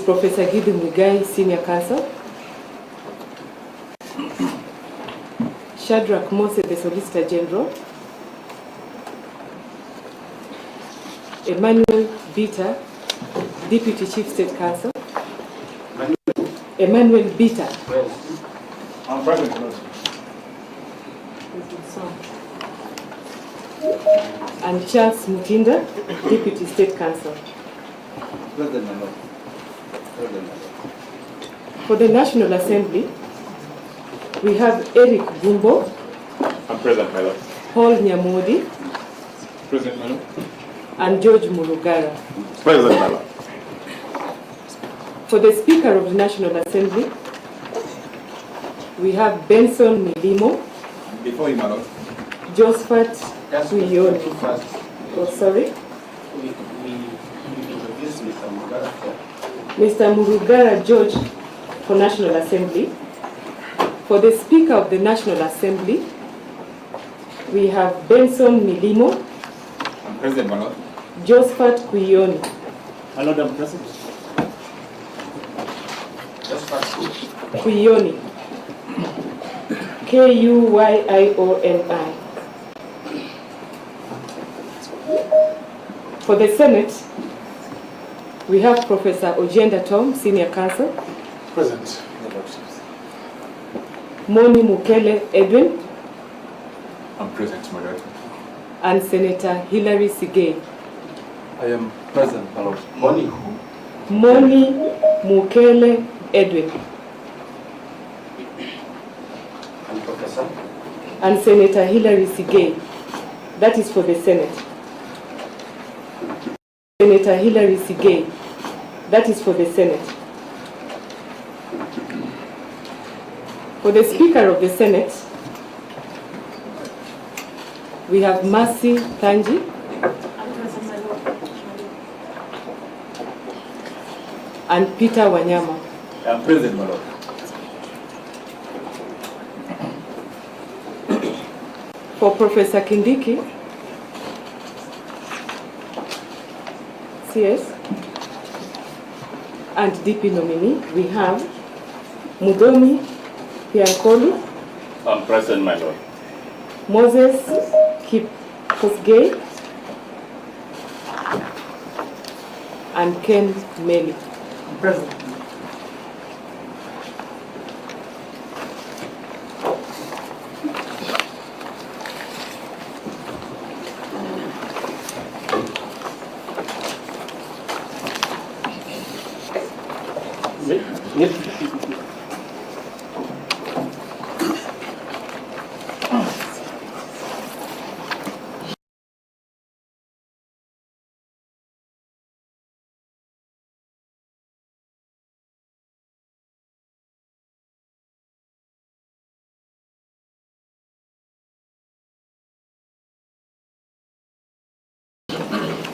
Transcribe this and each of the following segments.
Professor Gidi Mugai, Senior Counsel. Shadrach Mose, the Solicitor General. Emmanuel Bita, Deputy Chief State Counsel. Emmanuel Bita. I'm present. And Charles Mutinda, Deputy State Counsel. Present. For the National Assembly, we have Eric Gumbo. I'm present, my lord. Paul Nyamodi. Present, my lord. And George Murugara. Present, my lord. For the Speaker of the National Assembly, we have Benson Milimo. Before you, my lord. Josephat Kuyoni. Oh, sorry. We introduce Mr. Mugara. Mr. Murugara George for National Assembly. For the Speaker of the National Assembly, we have Benson Milimo. I'm present, my lord. Josephat Kuyoni. My lord, I'm present. Josephat Kuyoni. Kuyoni. For the Senate, we have Professor Ojenda Tom, Senior Counsel. Present. Moni Mukele Edwin. I'm present, my lord. And Senator Hilary Sigei. I am present, my lord. Moni. Moni Mukele Edwin. And Professor. And Senator Hilary Sigei. That is for the Senate. Senator Hilary Sigei. That is for the Senate. For the Speaker of the Senate, we have Mercy Tanji. And Peter Wanyama. I am present, my lord. For Professor Kindiki, CS, and DP nominee, we have Mudomi Piankolu. I'm present, my lord. Moses Kipkosgei and Ken Meli. Present.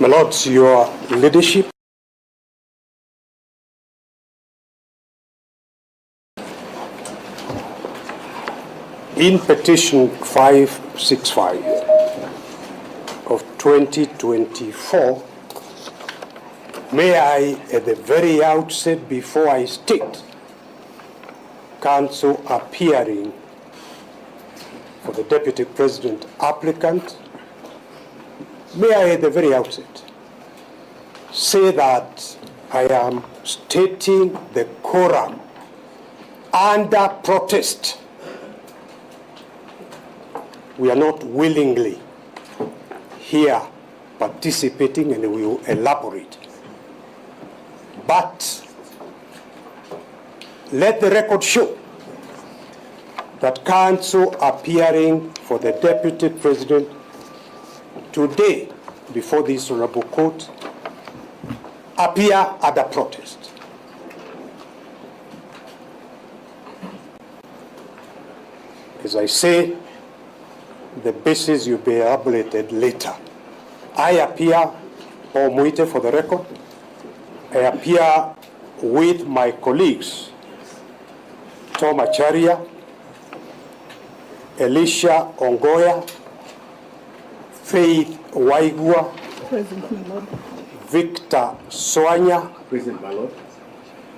My lords, your leadership in petition 565 of 2024, may I at the very outset, before I state counsel appearing for the Deputy President applicant, may I at the very outset say that I am stating the quorum under protest. We are not willingly here participating, and we will elaborate. But let the record show that counsel appearing for the Deputy President today before this honorable court appear at the protest. As I say, the basis will be elaborated later. I appear, Paul Muite for the record, I appear with my colleagues, Tom Acharya, Elisha Ongoya, Faith Waigua, Victor Soanya, Present, my lord.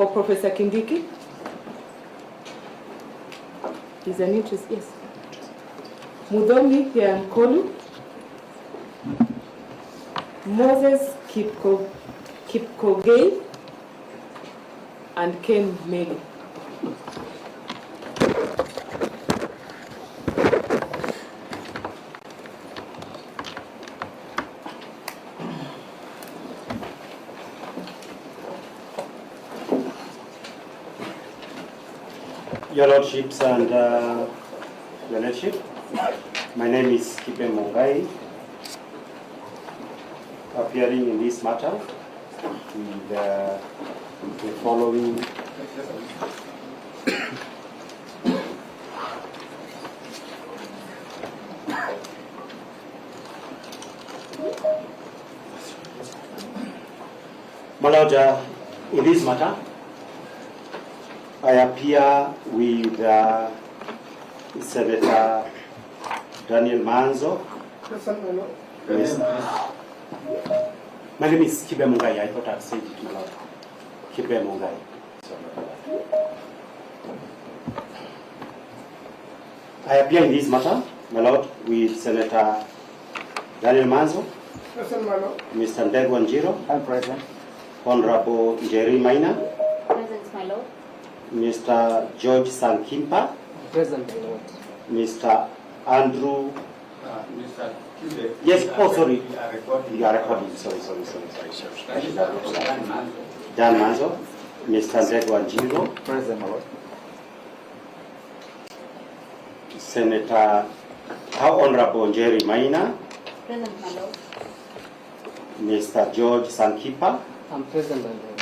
for Professor Kindiki. Is an interest, yes. Mudomi Hiankolu, Moses Kipkogei, and Ken Meli. Your Lordships and Your Lordship, my name is Kipe Mungai, appearing in this matter with the following my Lord, in this matter, I appear with Senator Daniel Manzo. Yes. My name is Kibe Mungai. I thought I'd said it, my Lord. Kibe Mungai. I appear in this matter, my Lord, with Senator Daniel Manzo, Mr. Ndegwa Njiro, I'm present. Honorable Jerry Maina, Present, my lord. Mr. George Sankimpa, Present, my lord. Mr. Andrew. Mr. Kibe. Yes, oh, sorry. You are recording. You are recording. Sorry. Dan Manzo, Mr. Ndegwa Njiro, Present, my lord. Senator Honorable Jerry Maina, Present, my lord. Mr. George Sankipa, I'm present, my lord.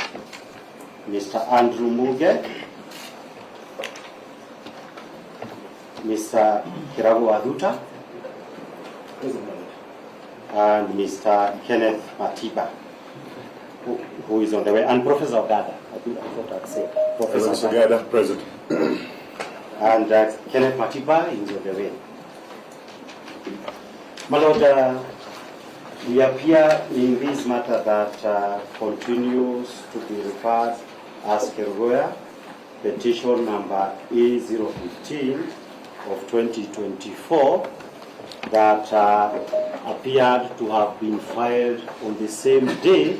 Mr. Andrew Muge, Mr. Kiragu Aduta, Present, my lord. and Mr. Kenneth Matiba, who is on the way, and Professor Ogada. I thought I'd say Professor Ogada. Present. And Kenneth Matiba is on the way. My Lord, we appear in this matter that continues to be referred as Kerugoya, petition number A015 of 2024 that appeared to have been filed on the same day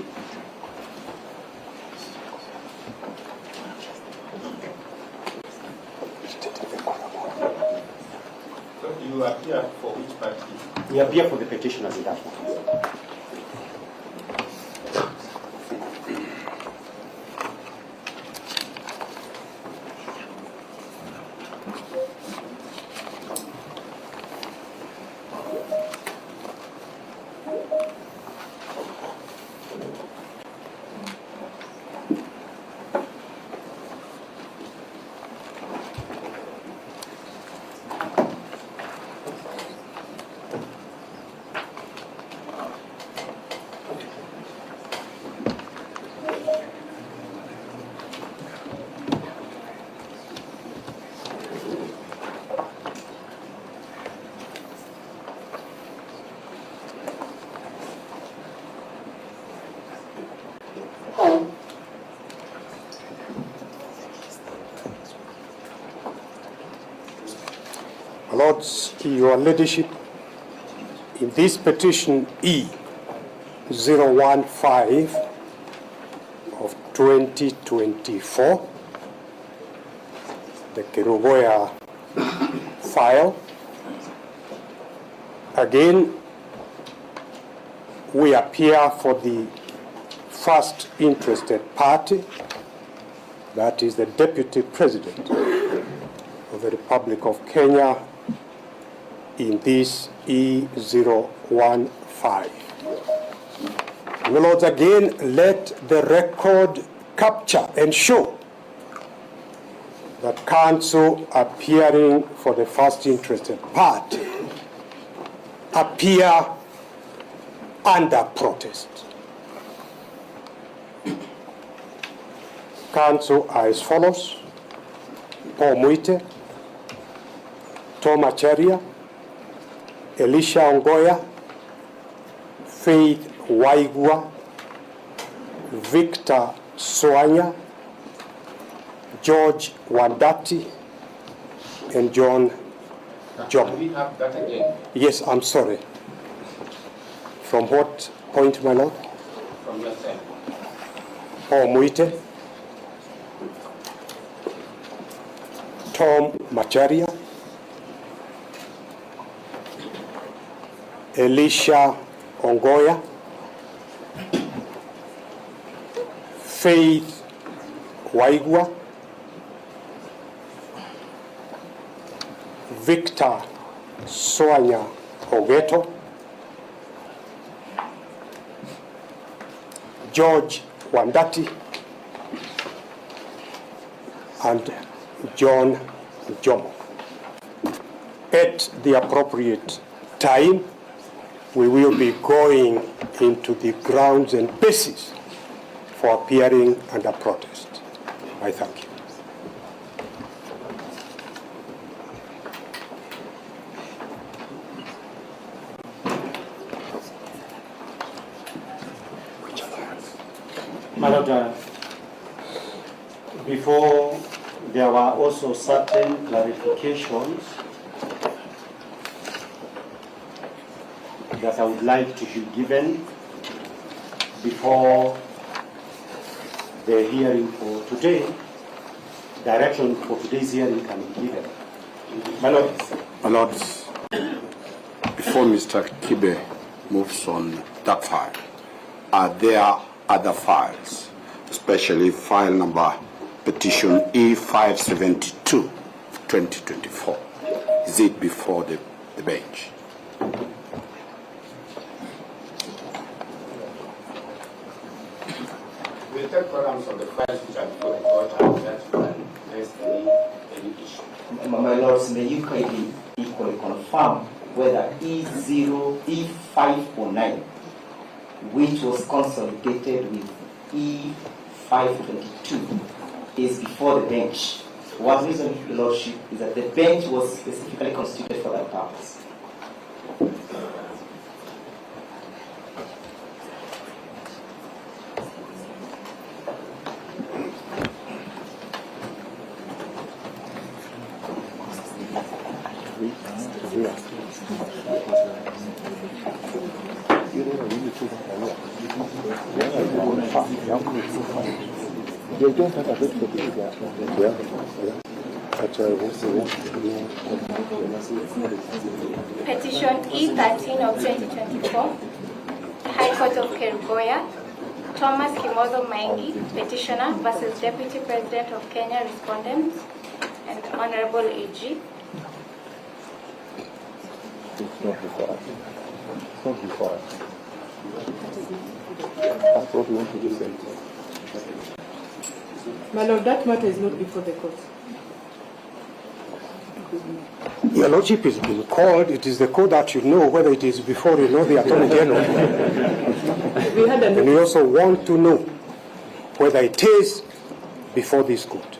So you appear for which party? we appear for the petitioners in that matter. Lords, Your Ladyship, in this petition E015 of 2024, the Kerugoya file, again, we appear for the first interested party, that is the Deputy President of the Republic of Kenya, in this E015. My Lords, again, let the record capture and show that counsel appearing for the first interested party appear under protest. Counsel are as follows: Paul Muite, Tom Acharia, Elisha Ongoya, Faith Waigua, Victor Soanya, George Wandati, and John Can Job. we have that again Yes, I'm sorry. From what point, my lord? from your side? Paul Muite, Tom Macharia, Elisha Ongoya, Faith Waigwa, Victor Soanya Ogeto, George Wandati, and John Jomo. At the appropriate time, we will be going into the grounds and basis for appearing under protest. I thank you. My Lord, before there were also certain clarifications that I would like to be given before the hearing for today. Direction for today's hearing can be given. My Lord. My Lord, before Mr. Kibe moves on that file, are there other files, especially file number petition E572 2024? Is it before the bench? We'll take quorums of the files which are before the court and that one there's any issue. My lords, may you kindly equally confirm whether E509, which was consolidated with E522, is before the bench. What reason, Your Lordship, is that the bench was specifically constituted for that purpose. Petition E13 of 2024, High Court of Kerugoya, Thomas Kimodo Maingi, petitioner versus Deputy President of Kenya, respondent, and Honorable AG. It's not before us. It's not before us. That's what we want to do. My lord, that matter is not before the court. Your Lordship is being called. It is the court that should know whether it is before you know the Attorney General. We had And we also want to know whether it is before this court.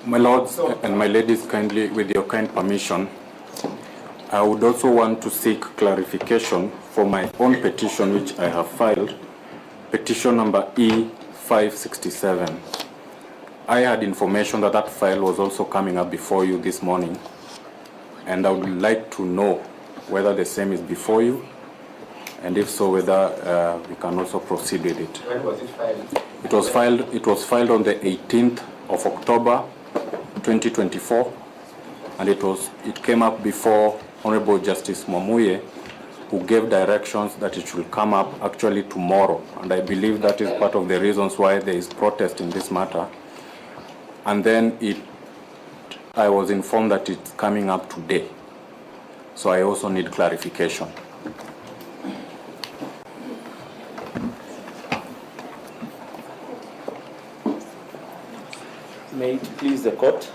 My lords and my ladies, kindly, with your kind permission, I would also want to seek clarification for my own petition which I have filed, petition number E567. I had information that that file was also coming up before you this morning, and I would like to know whether the same is before you, and if so, whether we can also proceed with it. When was it filed? It was filed on the 18th of October 2024, and it came up before Honorable Justice Mwamuye who gave directions that it should come up actually tomorrow. And I believe that is part of the reasons why there is protest in this matter. And then I was informed that it's coming up today. So I also need clarification. May it please the court.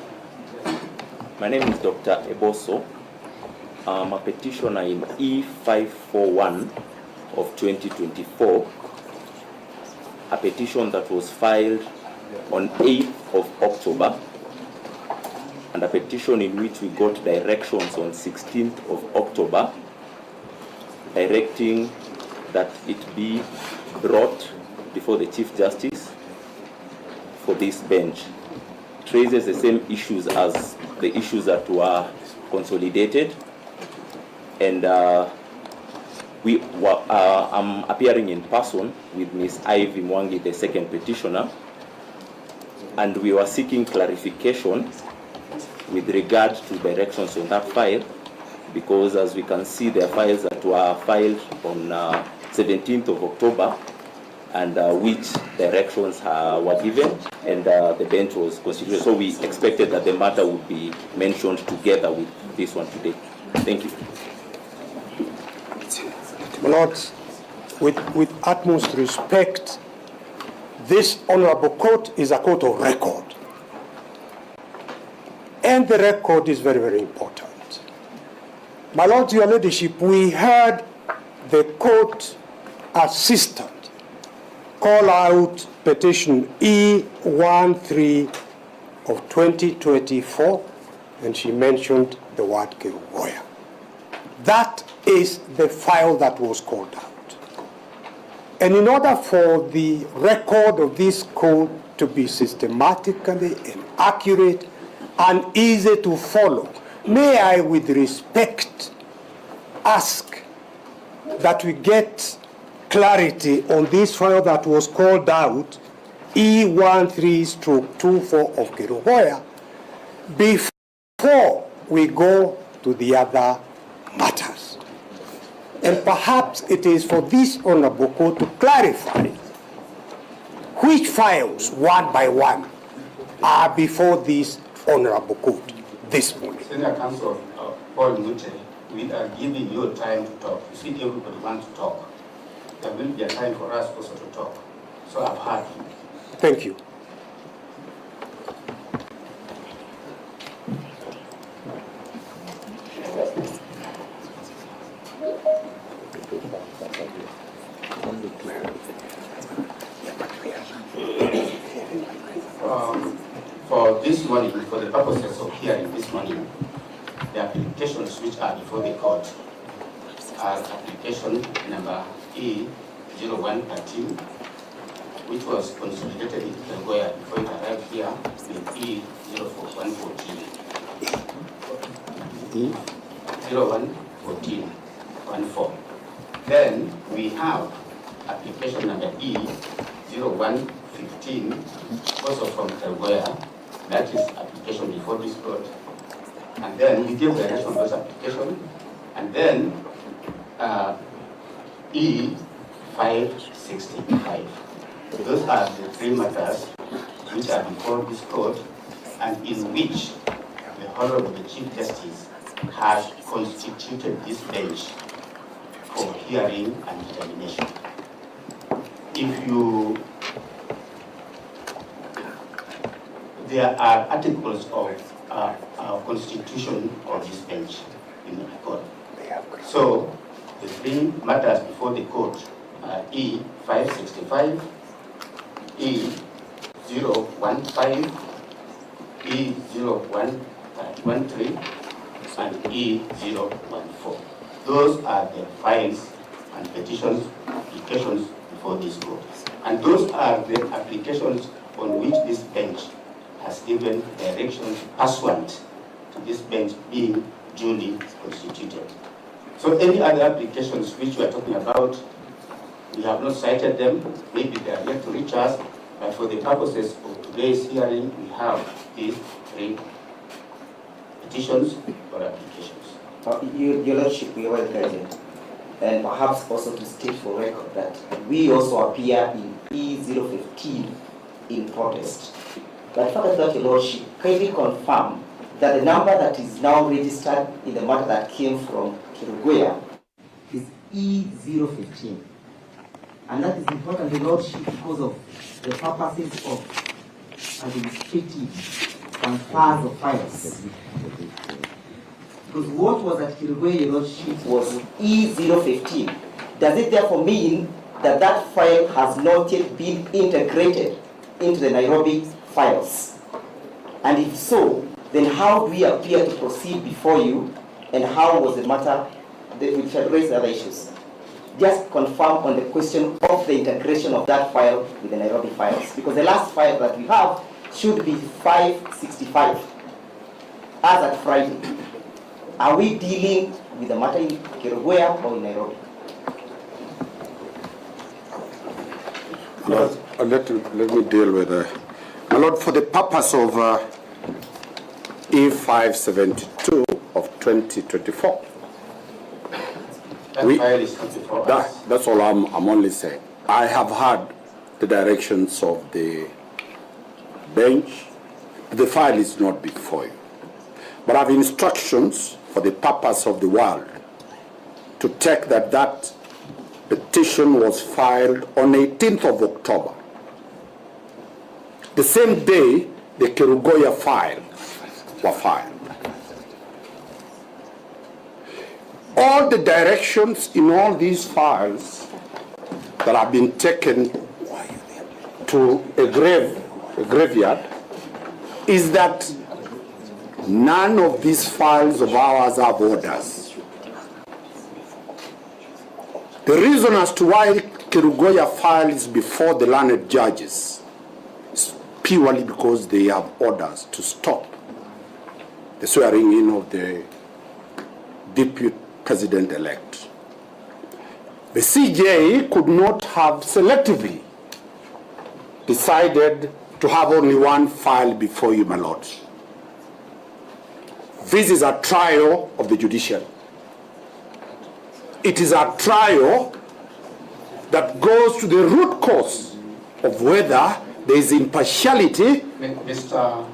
My name is Dr. Eboso. I'm a petitioner in E541 of 2024, a petition that was filed on 8th of October, and a petition in which we got directions on 16th of October, directing that it be brought before the Chief Justice for this bench. It raises the same issues as the issues that were consolidated, and I'm appearing in person with Ms. Ivy Mwangi, the second petitioner, and we were seeking clarification with regard to directions on that file, because as we can see, there are files that were filed on 17th of October, and which directions were given, and the bench was constituted. So we expected that the matter would be mentioned together with this one today. Thank you. My Lords, with utmost respect, this honorable court is a court of record. And the record is very, very important. My Lords, Your Ladyship, we heard the court assistant call out petition E13 of 2024, and she mentioned the word Kerugoya. That is the file that was called out. And in order for the record of this court to be systematically and accurate and easy to follow, may I, with respect, ask that we get clarity on this file that was called out, E13/24 of Kerugoya, before we go to the other matters. And perhaps it is for this honorable court to clarify which files, one by one, are before this honorable court this morning. Senior Counsel Paul Mute, we are giving you time to talk. You see, everybody wants to talk. There will be a time for us also to talk. So I've heard you. Thank you. For this morning, for the purposes of hearing this morning, the applications which are before the court are application number E0113, which was consolidated in Kerugoya before it arrived here with E04114. E0114. Then we have application number E0115, also from Kerugoya. That is application before this court. And then we give direction on those applications. And then E565. Those are the three matters which are before this court and in which the Honorable Chief Justice has constituted this bench for hearing and determination. There are articles of our constitution of this bench in the court. So the three matters before the court are E565, E015, E0113, and E014. Those are the files and petitions, applications before this court. And those are the applications on which this bench has given directions pursuant to this bench being duly constituted. So any other applications which we are talking about, we have not cited them. Maybe they are yet to reach us, but for the purposes of today's hearing, we have these three petitions or applications. Your Lordship, we are well guided. and perhaps also to state for record that we also appear in E015 in protest. But further that, Your Lordship, kindly confirm that the number that is now registered in the matter that came from Kirugoya is E015. And that is important, Your Lordship, because of the purposes of administrative transfers of files. Because what was at Kirugoya, Your Lordship, was E015. Does it therefore mean that that file has not yet been integrated into the Nairobi files? And if so, then how do we appear to proceed before you, and how was the matter that we shall raise other issues? Just confirm on the question of the integration of that file with the Nairobi files, because the last file that we have should be 565 as at Friday. Are we dealing with the matter in Kirugoya or in Nairobi? Lord, let me deal with my Lord, for the purpose of E572 of 2024. That's all I'm only saying. I have heard the directions of the bench. The file is not before you. But I have instructions for the purpose of the world to take that petition was filed on 18th of October. The same day the Kirugoya files were filed. All the directions in all these files that have been taken to a graveyard is that none of these files of ours have orders. The reason as to why Kirugoya file is before the learned judges is purely because they have orders to stop the swearing in of the deputy president-elect. The CJ could not have selectively decided to have only one file before you, my lords. This is a trial of the judicial. It is a trial that goes to the root cause of whether there is impartiality. Mr.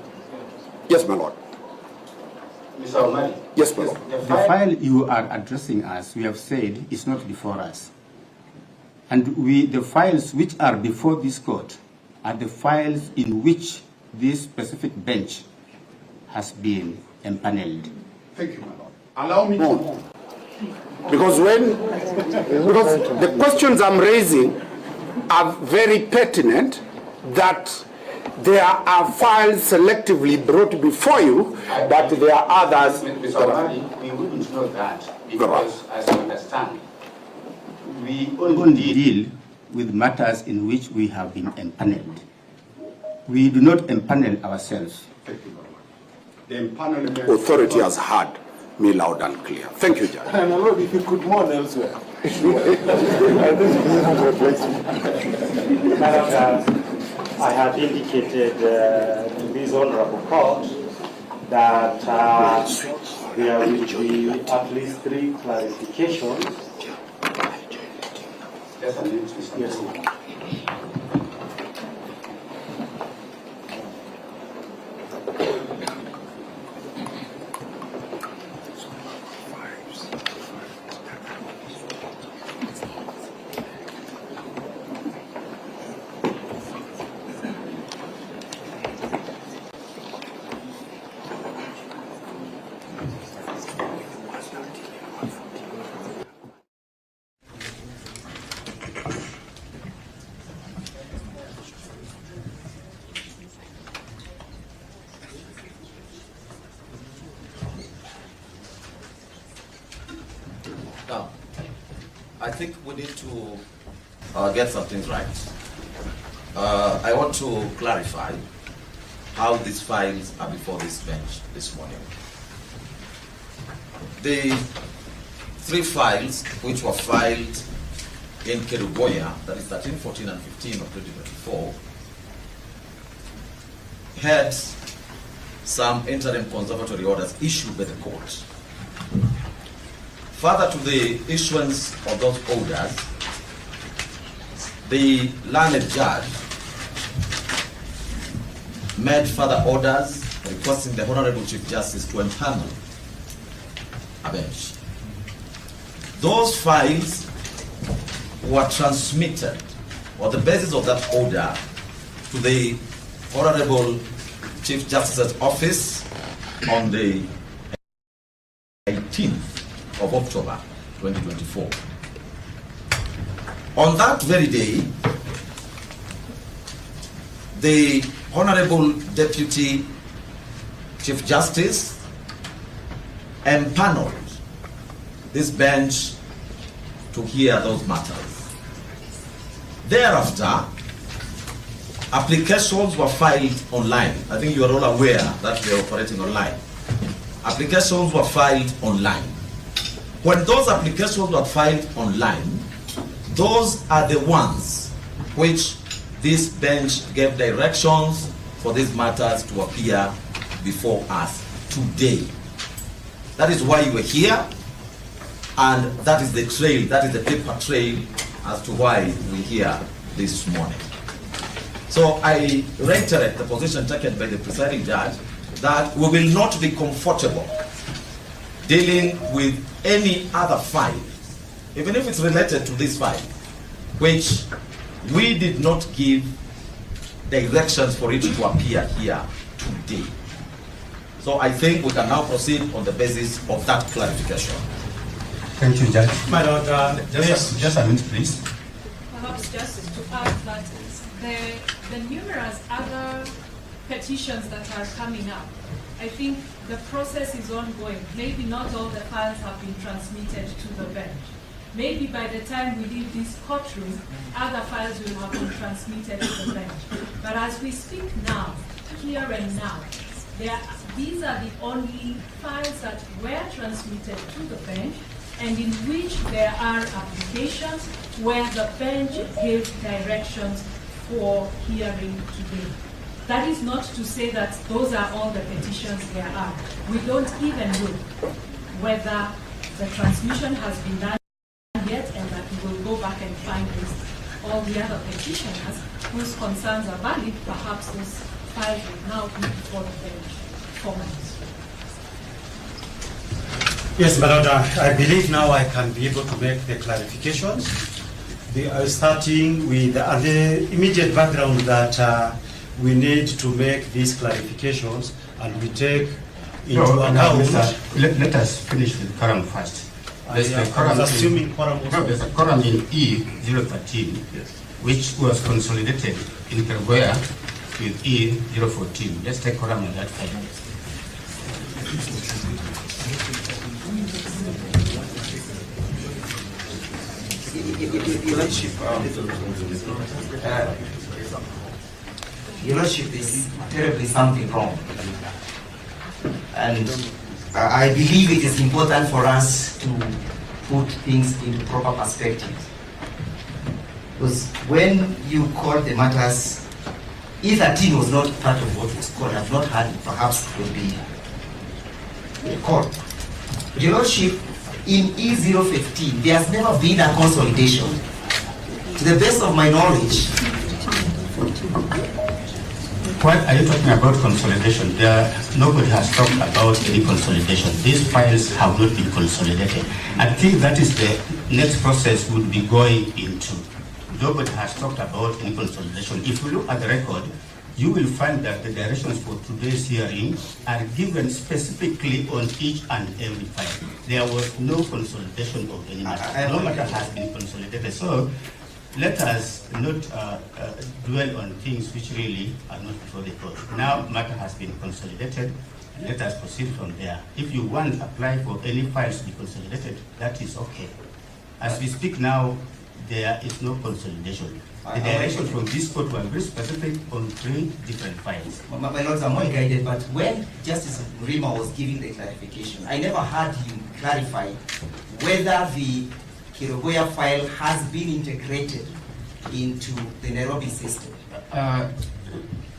Yes, my lord. Mr. Omari. Yes, my lord. The file you are addressing us, we have said, is not before us. And the files which are before this court are the files in which this specific bench has been empaneled. Thank you, my lord. Allow me to move. Because the questions I'm raising are very pertinent, that there are files selectively brought before you, but there are others. Mr. Omari, we wouldn't know that because, as you understand, we only deal with matters in which we have been empaneled. We do not empanel ourselves. Thank you very much. The empanelment authority has heard me loud and clear. Thank you, Judge. And Lord, if you could mourn elsewhere. I think this is not a place. I had indicated in this honorable court that there will be at least 3 clarifications. Yes. Now, I think we need to get some things right. I want to clarify how these files are before this bench this morning. The 3 files which were filed in Kirugoya, that is 13, 14, and 15 of 2024, had some interim conservatory orders issued by the court further to the issuance of those orders, the learned judge made further orders requesting the Honorable Chief Justice to empanel a bench. Those files were transmitted, or the basis of that order, to the Honorable Chief Justice's office on the 18th of October 2024. On that very day, the Honorable Deputy Chief Justice empaneled this bench to hear those matters. Thereafter, applications were filed online. I think you are all aware that we are operating online. Applications were filed online. When those applications were filed online, those are the ones which this bench gave directions for these matters to appear before us today. That is why you are here, and that is the trail, that is the paper trail as to why we're here this morning. So I reiterate the position taken by the presiding judge that we will not be comfortable dealing with any other file, even if it's related to this file, which we did not give directions for it to appear here today. So I think we can now proceed on the basis of that clarification. Thank you, Judge. My Lord, just a minute, please. Perhaps just to add that the numerous other petitions that are coming up, I think the process is ongoing. Maybe not all the files have been transmitted to the bench. Maybe by the time we leave this courtroom, other files will have been transmitted to the bench. But as we speak now, here and now, these are the only files that were transmitted to the bench and in which there are applications where the bench gave directions for hearing today. That is not to say that those are all the petitions there are. We don't even know whether the transmission has been done yet, and that we will go back and find all the other petitioners whose concerns are valid. Perhaps those files will now be before the bench formally. Yes, my Lord, I believe now I can be able to make the clarifications. Starting with the immediate background that we need to make these clarifications, and we take into account. Let us finish with quorum first. There's a quorum in E013, which was consolidated in Kerugoya with E014. Let's take quorum on that file. Your Lordship, is terribly something wrong. And I believe it is important for us to put things into proper perspective. Because when you call the matters, E13 was not part of what was called. I've not heard it. Perhaps it will be called. Your Lordship, in E015, there has never been a consolidation. To the best of my knowledge. What are you talking about consolidation? Nobody has talked about any consolidation. These files have not been consolidated. I think that is the next process would be going into. Nobody has talked about any consolidation. If you look at the record, you will find that the directions for today's hearing are given specifically on each and every file. There was no consolidation of any matter. No matter has been consolidated. So let us not dwell on things which really are not before the court. Now matter has been consolidated. Let us proceed from there. If you want to apply for any files to be consolidated, that is okay. As we speak now, there is no consolidation. The directions from this court were very specific on 3 different files. My lords, I'm well guided, but when Justice Rima was giving the clarification, I never heard him clarify whether the Kerugoya file has been integrated into the Nairobi system.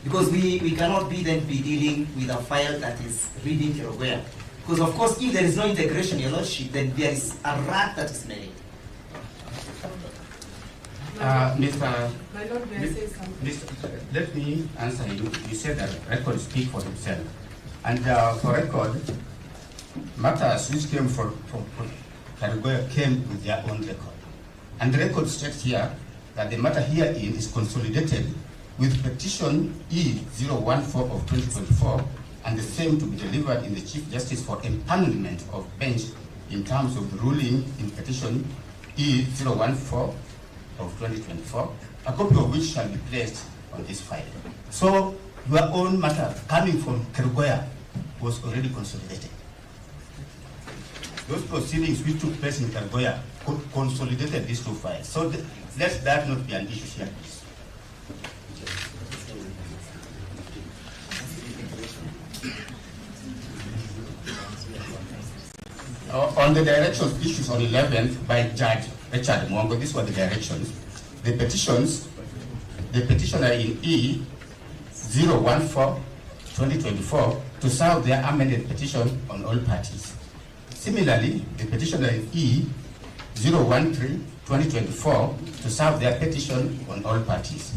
Because we cannot be dealing with a file that is reading Kerugoya. Because of course, if there is no integration, Your Lordship, then there is a rat that is smelling. My Lord, may I say something? Let me answer you. You said that records speak for themselves. And for record, matters which came from Karigoya came with their own record. And the record states here that the matter herein is consolidated with petition E014 of 2024 and the same to be delivered in the Chief Justice for empanelment of bench in terms of the ruling in petition E014 of 2024, a copy of which shall be placed on this file. So your own matter coming from Karigoya was already consolidated. Those proceedings which took place in Karigoya consolidated these two files. So let that not be an issue here, please. On the directions issues on 11th by Judge Richard Mwongo, these were the directions. The petitioner in E014-2024 to serve their amended petition on all parties. Similarly, the petitioner in E013-2024 to serve their petition on all parties.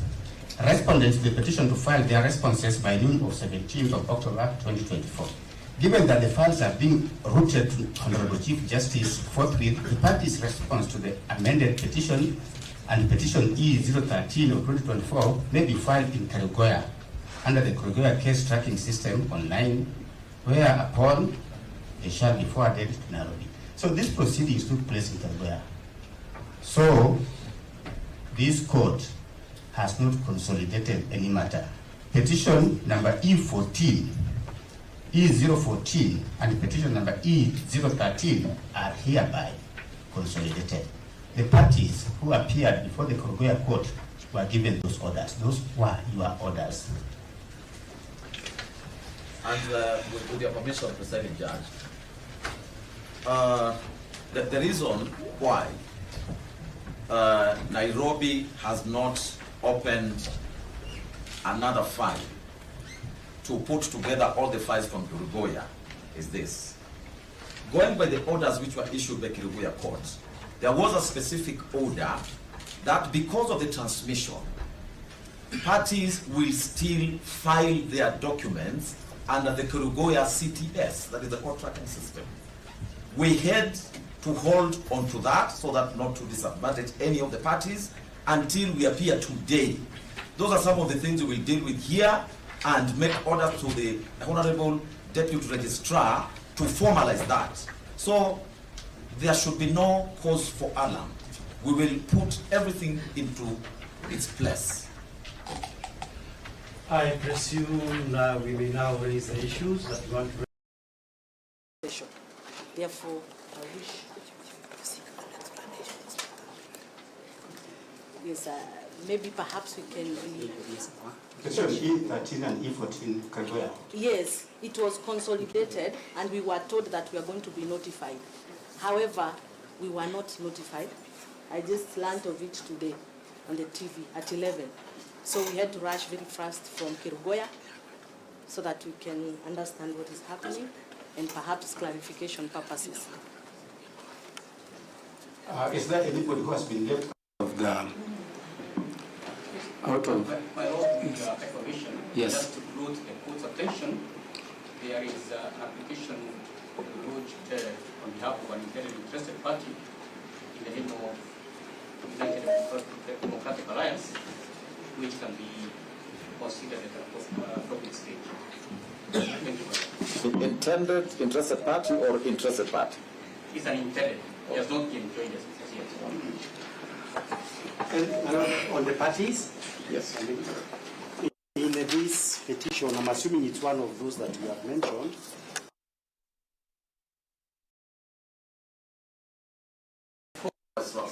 Respondents to the petition to file their responses by noon of 17th of October 2024. Given that the files are being routed to Honorable Chief Justice forthwith, the parties' response to the amended petition and petition E013 of 2024 may be filed in Karigoya under the Karigoya case tracking system online, whereupon they shall be forwarded to Nairobi. So these proceedings took place in Karigoya. So this court has not consolidated any matter. Petition number E014 and petition number E013 are hereby consolidated. The parties who appeared before the Karigoya court were given those orders. Those were your orders. And with your permission, Presiding Judge, the reason why Nairobi has not opened another file to put together all the files from Karigoya is this. Going by the orders which were issued by Karigoya court, there was a specific order that because of the transmission, parties will still file their documents under the Karigoya CTS, that is the court tracking system. We had to hold on to that so that not to disadvantage any of the parties until we appear today. Those are some of the things we will deal with here and make orders to the Honorable Deputy Registrar to formalize that. So there should be no cause for alarm. We will put everything into its place. I presume we may now raise the issues that we want to raise. Therefore, I wish. Yes, maybe perhaps we can. Petition E13 and E14 Karigoya. Yes, it was consolidated, and we were told that we are going to be notified. However, we were not notified. I just learned of it today on the TV at 11. So we had to rush very fast from Karigoya so that we can understand what is happening and perhaps clarification purposes. Is there anybody who has been left out of My Lord, with your permission, yes. Just to draw the court's attention, there is an application lodged on behalf of an interested party in the name of United Democratic Alliance, which can be considered at an appropriate stage. Thank you. Intended interested party or interested party? It's an intended. He has not been joined us yet. And on the parties? Yes. In this petition, I'm assuming it's one of those that you have mentioned.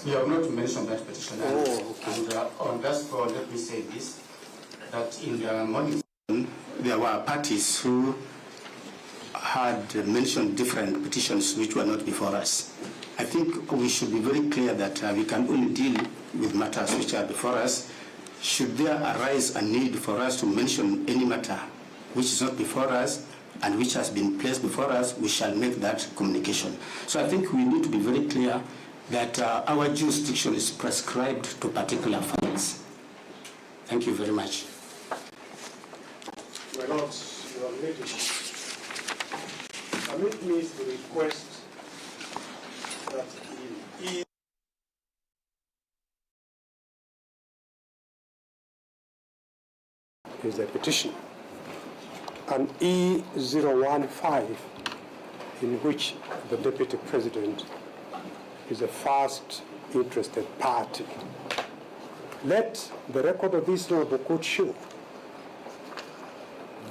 You have not mentioned that petition. Oh, okay. And on that score, let me say this, that in the morning there were parties who had mentioned different petitions which were not before us. I think we should be very clear that we can only deal with matters which are before us. Should there arise a need for us to mention any matter which is not before us, and which has been placed before us, we shall make that communication. So I think we need to be very clear that our jurisdiction is prescribed to particular files. Thank you very much. My lords, your ladies, permit me to request that in is the petition, and E015, in which the Deputy President is the first interested party. Let the record of this honorable court show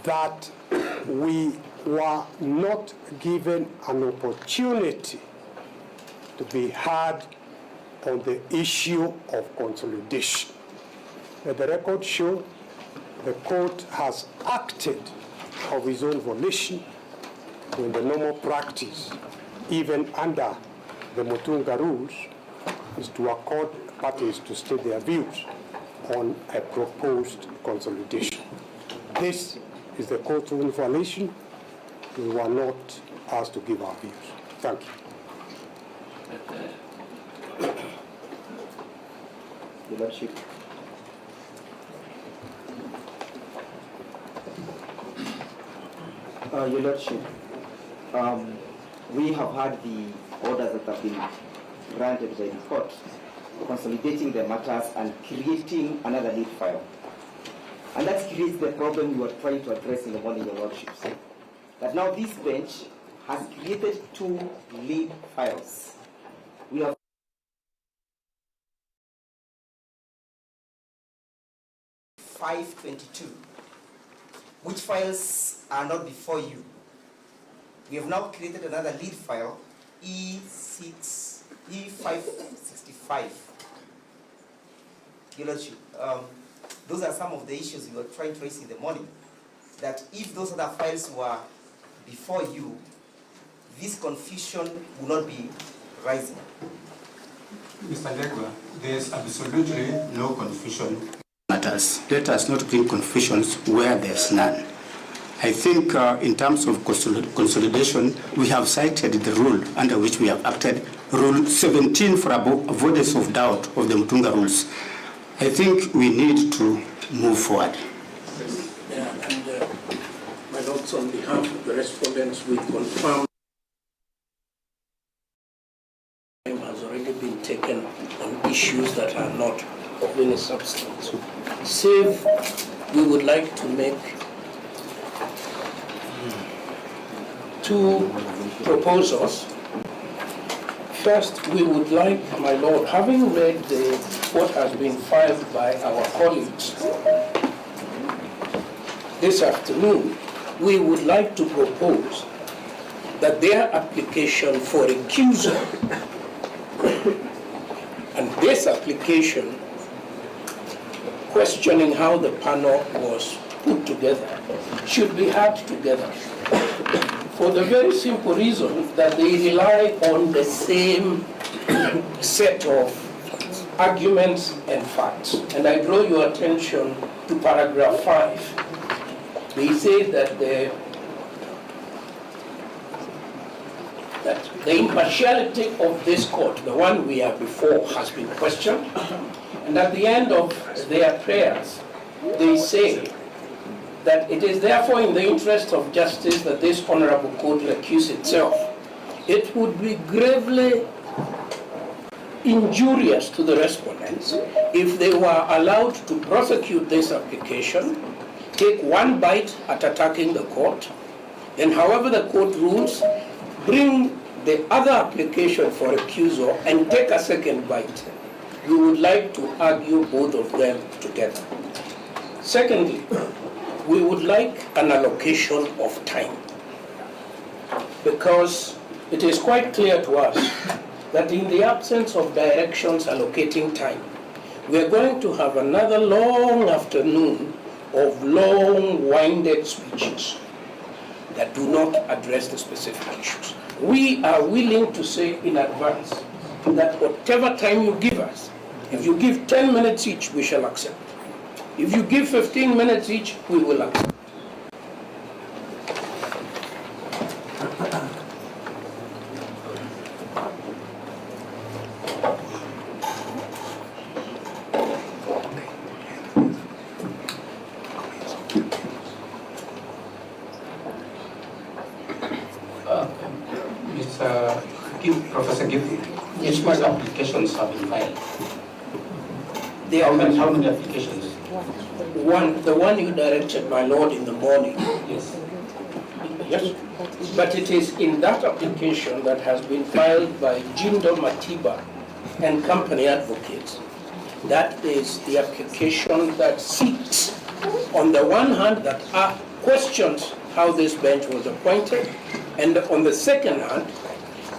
that we were not given an opportunity to be heard on the issue of consolidation. Let the record show the court has acted of its own volition when the normal practice, even under the Mutunga rules, is to accord parties to state their views on a proposed consolidation. This is the court's own violation. We were not asked to give our views. Thank you. Your Lordship. Your Lordship, we have had the orders that have been granted by the court, consolidating the matters and creating another lead file. And that creates the problem you are trying to address in the morning, Your Lordships. That now this bench has created two lead files. We have (522), which files are not before you. We have now created another lead file, E565. Your Lordship, those are some of the issues we were trying to raise in the morning. That if those other files were before you, this confusion would not be rising. Mr. Legwa, there is absolutely no confusion matters. Let us not bring confusions where there's none. I think in terms of consolidation, we have cited the rule under which we have acted, Rule 17 for avoidance of doubt of the Mutunga rules. I think we need to move forward. Yeah, and my lords, on behalf of the respondents, we confirm time has already been taken on issues that are not of any substance. Save, we would like to make two proposals. First, we would like, my lord, having read what has been filed by our colleagues this afternoon, we would like to propose that their application for recusal and this application questioning how the panel was put together should be had together, for the very simple reason that they rely on the same set of arguments and facts. And I draw your attention to paragraph 5. They say that the impartiality of this court, the one we are before, has been questioned. And at the end of their prayers, they say that it is therefore in the interest of justice that this honorable court recuse itself. It would be gravely injurious to the respondents if they were allowed to prosecute this application, take one bite at attacking the court, then however the court rules, bring the other application for recusal and take a second bite. We would like to argue both of them together. Secondly, we would like an allocation of time, because it is quite clear to us that in the absence of directions allocating time, we are going to have another long afternoon of long-winded speeches that do not address the specific issues. We are willing to say in advance that whatever time you give us, if you give 10 minutes each, we shall accept. If you give 15 minutes each, we will accept. Professor Gifu, yes, which applications have been filed? How many applications? The one you directed, my lord, in the morning. Yes. Yes. But it is in that application that has been filed by Jindo Matiba and company advocates. That is the application that seeks, on the one hand, that questions how this bench was appointed, and on the second hand,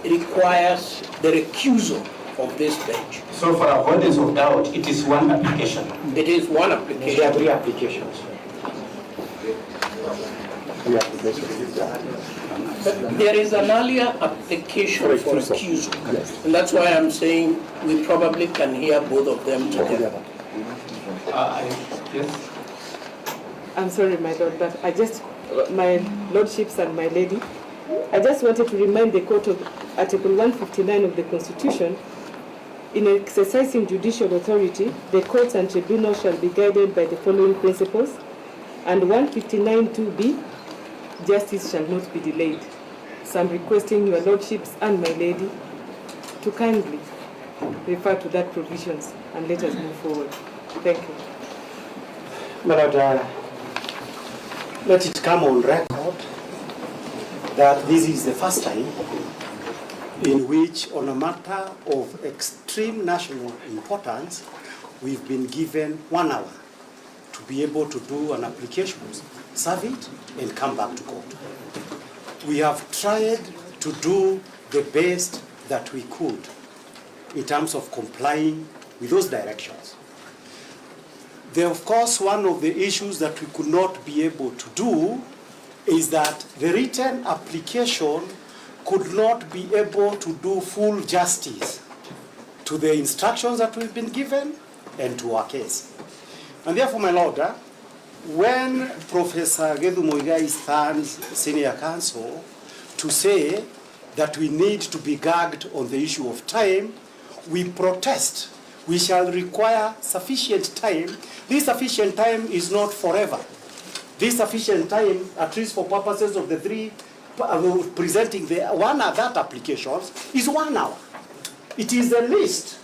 it requires the recusal of this bench. So for avoidance of doubt, it is one application? It is one application. There are three applications. There is an earlier application for recusal, and that's why I'm saying we probably can hear both of them together. Yes. I'm sorry, my lord, but my lordships and my lady, I just wanted to remind the court of Article 159 of the Constitution. In exercising judicial authority, the courts and tribunals shall be guided by the following principles, and 159(2)b, justice shall not be delayed. So I'm requesting your lordships and my lady to kindly refer to that provisions and let us move forward. Thank you. My lord, let it come on record that this is the first time in which, on a matter of extreme national importance, we've been given 1 hour to be able to do an application, serve it, and come back to court. We have tried to do the best that we could in terms of complying with those directions. There, of course, one of the issues that we could not be able to do is that the written application could not be able to do full justice to the instructions that we've been given and to our case. And therefore, my lord, when Professor Gedhu Muigai stands senior counsel to say that we need to be gagged on the issue of time, we protest. We shall require sufficient time. This sufficient time is not forever. This sufficient time, at least for purposes of the three presenting the that applications, is 1 hour. It is the least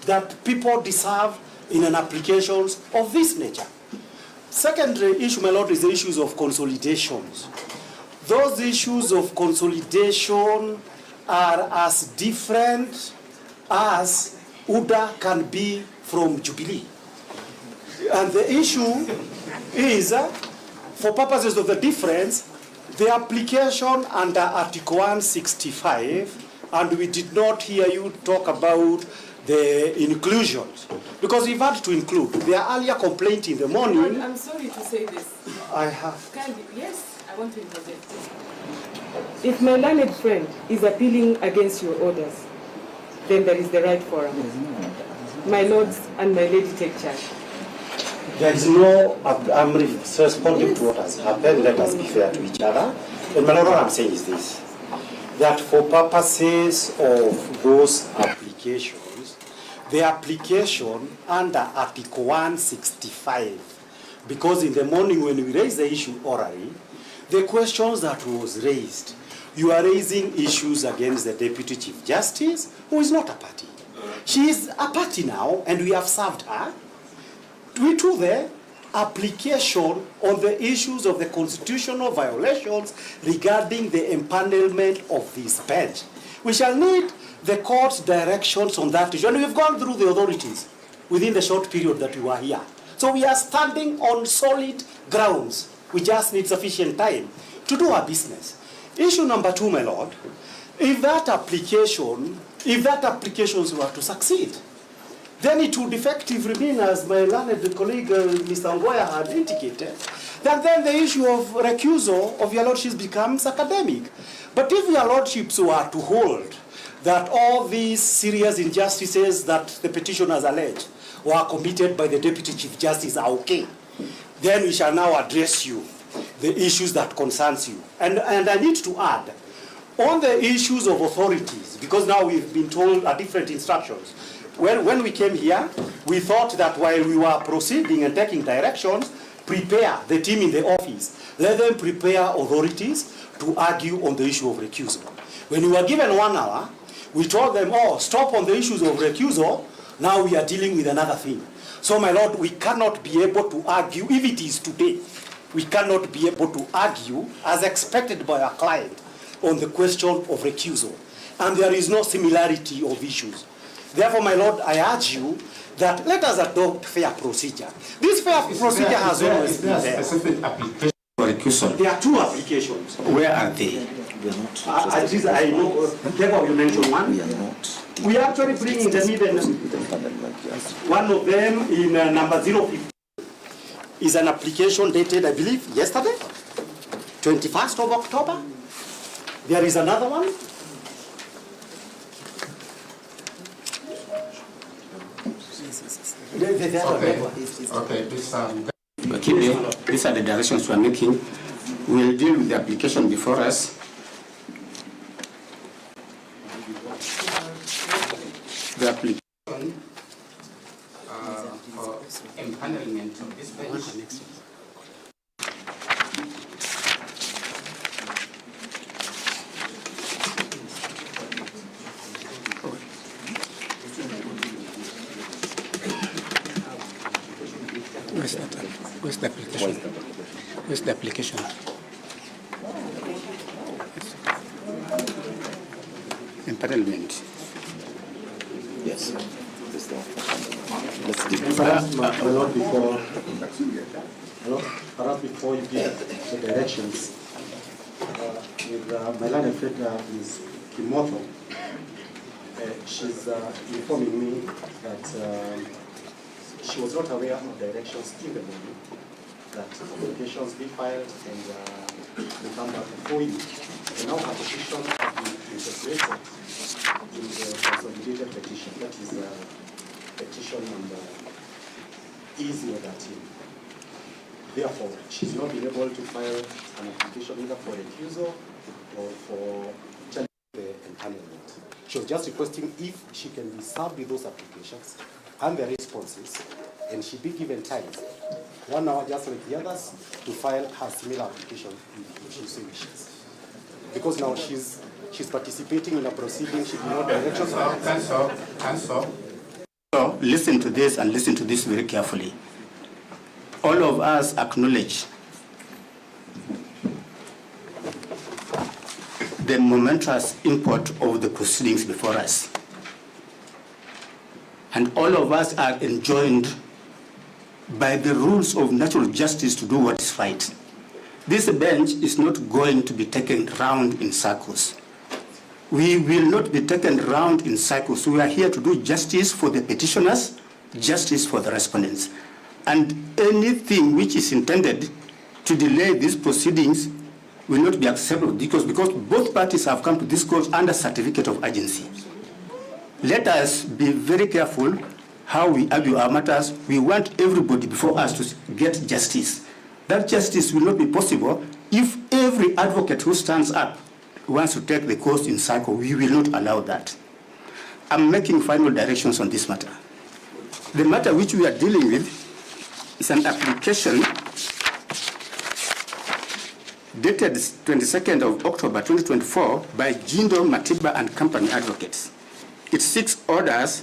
that people deserve in an applications of this nature. Second issue, my lord, is the issues of consolidations. Those issues of consolidation are as different as UDA can be from Jubilee. And the issue is, for purposes of the difference, the application under Article 165, and we did not hear you talk about the inclusions, because we've had to include. Their earlier complaint in the morning. I'm sorry to say this. I have. Yes, I want to interject. If my learned friend is appealing against your orders, then there is the right forum. My lords and my lady, take charge. There is no, I'm responding to what has happened. Let us be fair to each other. And my lord, what I'm saying is this, that for purposes of those applications, the application under Article 165, because in the morning when we raised the issue orally, the questions that was raised, you are raising issues against the Deputy Chief Justice, who is not a party. She is a party now, and we have served her. We do the application on the issues of the constitutional violations regarding the empanelment of this bench. We shall need the court's directions on that issue. And we've gone through the authorities within the short period that we were here. So we are standing on solid grounds. We just need sufficient time to do our business. Issue number 2, my lord, if that applications were to succeed, then it would effectively mean, as my learned colleague Mr. Ngoya had indicated, that then the issue of recusal of your lordships becomes academic. But if your lordships were to hold that all these serious injustices that the petitioners allege were committed by the Deputy Chief Justice are okay, then we shall now address you, the issues that concerns you. And I need to add, on the issues of authorities, because now we've been told different instructions. When we came here, we thought that while we were proceeding and taking directions, prepare the team in the office. Let them prepare authorities to argue on the issue of recusal. When we were given 1 hour, we told them, oh, stop on the issues of recusal. Now we are dealing with another thing. So, my Lord, we cannot be able to argue, if it is today, we cannot be able to argue as expected by our client on the question of recusal. And there is no similarity of issues. Therefore, my Lord, I urge you that let us adopt fair procedure. This fair procedure has always been there. Specific application for recusal. There are 2 applications. Where are they? At least I know, therefore you mentioned one. We are actually bringing them even, one of them in number 050 is an application dated, I believe, yesterday, 21st of October. There is another one. These are the directions we are making. We will deal with the application before us. The application for empanelment of this bench. Where's the application? Where's the application? Empanelment. Yes. Perhaps before you give the directions, with my learned friend is Kimoto, she's informing me that she was not aware of directions in the morning, that applications be filed and we come back before you. And now her petition has been integrated in the consolidated petition, that is petition number E013. Therefore, she's not been able to file an application either for recusal or for challenging the empanelment. She was just requesting if she can be served with those applications and the responses, and she be given time, 1 hour just like the others, to file her similar application if she so wishes. Because now she's participating in a proceeding, she did not directions. Counsel. So listen to this and listen to this very carefully. All of us acknowledge the momentous import of the proceedings before us. And all of us are enjoined by the rules of natural justice to do what is right. This bench is not going to be taken round in circles. We will not be taken round in circles. We are here to do justice for the petitioners, justice for the respondents. And anything which is intended to delay these proceedings will not be acceptable because both parties have come to this court under certificate of urgency. Let us be very careful how we argue our matters. We want everybody before us to get justice. That justice will not be possible if every advocate who stands up wants to take the cause in cycle. We will not allow that. I'm making final directions on this matter. The matter which we are dealing with is an application dated 22nd of October 2024 by Jindo Matiba and Company Advocates. It seeks orders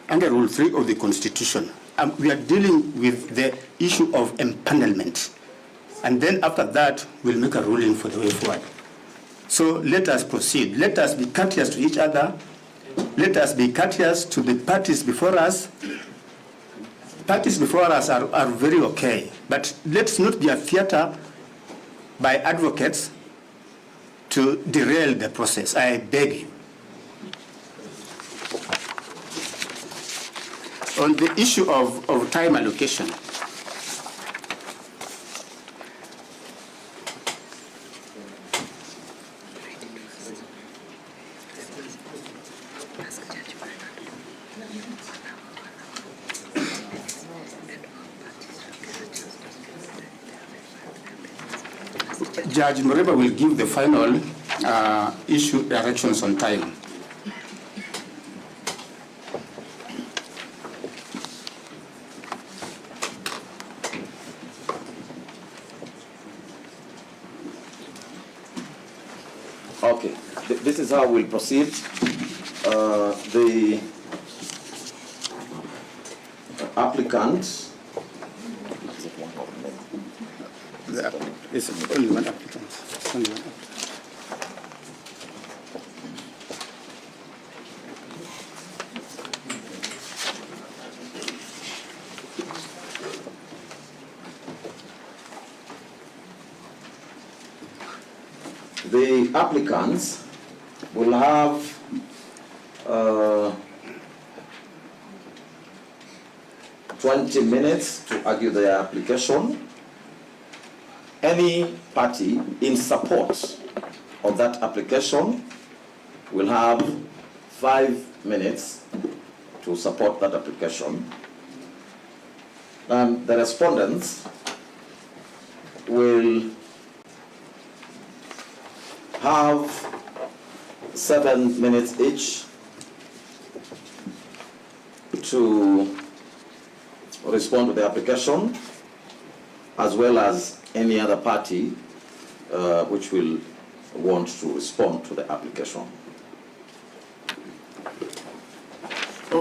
under Rule 3 of the Constitution. We are dealing with the issue of empanelment. And then after that, we'll make a ruling for the way forward. So let us proceed. Let us be courteous to each other. Let us be courteous to the parties before us. Parties before us are very okay, but let's not be a theater by advocates to derail the process. I beg you. On the issue of time allocation, Judge Mureba will give the final issue directions on time. Okay, this is how we'll proceed. The applicant. It's only one applicant. Only one applicant. The applicants will have 20 minutes to argue their application. Any party in support of that application will have 5 minutes to support that application. And the respondents will have 7 minutes each to respond to the application, as well as any other party which will want to respond to the application.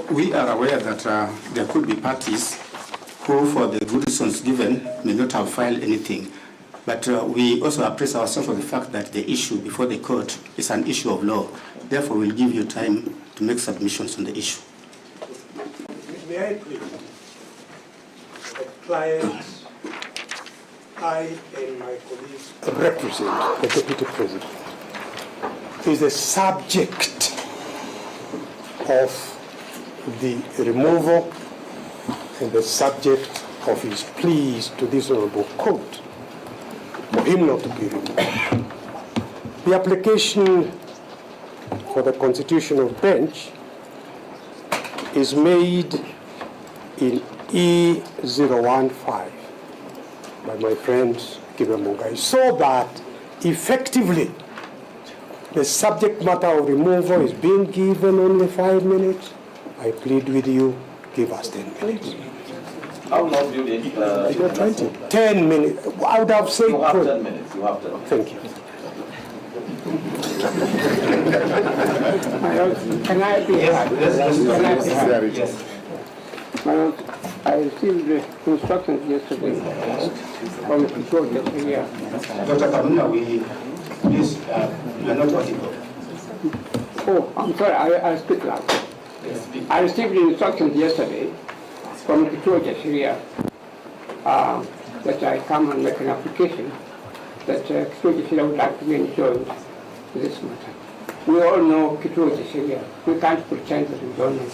We are aware that there could be parties who, for the good reasons given, may not have filed anything. But we also appraise ourselves of the fact that the issue before the court is an issue of law. Therefore, we'll give you time to make submissions on the issue. May I please? The clients, I and my colleagues represent the Deputy President, is the subject of the removal and the subject of his pleas to this honorable court for him not to be removed. The application for the constitutional bench is made in E015 by my friend Kibemungai, so that effectively the subject matter of removal is being given only 5 minutes. I plead with you, give us 10 minutes. How long do you need? 20. 10 minutes. I would have said. You have 10 minutes. You have 10 minutes. Thank you. Can I be heard? Yes. I received the instructions yesterday from the project here. Dr. Kabuna, please, you are not audible. Oh, I'm sorry, I speak loud. I received the instructions yesterday from the project here that I come and make an application that project here would like to be enjoined this matter. We all know Kituo Sheria. We can't pretend that we don't know.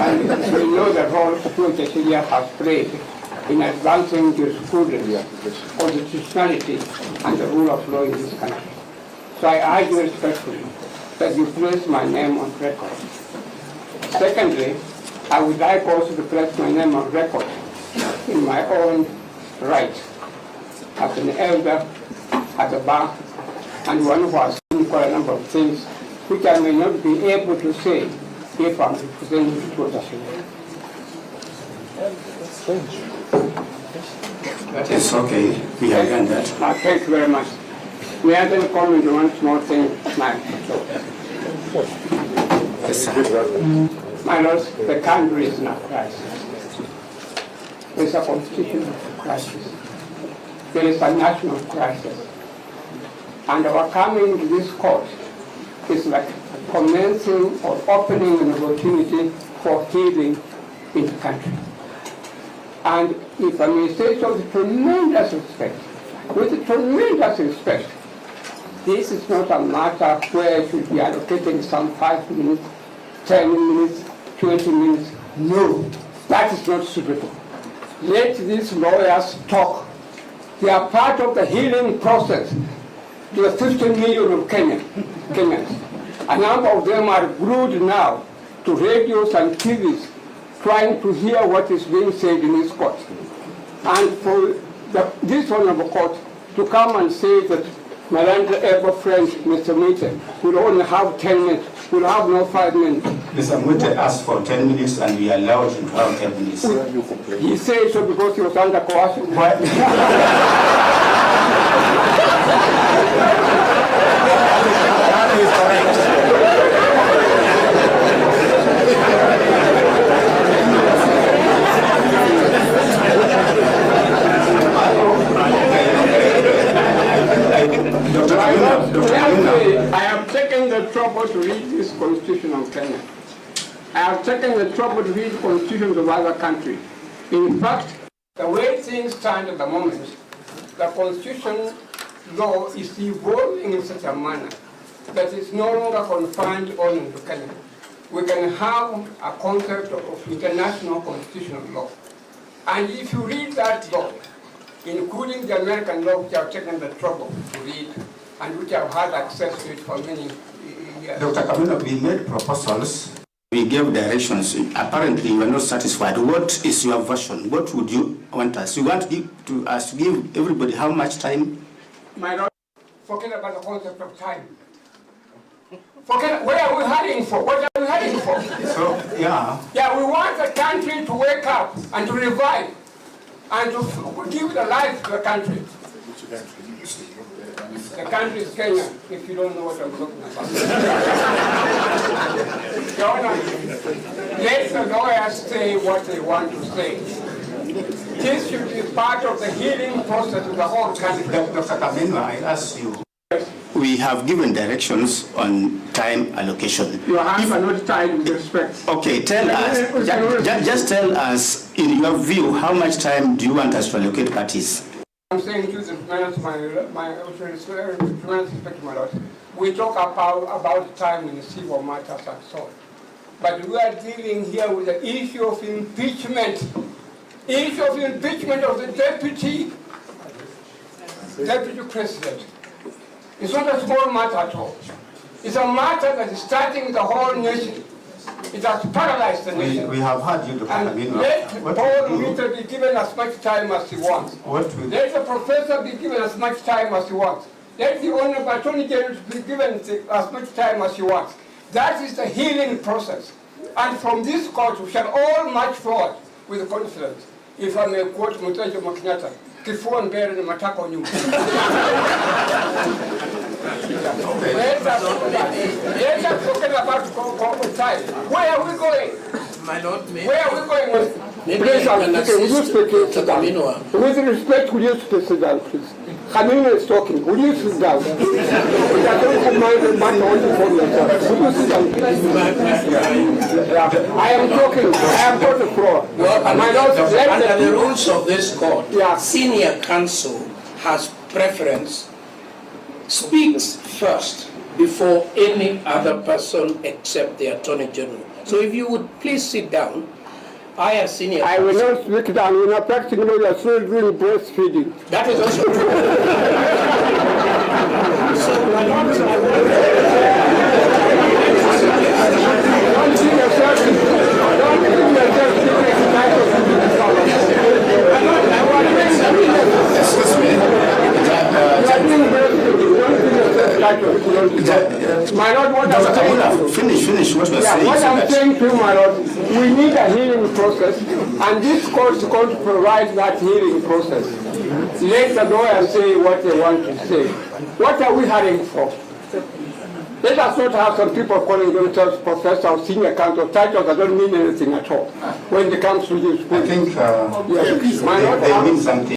And we know the role Kituo Sheria has played in advancing jurisprudence, constitutionality, and the rule of law in this country. So I urge you respectfully that you place my name on record. Secondly, I would like also to place my name on record in my own right as an elder at the bar and one who has seen quite a number of things which I may not be able to say if I'm representing the position. That is okay. We have done that. Thank you very much. May I then comment on one small thing, my lords, the country is in a crisis. There is a constitutional crisis. There is a national crisis. And our coming to this court is like commencing or opening an opportunity for healing in the country. And if I may say so with tremendous respect, this is not a matter where it should be allocated some 5 minutes, 10 minutes, 20 minutes. No, that is not suitable. Let these lawyers talk. They are part of the healing process to the 15 million of Kenyans. A number of them are glued now to radios and TVs trying to hear what is being said in this court. And for this honorable court to come and say that my ever friend, Mr. Mute, will only have 10 minutes, will have no 5 minutes. Mr. Mute asked for 10 minutes and we allowed him to have 10 minutes. He said so because he was under coercion. have taken the trouble to read constitutions of other countries. In fact, the way things stand at the moment, the constitution law is evolving in such a manner that it's no longer confined only to Kenya. We can have a concept of international constitutional law. And if you read that law, including the American law, which I've taken the trouble to read, and which I've had access to it for many years. Dr. Kamino, we made proposals. We gave directions. Apparently, you are not satisfied. What is your version? What would you want us? You want us to give everybody how much time? My Lord, forget about the concept of time. Forget, where are we heading for? What are we heading for? So, yeah. Yeah, we want the country to wake up and to revive and to give the life to the country. The country is Kenya, if you don't know what I'm talking about. Your Honor, let the lawyers say what they want to say. This should be part of the healing process of the whole country. Dr. Kamino, I ask you. We have given directions on time allocation. Your hands are not tied with respect. Okay, tell us, just tell us, in your view, how much time do you want us to allocate parties? I'm saying to the tremendous respect, my Lord, we talk about time in civil matters and so on. But we are dealing here with the issue of impeachment. Issue of impeachment of the deputy president. It's not a small matter at all. It's a matter that is starting the whole nation. It has paralyzed the nation. We have heard you, Dr. Kamino. Let Paul Minister be given as much time as he wants. Let the professor be given as much time as he wants. Let the Honorable Attorney General be given as much time as he wants. That is the healing process. And from this court, we shall all march forward with confidence. If I may quote Mutajo Makinata, kifua mbele na matako nyuma. Let us talk about time. Where are we going? My Lord, where are we going? Maybe I can assist Dr. Kamino. With respect, will you sit down, please? Kamino is talking. Will you sit down? I don't command the man only for yourself. Will you sit down, please? I am talking. I am on the floor. Well, under the rules of this court, senior counsel has preference, speaks first before any other person except the Attorney General. So if you would please sit down, I as senior counsel. I will not speak down. You are practicing you are still doing breastfeeding. That is also true. So my Lord, my Lord, what I'm saying, finish what you're saying. What I'm saying to you, my Lord, we need a healing process, and this court is going to provide that healing process. Let the lawyers say what they want to say. What are we hurrying for? Let us not have some people calling themselves professor or senior counsel titles that don't mean anything at all when it comes to this. I think yes. My Lord, they mean something.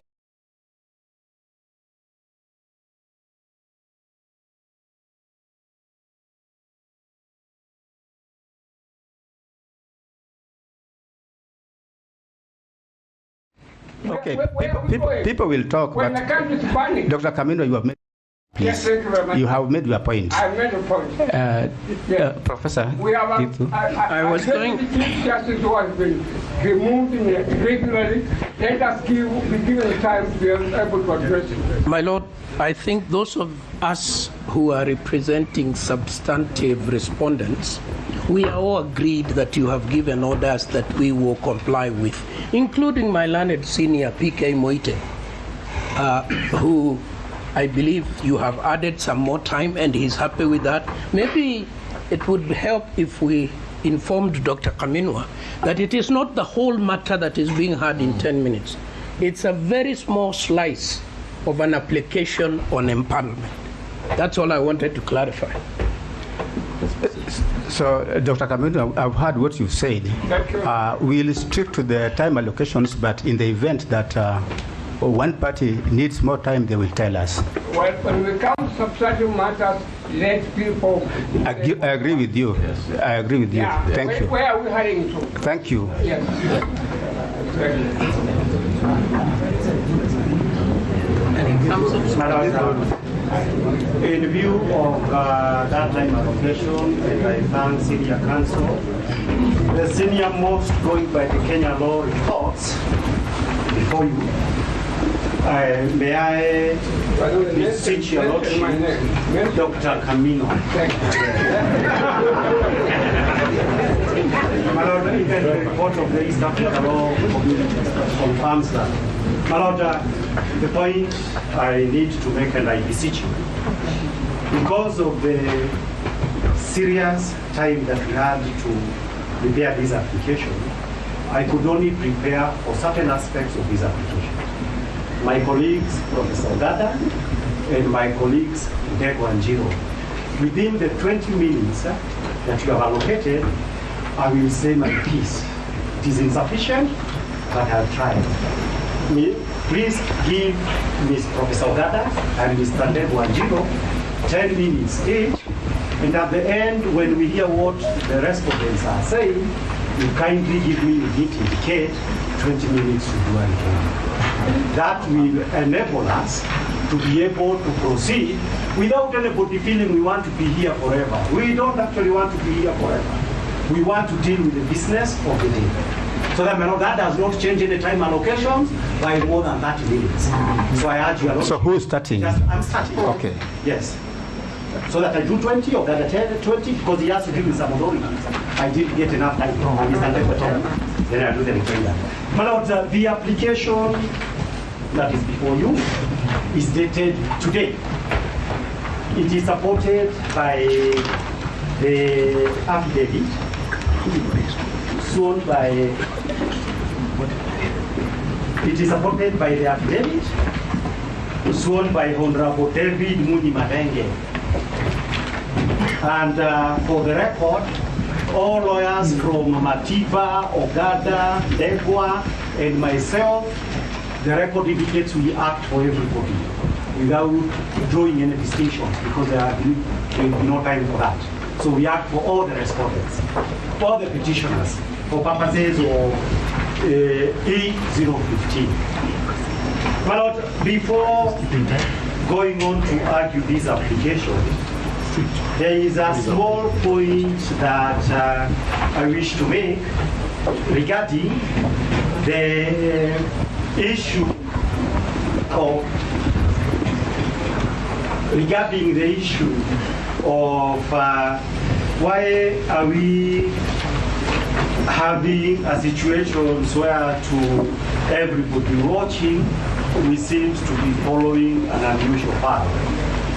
Okay, people will talk, when but the country is burning. Dr. Kamino, you have made. Please. Yes, thank you very much. You have made your point. I've made a point. Professor. We have I was going. Justice who has been removed irregularly. Let us be given time to be able to address it. My Lord, I think those of us who are representing substantive respondents, we are all agreed that you have given orders that we will comply with, including my learned senior PK Moite, who I believe you have added some more time and he's happy with that. Maybe it would help if we informed Dr. Kamino that it is not the whole matter that is being heard in 10 minutes. It's a very small slice of an application on empanelment. That's all I wanted to clarify. So, Dr. Kamino, I've heard what you've said. We'll stick to the time allocations, but in the event that one party needs more time, they will tell us. Well, when we come to substantive matters, let people... I agree with you. Yes. I agree with you. Yeah. Thank you. Where are we heading to? Thank you. Yes. In view of that time allocation, and I thank senior counsel, the senior most going by the Kenya law reports before you. May I beseech your lordship, Dr. Camino. My Lord, even the report of the East Africa Law Community confirms that. My Lord, the point I need to make, and I beseech you, because of the serious time that we had to prepare this application, I could only prepare for certain aspects of this application. My colleagues, Professor Ogada, and my colleagues, Ndego and Jiro, within the 20 minutes that you have allocated, I will say my piece. It is insufficient, but I'll try. Please give Ms. Professor Ogada and Mr. Ndego and Jiro 10 minutes each, and at the end, when we hear what the respondents are saying, you kindly give me, you need to indicate 20 minutes to do anything. That will enable us to be able to proceed without anybody feeling we want to be here forever. We don't actually want to be here forever. We want to deal with the business of the day. So that does not change any time allocations by more than 30 minutes. So I urge you. So who is starting? I'm starting. Okay. Yes. So that I do 20 or that I tell 20 because he has to deal with some authorities. I didn't get enough time. Then I do the remainder. My Lord, the application that is before you is dated today. It is supported by the affidavit sworn by. It is supported by the affidavit sworn by Honorable David Muni Madenge. And for the record, all lawyers from Matiba, Ogada, Degwa, and myself, the record indicates we act for everybody without drawing any distinctions because there will be no time for that. So we act for all the respondents, all the petitioners, for purposes of E015. My Lord, before going on to argue this application, there is a small point that I wish to make regarding the issue of why are we having a situation where to everybody watching we seem to be following an unusual path.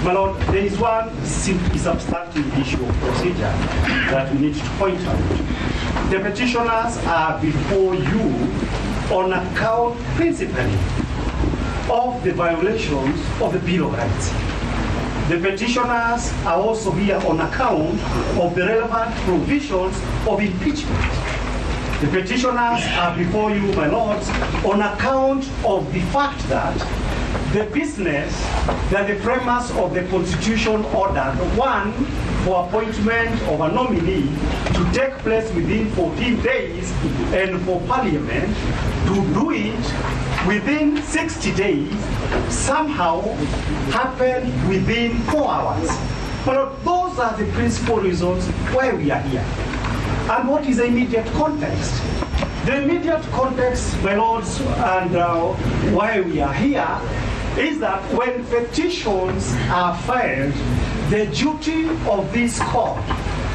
My Lord, there is one simply substantive issue of procedure that we need to point out. The petitioners are before you on account principally of the violations of the Bill of Rights. The petitioners are also here on account of the relevant provisions of impeachment. The petitioners are before you, my lords, on account of the fact that the business that the premise of the Constitution ordered, one, for appointment of a nominee to take place within 14 days, and for Parliament to do it within 60 days, somehow happened within 4 hours. But those are the principal reasons why we are here. And what is the immediate context? The immediate context, my lords, and why we are here is that when petitions are filed, the duty of this court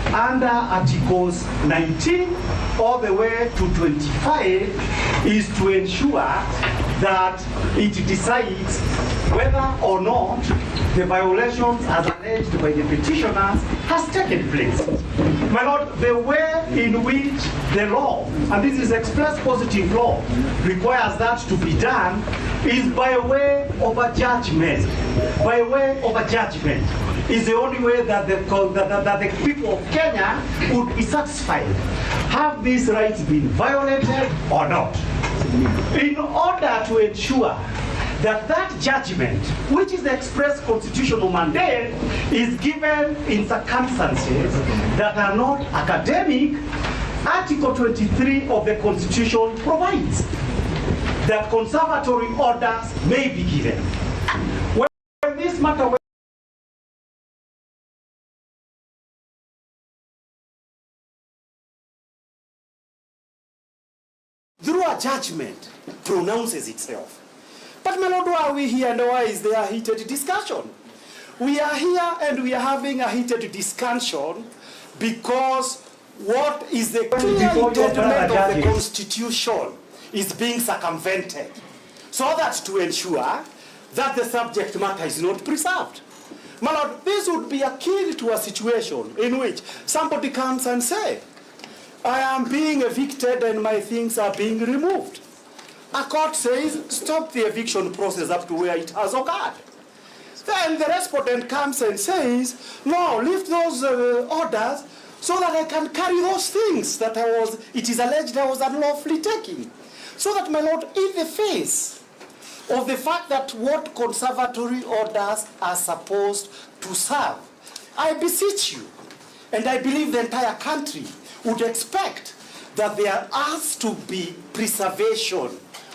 under Articles 19 all the way to 25 is to ensure that it decides whether or not the violations as alleged by the petitioners has taken place. My Lord, the way in which the law, and this is express positive law, requires that to be done is by way of a judgment. By way of a judgment is the only way that the people of Kenya would be satisfied. Have these rights been violated or not? In order to ensure that judgment, which is the express constitutional mandate, is given in circumstances that are not academic. Article 23 of the Constitution provides that conservatory orders may be given. When this matter through a judgment pronounces itself. But my Lord, why are we here and why is there a heated discussion? We are here and we are having a heated discussion because what is the clear intendment of the Constitution is being circumvented, so that to ensure that the subject matter is not preserved. My Lord, this would be akin to a situation in which somebody comes and says, I am being evicted and my things are being removed. A court says, stop the eviction process up to where it has occurred. Then the respondent comes and says, no, lift those orders so that I can carry those things that it is alleged I was unlawfully taking. So that, my Lord, in the face of the fact that what conservatory orders are supposed to serve, I beseech you, and I believe the entire country would expect that there has to be preservation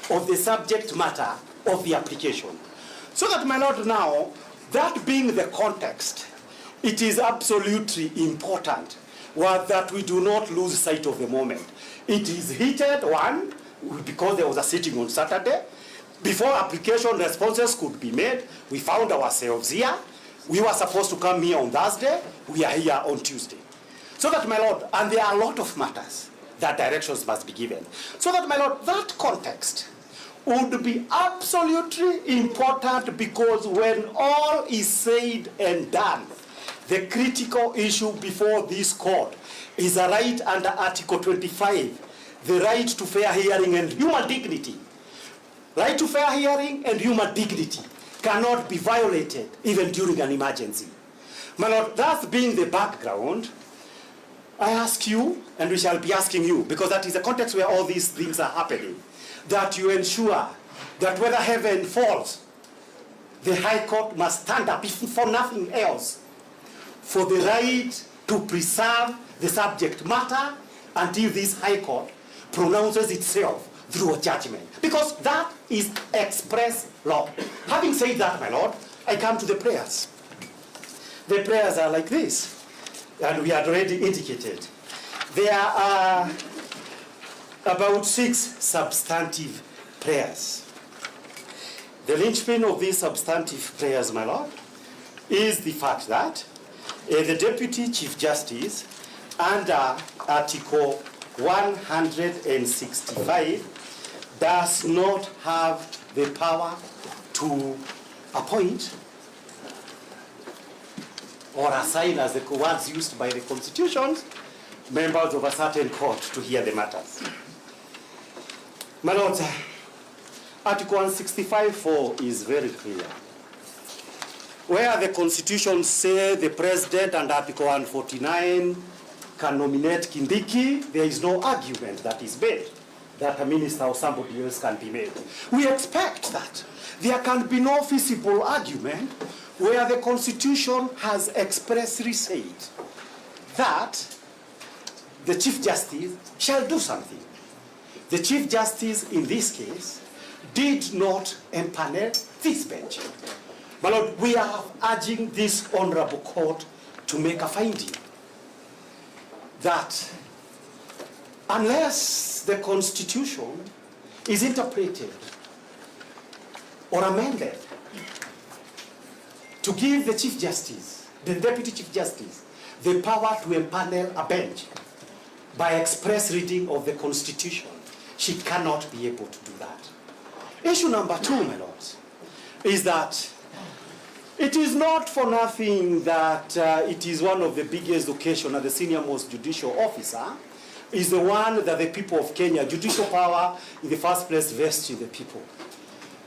of the subject matter of the application. So that, my Lord, now, that being the context, it is absolutely important that we do not lose sight of the moment. It is heated, one, because there was a sitting on Saturday. Before application responses could be made, we found ourselves here. We were supposed to come here on Thursday. We are here on Tuesday. So that, my Lord, and there are a lot of matters that directions must be given. So that, my Lord, that context would be absolutely important, because when all is said and done, the critical issue before this court is a right under Article 25, the right to fair hearing and human dignity. Right to fair hearing and human dignity cannot be violated even during an emergency. My Lord, that being the background, I ask you, and we shall be asking you, because that is the context where all these things are happening, that you ensure that whether heaven falls, the High Court must stand up, if for nothing else, for the right to preserve the subject matter until this High Court pronounces itself through a judgment. Because that is express law. Having said that, my Lord, I come to the prayers. The prayers are like this, and we had already indicated. There are about 6 substantive prayers. The linchpin of these substantive prayers, my Lord, is the fact that the Deputy Chief Justice, under Article 165, does not have the power to appoint or assign, as the words used by the Constitution, members of a certain court to hear the matters. My Lord, Article 165(4) is very clear. Where the Constitution says the President under Article 149 can nominate Kindiki, there is no argument that is made that a minister or somebody else can be made. We expect that there can be no feasible argument where the Constitution has expressly said that the Chief Justice shall do something. The Chief Justice in this case did not empanel this bench. My Lord, we are urging this honorable court to make a finding that unless the Constitution is interpreted or amended to give the Chief Justice, the Deputy Chief Justice, the power to empanel a bench by express reading of the Constitution, she cannot be able to do that. Issue number 2, my lords, is that it is not for nothing that it is one of the biggest occasions that the senior most judicial officer is the one that the people of Kenya, judicial power in the first place vests in the people.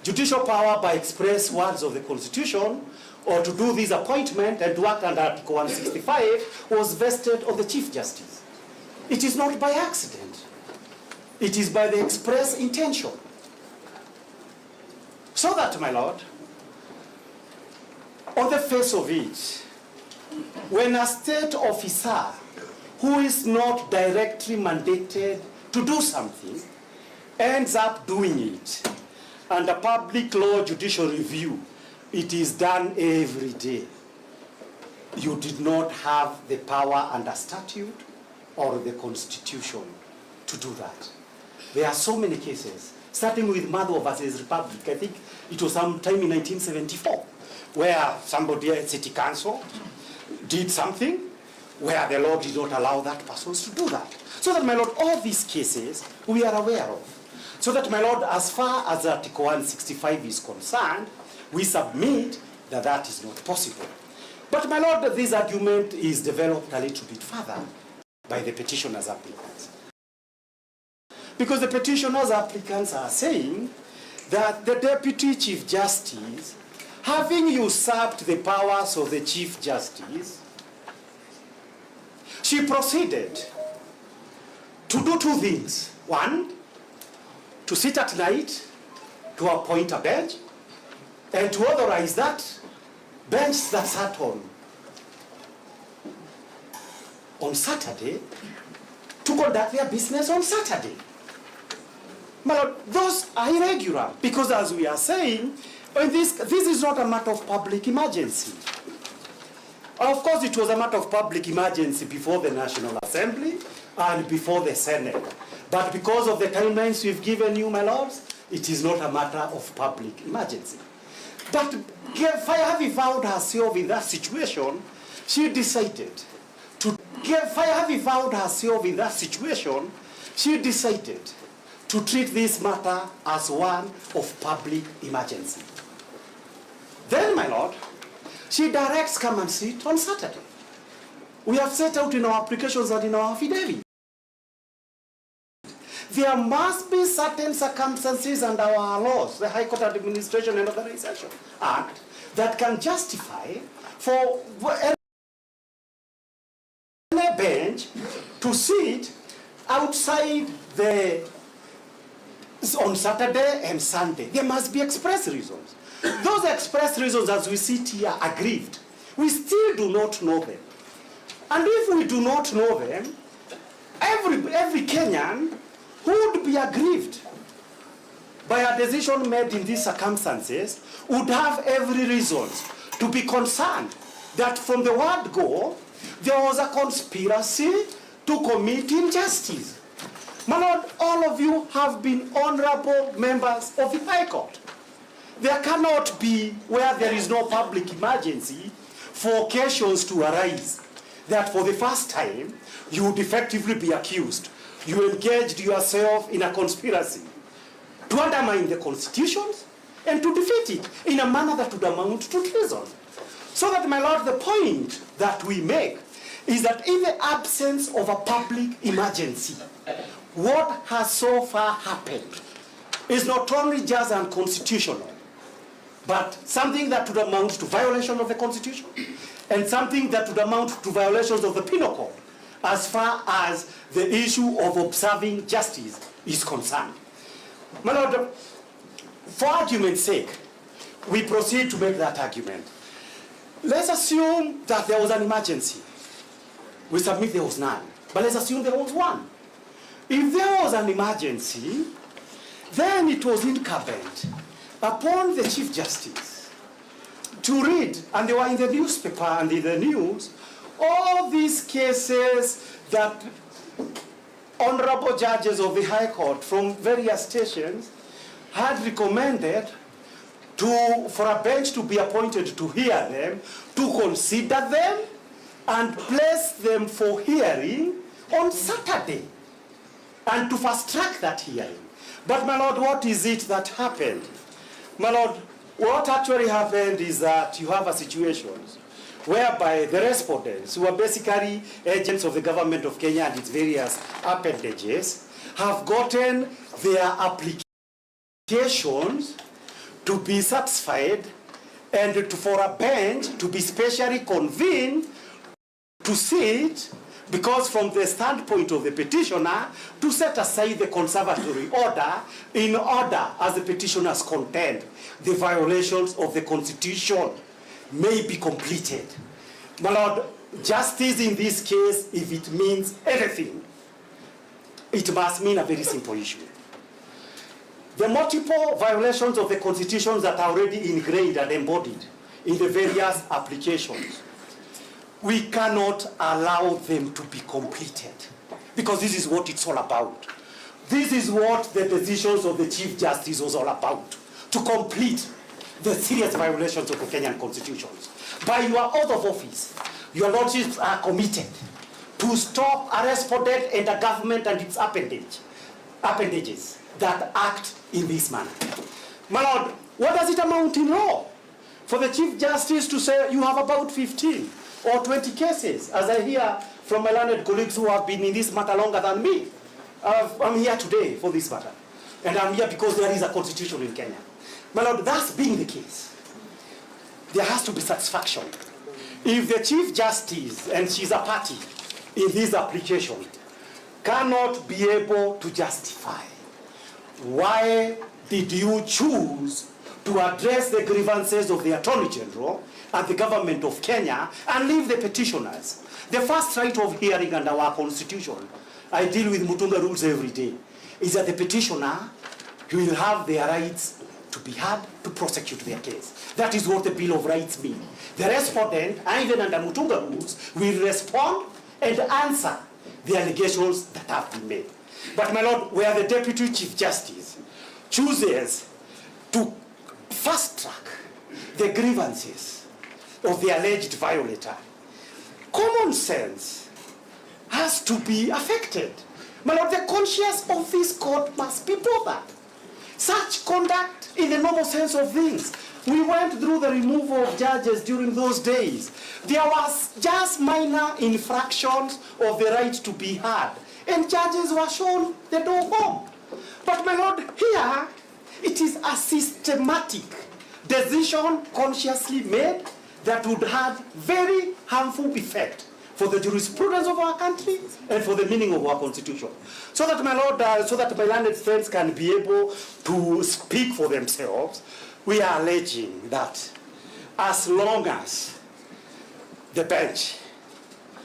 Judicial power by express words of the Constitution or to do this appointment and to act under Article 165 was vested on the Chief Justice. It is not by accident. It is by the express intention. So that, my Lord, on the face of it, when a state officer who is not directly mandated to do something ends up doing it, under public law judicial review, it is done every day. You did not have the power under statute or the constitution to do that. There are so many cases, starting with Madho versus Republic. I think it was sometime in 1974, where somebody at city council did something where the law did not allow that person to do that. So that, my Lord, all these cases we are aware of. So that, my Lord, as far as Article 165 is concerned, we submit that that is not possible. But, my Lord, this argument is developed a little bit further by the petitioners' applicants. Because the petitioners' applicants are saying that the Deputy Chief Justice, having usurped the powers of the Chief Justice, she proceeded to do two things. One, to sit at night to appoint a bench, and to authorize that bench that sat on Saturday to conduct their business on Saturday. My Lord, those are irregular, because as we are saying, this is not a matter of public emergency. Of course, it was a matter of public emergency before the National Assembly and before the Senate. But because of the timelines we've given you, my lords, it is not a matter of public emergency. But having found herself in that situation, she decided to treat this matter as one of public emergency. Then, my lord, she directs come and sit on Saturday. We have set out in our applications and in our affidavit. There must be certain circumstances under our laws, the High Court Administration and Organization Act, that can justify for a bench to sit outside on Saturday and Sunday. There must be express reasons. Those express reasons, as we sit here aggrieved, we still do not know them. And if we do not know them, every Kenyan who would be aggrieved by a decision made in these circumstances would have every reason to be concerned that from the word go, there was a conspiracy to commit injustice. My lord, all of you have been honorable members of the High Court. There cannot be, where there is no public emergency, for occasions to arise that for the first time you would effectively be accused. You engaged yourself in a conspiracy to undermine the constitutions and to defeat it in a manner that would amount to treason. So that, my lord, the point that we make is that in the absence of a public emergency, what has so far happened is not only just unconstitutional, but something that would amount to violation of the Constitution and something that would amount to violations of the Penal Code as far as the issue of observing justice is concerned. My lord, for argument's sake, we proceed to make that argument. Let's assume that there was an emergency. We submit there was none, but let's assume there was one. If there was an emergency, then it was incumbent upon the Chief Justice to read, and they were in the newspaper and in the news, all these cases that honorable judges of the High Court from various stations had recommended for a bench to be appointed to hear them, to consider them, and place them for hearing on Saturday, and to fast-track that hearing. But, my lord, what is it that happened? My lord, what actually happened is that you have a situation whereby the respondents, who are basically agents of the government of Kenya and its various appendages, have gotten their applications to be satisfied and for a bench to be specially convened to sit Because from the standpoint of the petitioner, to set aside the conservatory order in order, as the petitioners contend, the violations of the Constitution may be completed. My Lord, justice in this case, if it means anything, it must mean a very simple issue. The multiple violations of the Constitution that are already ingrained and embodied in the various applications, we cannot allow them to be completed, because this is what it's all about. This is what the decisions of the Chief Justice was all about, to complete the serious violations of the Kenyan Constitutions. By your oath of office, your lordships are committed to stop a respondent and a government and its appendages that act in this manner. My Lord, what does it amount in law for the Chief Justice to say you have about 15 or 20 cases, as I hear from my learned colleagues who have been in this matter longer than me? I'm here today for this matter, and I'm here because there is a constitution in Kenya. My Lord, that being the case, there has to be satisfaction. If the Chief Justice, and she's a party in this application, cannot be able to justify why did you choose to address the grievances of the Attorney General and the government of Kenya and leave the petitioners. The first right of hearing under our Constitution, I deal with Mutunga rules every day, is that the petitioner will have their rights to be heard, to prosecute their case. That is what the Bill of Rights means. The respondent, even under Mutunga rules, will respond and answer the allegations that have been made. But my Lord, where the Deputy Chief Justice chooses to fast track the grievances of the alleged violator, common sense has to be affected. My Lord, the conscience of this court must be bothered. Such conduct, in the normal sense of things, we went through the removal of judges during those days. There was just minor infractions of the right to be heard, and judges were shown the door home. But my Lord, here, it is a systematic decision consciously made that would have very harmful effect for the jurisprudence of our country and for the meaning of our Constitution. So that my Lord, so that my learned friends can be able to speak for themselves, we are alleging that as long as the bench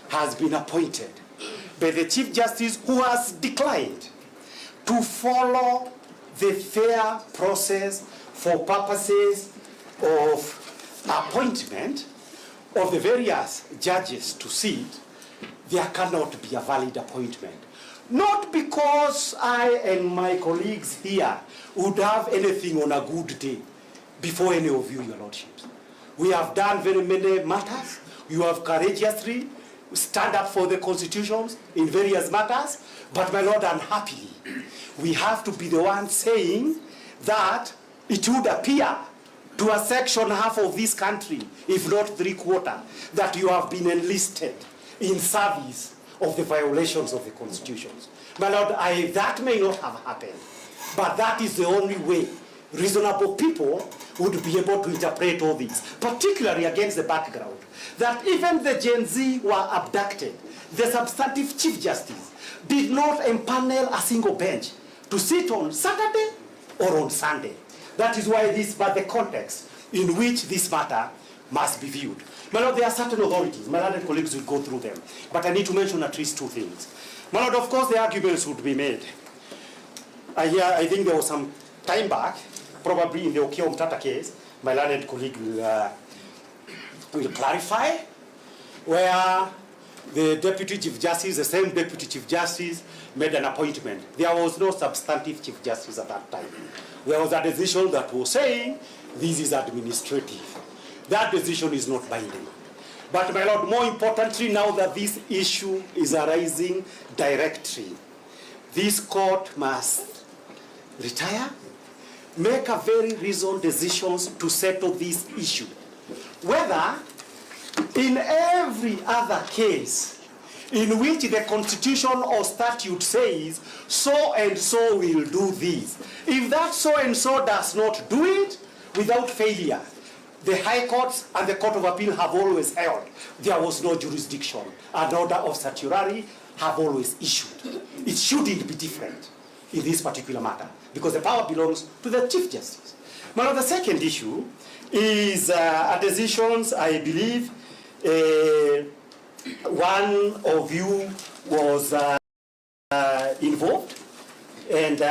has been appointed by the Chief Justice, who has declined to follow the fair process for purposes of appointment of the various judges to sit, there cannot be a valid appointment. Not because I and my colleagues here would have anything on a good day before any of you, your lordships. We have done very many matters. You have courageously stand up for the constitutions in various matters, but my Lord, unhappily, we have to be the ones saying that it would appear to a section half of this country, if not 3/4, that you have been enlisted in service of the violations of the constitutions. My Lord, that may not have happened, but that is the only way reasonable people would be able to interpret all this, particularly against the background that even the Gen Z were abducted. The substantive Chief Justice did not empanel a single bench to sit on Saturday or on Sunday. That is why this, but the context in which this matter must be viewed. My Lord, there are certain authorities, my learned colleagues will go through them, but I need to mention at least two things. My Lord, of course, the arguments would be made. I think there was some time back, probably in the Okiya Mtata case, my learned colleague will clarify, where the Deputy Chief Justice, the same Deputy Chief Justice, made an appointment. There was no substantive Chief Justice at that time. There was a decision that was saying, this is administrative. That decision is not binding. But my Lord, more importantly, now that this issue is arising directly, this court must retire, make a very reasoned decisions to settle this issue. Whether in every other case in which the constitution or statute says so and so will do this, if that so and so does not do it without failure, the High Courts and the Court of Appeal have always held there was no jurisdiction. An order of certiorari have always issued. It shouldn't be different in this particular matter because the power belongs to the Chief Justice. Now, the second issue is decisions, I believe, one of you was involved, and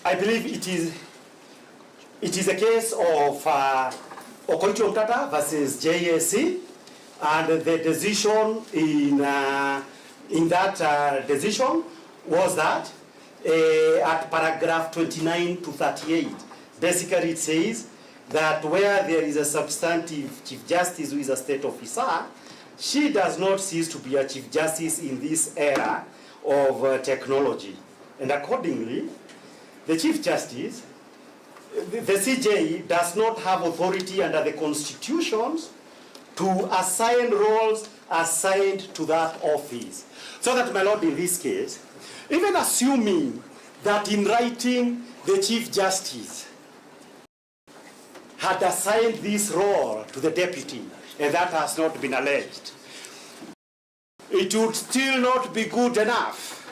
I believe it is a case of Okoicho Mtata versus JSC, and the decision in that decision was that at paragraph 29 to 38, basically it says that where there is a substantive Chief Justice who is a state officer, she does not cease to be a Chief Justice in this era of technology. And accordingly, the Chief Justice, the CJ, does not have authority under the constitutions to assign roles assigned to that office. So that, my Lord, in this case, even assuming that in writing the Chief Justice had assigned this role to the deputy, and that has not been alleged, it would still not be good enough,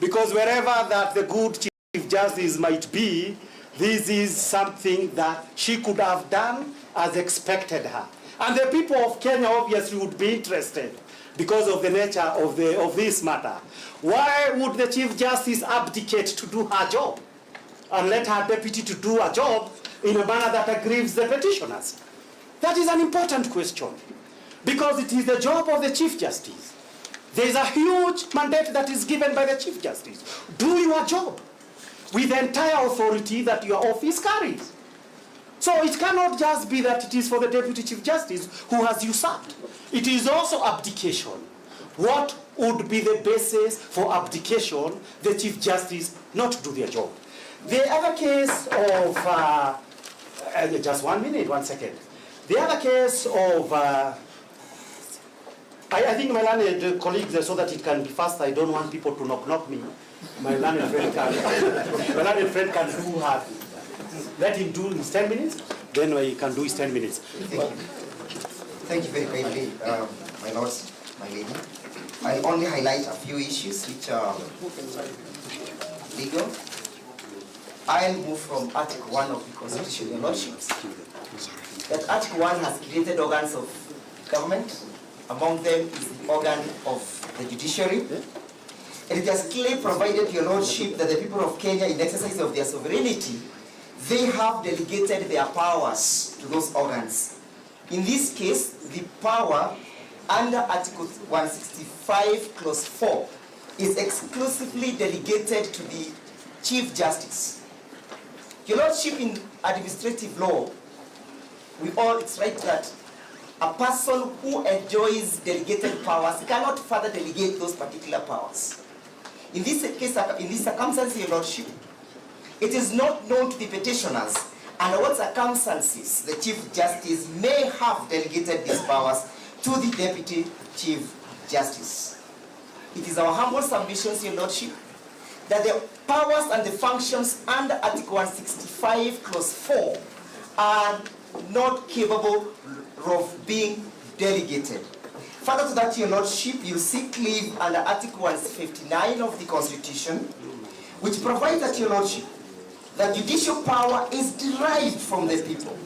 because wherever that the good Chief Justice might be, this is something that she could have done as expected her. And the people of Kenya obviously would be interested because of the nature of this matter. Why would the Chief Justice abdicate to do her job and let her deputy to do a job in a manner that aggrieves the petitioners? That is an important question, because it is the job of the Chief Justice. There is a huge mandate that is given by the Chief Justice. Do your job with the entire authority that your office carries. So it cannot just be that it is for the Deputy Chief Justice who has usurped. It is also abdication. What would be the basis for abdication? The Chief Justice not to do their job. The other case of, just 1 minute, 1 second. The other case of, I think my learned colleagues, so that it can be faster, I don't want people to knock me. My learned friend can do her. Let him do his 10 minutes, then he can do his 10 minutes. Thank you very kindly, my lords, my lady. I'll only highlight a few issues which are legal. I'll move from Article 1 of the Constitution, your lordships. That Article 1 has created organs of government. Among them is the organ of the judiciary. And it has clearly provided, your lordship, that the people of Kenya, in exercise of their sovereignty, they have delegated their powers to those organs. In this case, the power under Article 165, Clause 4, is exclusively delegated to the Chief Justice. Your lordship, in administrative law, it's right that a person who enjoys delegated powers cannot further delegate those particular powers. In this case, in this circumstance, your lordship, it is not known to the petitioners under what circumstances the Chief Justice may have delegated these powers to the Deputy Chief Justice. It is our humble submission, your lordship, that the powers and the functions under Article 165, Clause 4 are not capable of being delegated. Further to that, your lordship, you seek leave under Article 159 of the Constitution, which provides that, your lordship, that judicial power is derived from the people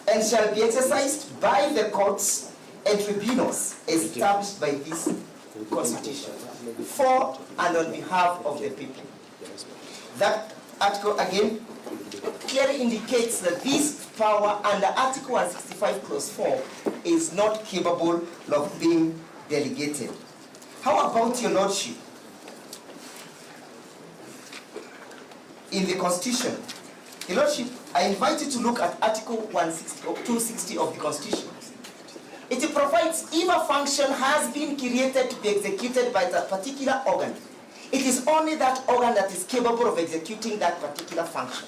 and shall be exercised by the courts and tribunals established by this Constitution for and on behalf of the people. That article, again, clearly indicates that this power under Article 165, Clause 4 is not capable of being delegated. How about, your lordship, in the Constitution? Your lordship, I invite you to look at Article 260 of the Constitution. It provides if a function has been created to be executed by a particular organ, it is only that organ that is capable of executing that particular function.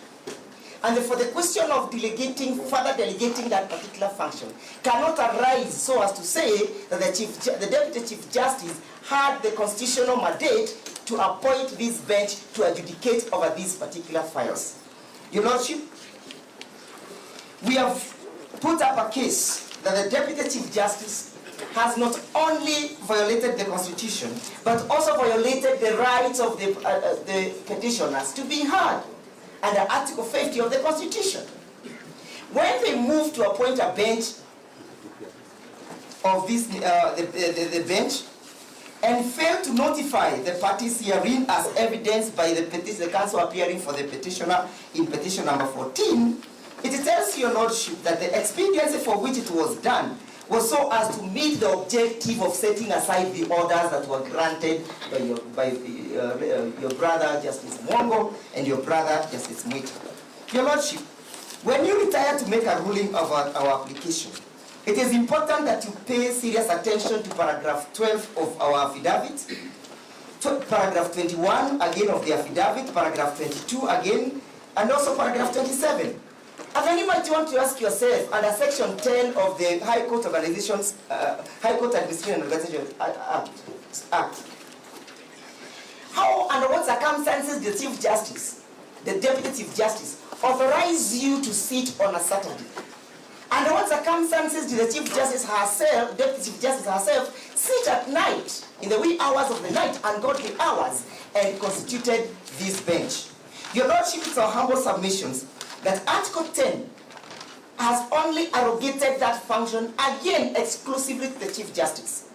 And for the question of further delegating that particular function cannot arise so as to say that the Deputy Chief Justice had the constitutional mandate to appoint this bench to adjudicate over these particular files. Your Lordship, we have put up a case that the Deputy Chief Justice has not only violated the Constitution, but also violated the rights of the petitioners to be heard under Article 50 of the Constitution. When they moved to appoint a bench of this, the bench, and failed to notify the parties herein as evidenced by the counsel appearing for the petitioner in petition number 14, it tells your Lordship that the expediency for which it was done was so as to meet the objective of setting aside the orders that were granted by your brother Justice Mwongo and your brother Justice Mwita. Your Lordship, when you retire to make a ruling of our application, it is important that you pay serious attention to paragraph 12 of our affidavit, paragraph 21 again of the affidavit, paragraph 22 again, and also paragraph 27. And then you might want to ask yourself, under section 10 of the High Court Organizations, High Court Administration and Organization Act, how, under what circumstances the Chief Justice, the Deputy Chief Justice, authorize you to sit on a Saturday? Under what circumstances did the Chief Justice herself, Deputy Chief Justice herself, sit at night, in the wee hours of the night, ungodly hours, and constituted this bench? Your Lordship, it's our humble submissions that Article 10 has only arrogated that function again exclusively to the Chief Justice,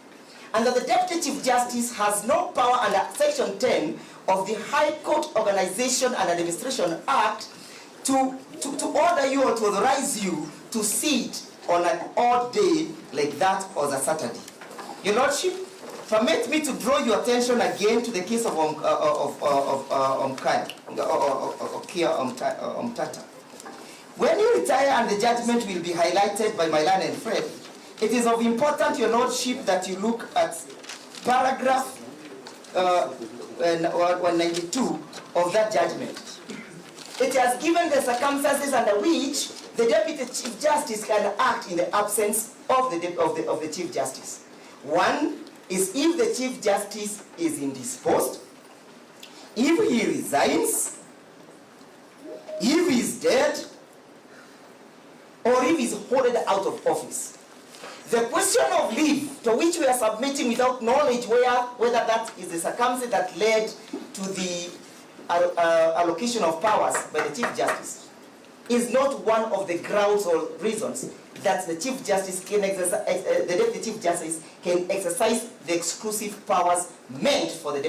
and that the Deputy Chief Justice has no power under Section 10 of the High Court Organization and Administration Act to order you or to authorize you to sit on an odd day like that or the Saturday. Your Lordship, permit me to draw your attention again to the case of Omtata. When you retire and the judgment will be highlighted by my learned friend, it is of importance, Your Lordship, that you look at paragraph 192 of that judgment. It has given the circumstances under which the Deputy Chief Justice can act in the absence of the Chief Justice. One is if the Chief Justice is indisposed, if he resigns, if he is dead, or if he is holded out of office. The question of leave, to which we are submitting without knowledge whether that is the circumstance that led to the allocation of powers by the Chief Justice, is not one of the grounds or reasons that the Chief Justice can exercise, the Deputy Chief Justice can exercise the exclusive powers meant for the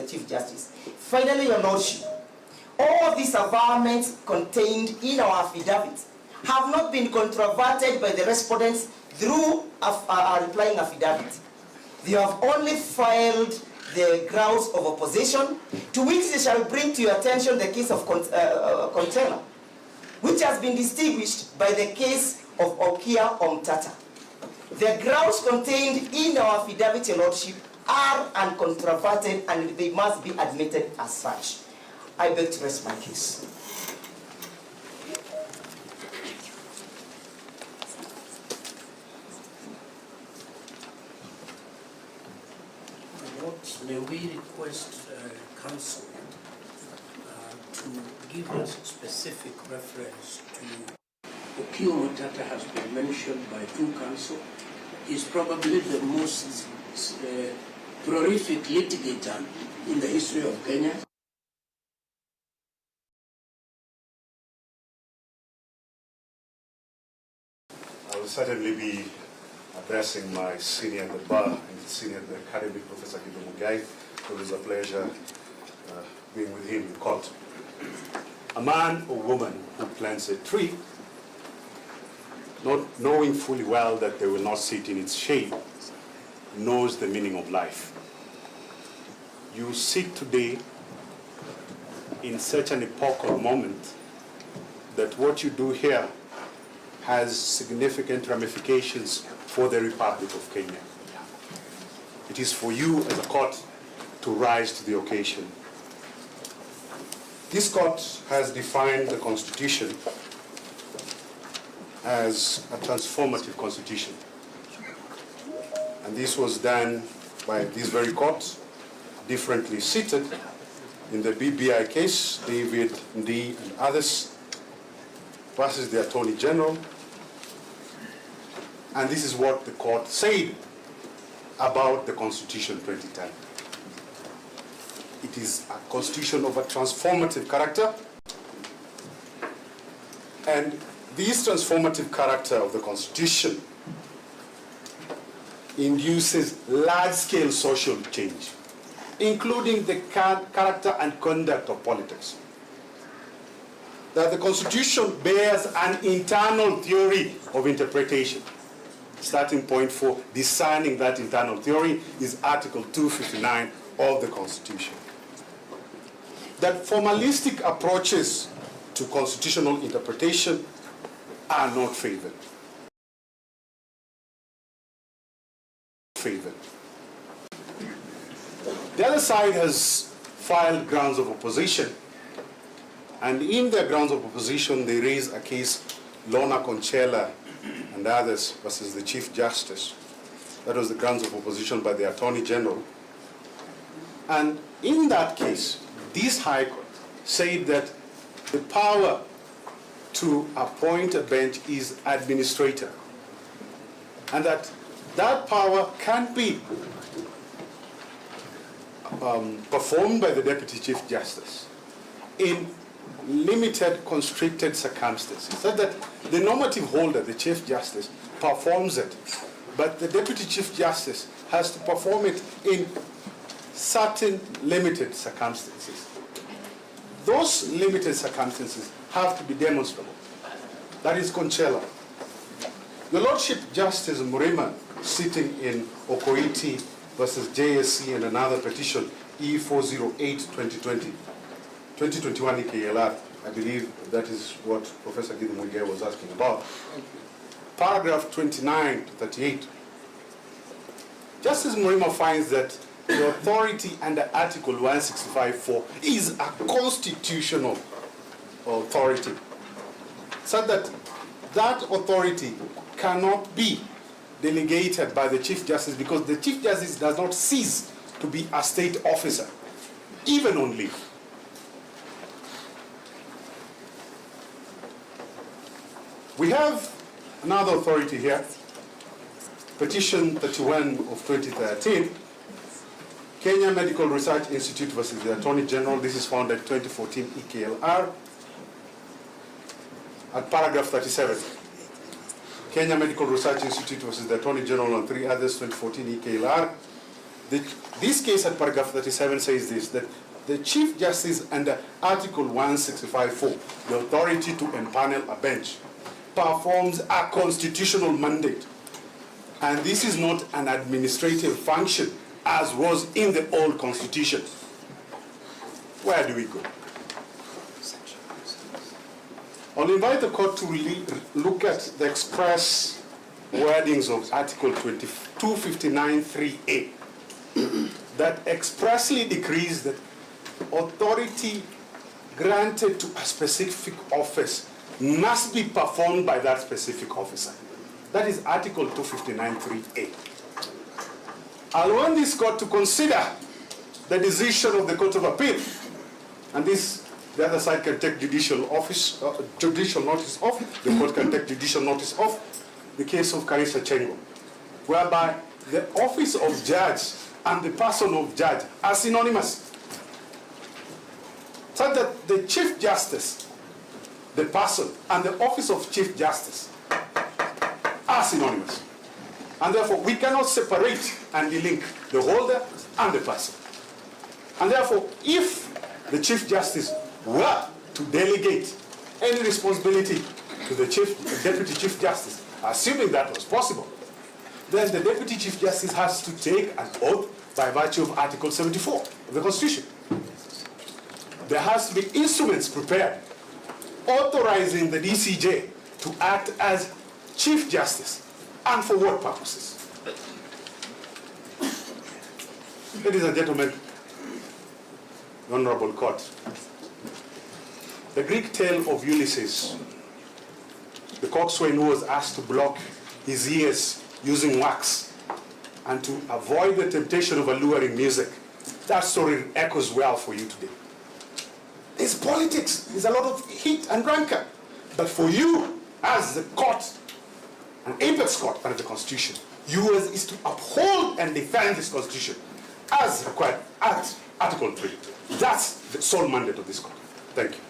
Chief Justice. Finally, Your Lordship, all these averments contained in our affidavit have not been controverted by the respondents through a replying affidavit. They have only filed the grounds of opposition, to which they shall bring to your attention the case of Contela, which has been distinguished by the case of Okia Omtata. The grounds contained in our affidavit, Your Lordship, are uncontroverted and they must be admitted as such. I beg to rest my case. May we request counsel to give us specific reference to Okia Omtata has been mentioned by two counsel. Is probably the most prolific litigator in the history of Kenya. I will certainly be addressing my senior in the bar and senior in the academy, Professor Kido Mugai. It is a pleasure being with him in court. A man or woman who plants a tree, not knowing fully well that they will not sit in its shade, knows the meaning of life. You sit today in such an epochal moment that what you do here has significant ramifications for the Republic of Kenya. It is for you as a court to rise to the occasion. This court has defined the Constitution as a transformative constitution. And this was done by this very court, differently seated in the BBI case, David Ndi and others, versus the Attorney General. And this is what the court said about the Constitution 2010. It is a constitution of a transformative character, and this transformative character of the Constitution induces large-scale social change, including the character and conduct of politics. That the Constitution bears an internal theory of interpretation. Starting point for discerning that internal theory is Article 259 of the Constitution. That formalistic approaches to constitutional interpretation are not favored. The other side has filed grounds of opposition, and in their grounds of opposition they raise a case, Lorna Conchela and others versus the Chief Justice. That was the grounds of opposition by the Attorney General. And in that case, this High Court said that the power to appoint a bench is administrator, and that power can be performed by the Deputy Chief Justice in limited, constricted circumstances, so that the normative holder, the Chief Justice, performs it, but the Deputy Chief Justice has to perform it in certain limited circumstances. Those limited circumstances have to be demonstrable. That is Conchela. Your Lordship Justice Murima, sitting in Okoiti versus JSC and another petition, E408-2020, 2021 EKLR, I believe that is what Professor Gidi Muigai was asking about. Paragraph 29 to 38. Justice Murima finds that the authority under Article 165(4) is a constitutional authority, so that that authority cannot be delegated by the Chief Justice, because the Chief Justice does not cease to be a state officer, even on leave. We have another authority here, Petition 31 of 2013, Kenya Medical Research Institute versus the Attorney General. This is found at 2014 EKLR at paragraph 37. Kenya Medical Research Institute versus the Attorney General and three others, 2014 EKLR. This case at paragraph 37 says this, that the Chief Justice under Article 165(4), the authority to empanel a bench, performs a constitutional mandate. And this is not an administrative function, as was in the old constitution. Where do we go? I'll invite the court to look at the express wordings of Article 259(3)(a) that expressly decrees that authority granted to a specific office must be performed by that specific officer. That is Article 259(3)(a). I'll want this court to consider the decision of the Court of Appeal, and this, the other side can take judicial notice of, the court can take judicial notice of the case of Karisa Chengo, whereby the office of judge and the person of judge are synonymous, so that the Chief Justice, the person, and the office of Chief Justice are synonymous. And therefore, we cannot separate and delink the holder and the person. And therefore, if the Chief Justice were to delegate any responsibility to the Deputy Chief Justice, assuming that was possible, then the Deputy Chief Justice has to take an oath by virtue of Article 74 of the Constitution. There has to be instruments prepared authorizing the DCJ to act as Chief Justice, and for what purposes? Ladies and gentlemen, Honorable Court, the Greek tale of Ulysses, the coxswain who was asked to block his ears using wax and to avoid the temptation of alluring music, that story echoes well for you today. There's politics, there's a lot of heat and rancor But for you, as the court, an apex court under the Constitution, yours is to uphold and defend this Constitution as required at Article 3. That's the sole mandate of this court. Thank you.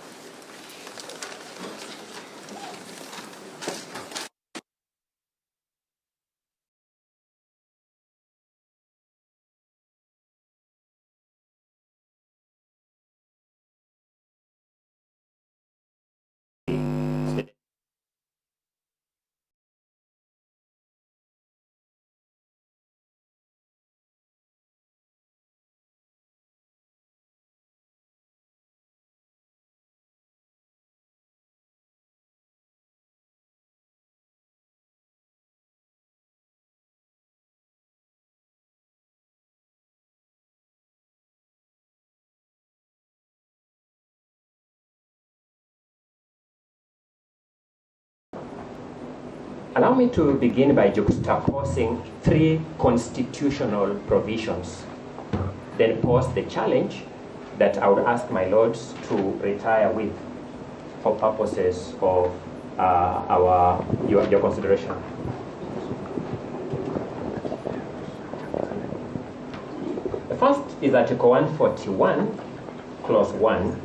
Allow me to begin by juxtaposing three constitutional provisions, then pose the challenge that I would ask my lords to retire with for purposes of your consideration. The first is Article 141, Clause 1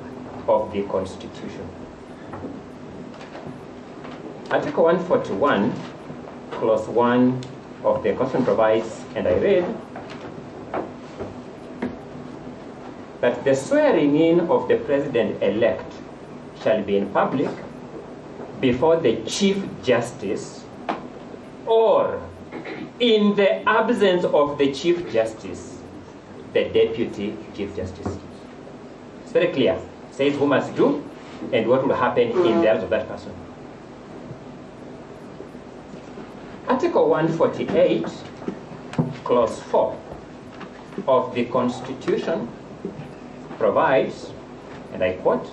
of the Constitution. Article 141, Clause 1 of the Constitution provides, and I read, that the swearing in of the President-elect shall be in public before the Chief Justice, or in the absence of the Chief Justice, the Deputy Chief Justice. It's very clear. It says who must do and what will happen in the absence of that person. Article 148, Clause 4 of the Constitution provides, and I quote,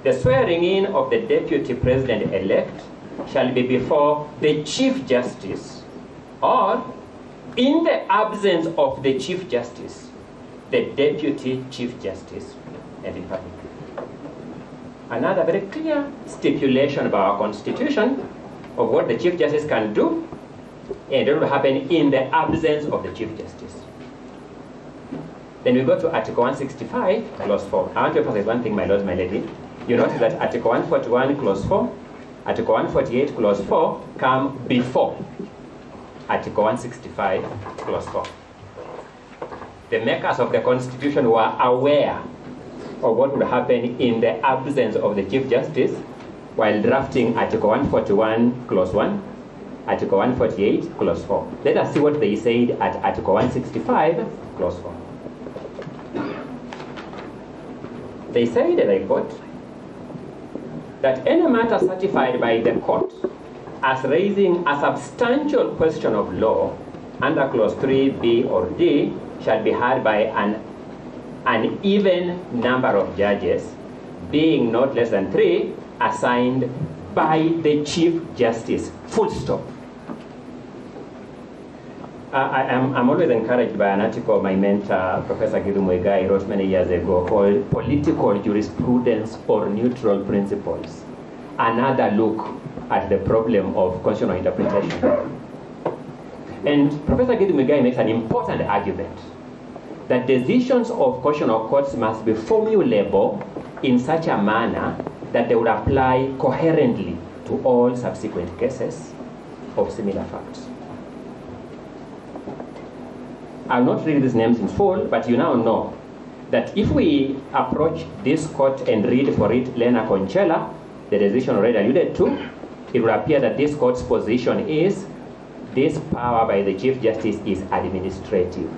the swearing in of the Deputy President-elect shall be before the Chief Justice, or in the absence of the Chief Justice, the Deputy Chief Justice, and in public. Another very clear stipulation of our Constitution of what the Chief Justice can do and what will happen in the absence of the Chief Justice. Then we go to Article 165, Clause 4. I want to emphasize one thing, my lord, my lady. You notice that Article 141, Clause 4, Article 148, Clause 4 come before Article 165, Clause 4. The makers of the Constitution were aware of what would happen in the absence of the Chief Justice while drafting Article 141, Clause 1, Article 148, Clause 4. Let us see what they said at Article 165, Clause 4. They said, and I quote, that any matter certified by the court as raising a substantial question of law under Clause 3B or D shall be heard by an even number of judges, being not less than 3, assigned by the Chief Justice. Full stop. I'm always encouraged by an article my mentor, Professor Githu Muigai, wrote many years ago called Political Jurisprudence or Neutral Principles. Another look at the problem of constitutional interpretation. And Professor Githu Muigai makes an important argument that decisions of constitutional courts must be formulable in such a manner that they would apply coherently to all subsequent cases of similar facts. I'll not read these names in full, but you now know that if we approach this court and read for it Lena Conchella, the decision already alluded to, it will appear that this court's position is this power by the Chief Justice is administrative.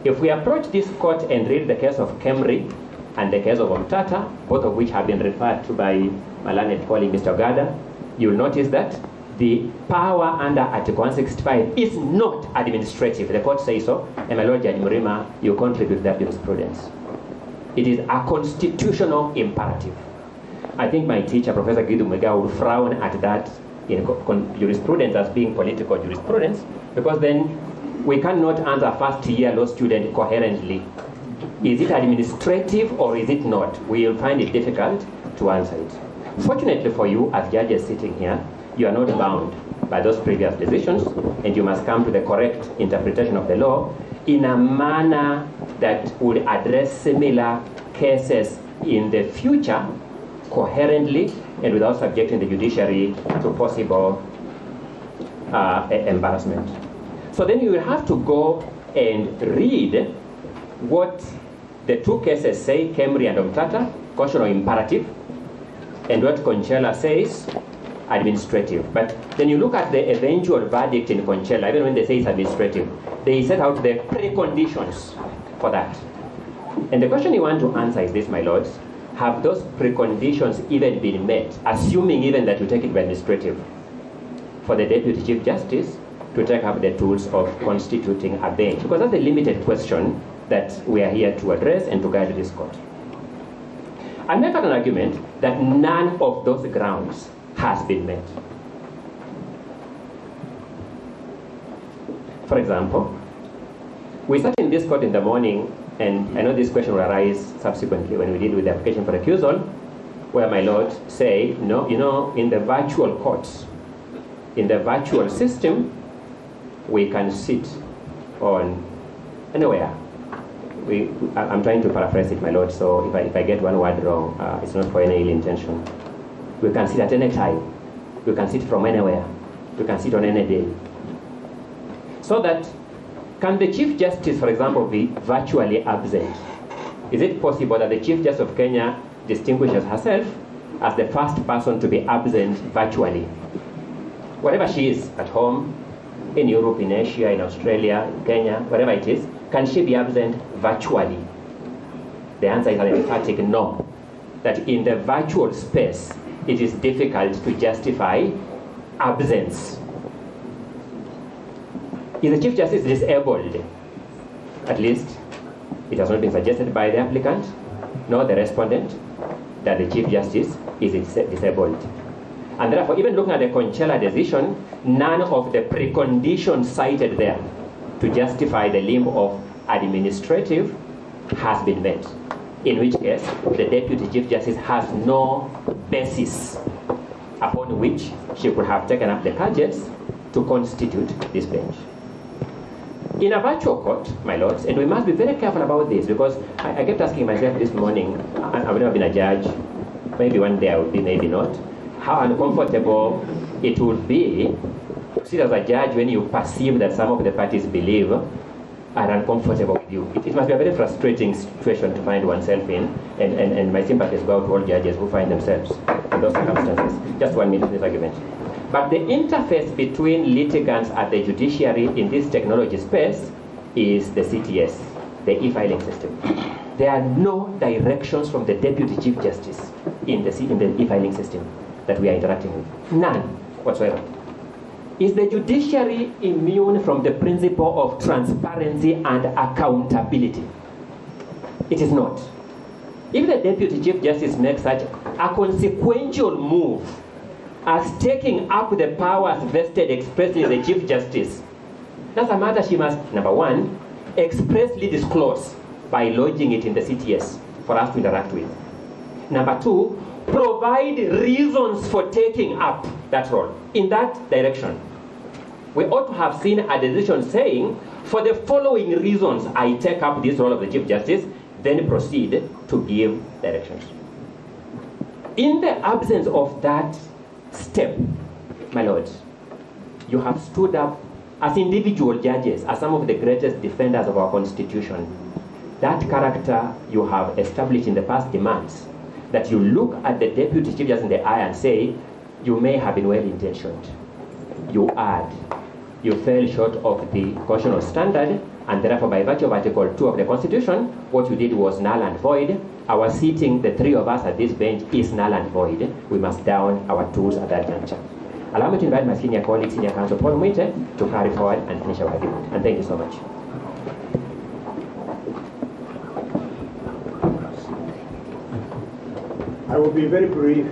If we approach this court and read the case of Kemri and the case of Omtata, both of which have been referred to by my learned colleague, Mr. Gada, you'll notice that the power under Article 165 is not administrative. The court says so, and my Lord Judge Murima, you contribute that jurisprudence. It is a constitutional imperative. I think my teacher, Professor Githu Muigai, would frown at that in jurisprudence as being political jurisprudence, because then we cannot answer first-year law student coherently. Is it administrative or is it not? We will find it difficult to answer it. Fortunately for you, as judges sitting here, you are not bound by those previous decisions, and you must come to the correct interpretation of the law in a manner that would address similar cases in the future coherently and without subjecting the judiciary to possible embarrassment. So then you will have to go and read what the two cases say, Kemri and Omtata, caution or imperative, and what Conchella says, administrative. But when you look at the eventual verdict in Conchella, even when they say it's administrative, they set out the preconditions for that. And the question you want to answer is this, my lords: have those preconditions even been met, assuming even that you take it by administrative, for the Deputy Chief Justice to take up the tools of constituting a bench? Because that's the limited question that we are here to address and to guide this court. I make an argument that none of those grounds has been met. For example, we sat in this court in the morning, and I know this question will arise subsequently when we deal with the application for recusal, where my lord say, no, you know, in the virtual courts, in the virtual system, we can sit on anywhere. I'm trying to paraphrase it, my lord, so if I get one word wrong, it's not for any ill intention. We can sit at any time. We can sit from anywhere. We can sit on any day. So that, can the Chief Justice, for example, be virtually absent? Is it possible that the Chief Justice of Kenya distinguishes herself as the first person to be absent virtually? Wherever she is, at home, in Europe, in Asia, in Australia, in Kenya, wherever it is, can she be absent virtually? The answer is an emphatic no. That in the virtual space, it is difficult to justify absence. Is the Chief Justice disabled? At least, it has not been suggested by the applicant, nor the respondent, that the Chief Justice is disabled. And therefore, even looking at the Conchella decision, none of the preconditions cited there to justify the limb of administrative has been met. In which case, the Deputy Chief Justice has no basis upon which she could have taken up the gadgets to constitute this bench. In a virtual court, my lords, and we must be very careful about this, because I kept asking myself this morning, I've never been a judge, maybe one day I will be, maybe not, how uncomfortable it would be to sit as a judge when you perceive that some of the parties believe are uncomfortable with you. It must be a very frustrating situation to find oneself in, and my sympathies go out to all judges who find themselves in those circumstances. Just 1 minute in this argument. But the interface between litigants at the judiciary in this technology space is the CTS, the e-filing system. There are no directions from the Deputy Chief Justice in the e-filing system that we are interacting with. None whatsoever. Is the judiciary immune from the principle of transparency and accountability? It is not. If the Deputy Chief Justice makes such a consequential move as taking up the powers vested expressly in the Chief Justice, that's a matter she must, number one, expressly disclose by lodging it in the CTS for us to interact with. Number two, provide reasons for taking up that role in that direction. We ought to have seen a decision saying, for the following reasons I take up this role of the Chief Justice, then proceed to give directions. In the absence of that step, my lords, you have stood up as individual judges, as some of the greatest defenders of our Constitution. That character you have established in the past demands that you look at the Deputy Chief Justice in the eye and say, you may have been well-intentioned. You erred. You fell short of the constitutional standard, and therefore by virtue of Article 2 of the Constitution, what you did was null and void. Our seating, the three of us at this bench, is null and void. We must down our tools at that juncture. Allow me to invite my senior colleague, Senior Counsel Paul Mwite, to carry forward and finish our argument. And thank you so much. I will be very brief,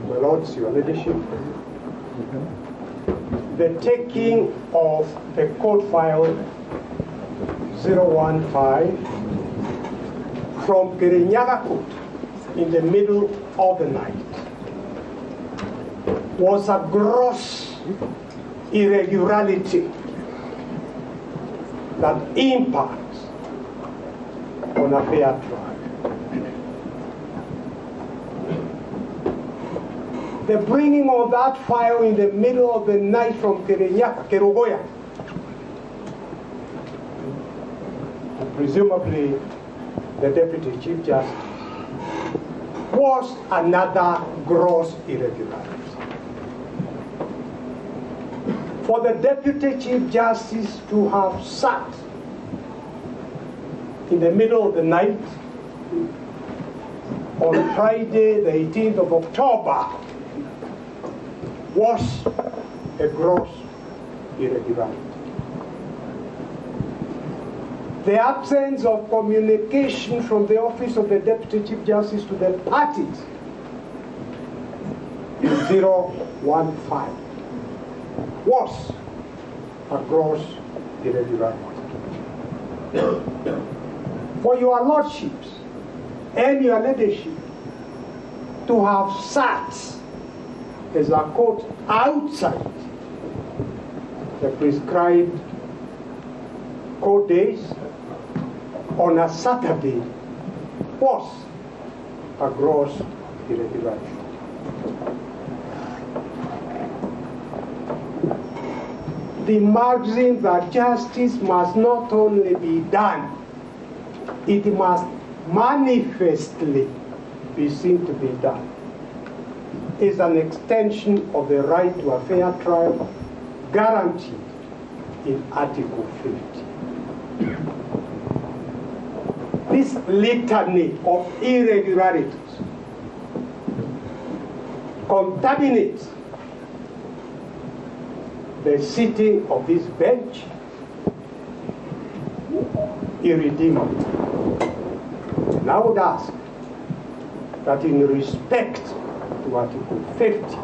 my lords, your leadership. The taking of the court file 015 from Kirinyaga Court in the middle of the night was a gross irregularity that impacts on a fair trial. The bringing of that file in the middle of the night from Kerogoya, presumably the Deputy Chief Justice, was another gross irregularity. For the Deputy Chief Justice to have sat in the middle of the night on Friday, the 18th of October, was a gross irregularity. The absence of communication from the Office of the Deputy Chief Justice to the parties in 015 was a gross irregularity. For your lordships and your leadership to have sat as a court outside the prescribed court days on a Saturday was a gross irregularity. The maxim that justice must not only be done, it must manifestly be seen to be done, is an extension of the right to a fair trial guaranteed in Article 50. This litany of irregularities contaminates the sitting of this bench irredeemably. And I would ask that in respect to Article 50,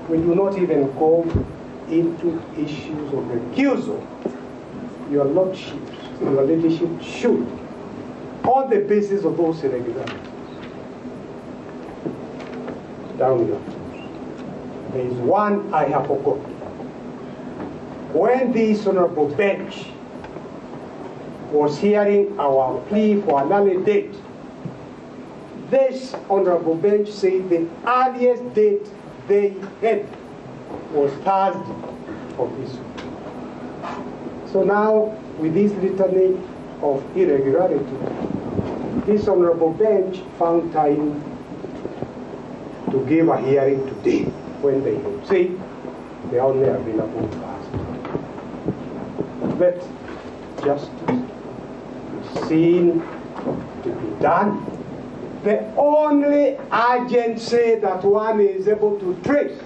we do not even go into issues of recusal. Your lordships, your leadership should, on the basis of those irregularities, down your tools. There is one I have forgotten. When this honorable bench was hearing our plea for an early date, this honorable bench said the earliest date they had was Thursday of this week. So now, with this litany of irregularity, this honorable bench found time to give a hearing today when they would say they are only available Thursday. Let justice be seen to be done. The only urgency that one is able to trace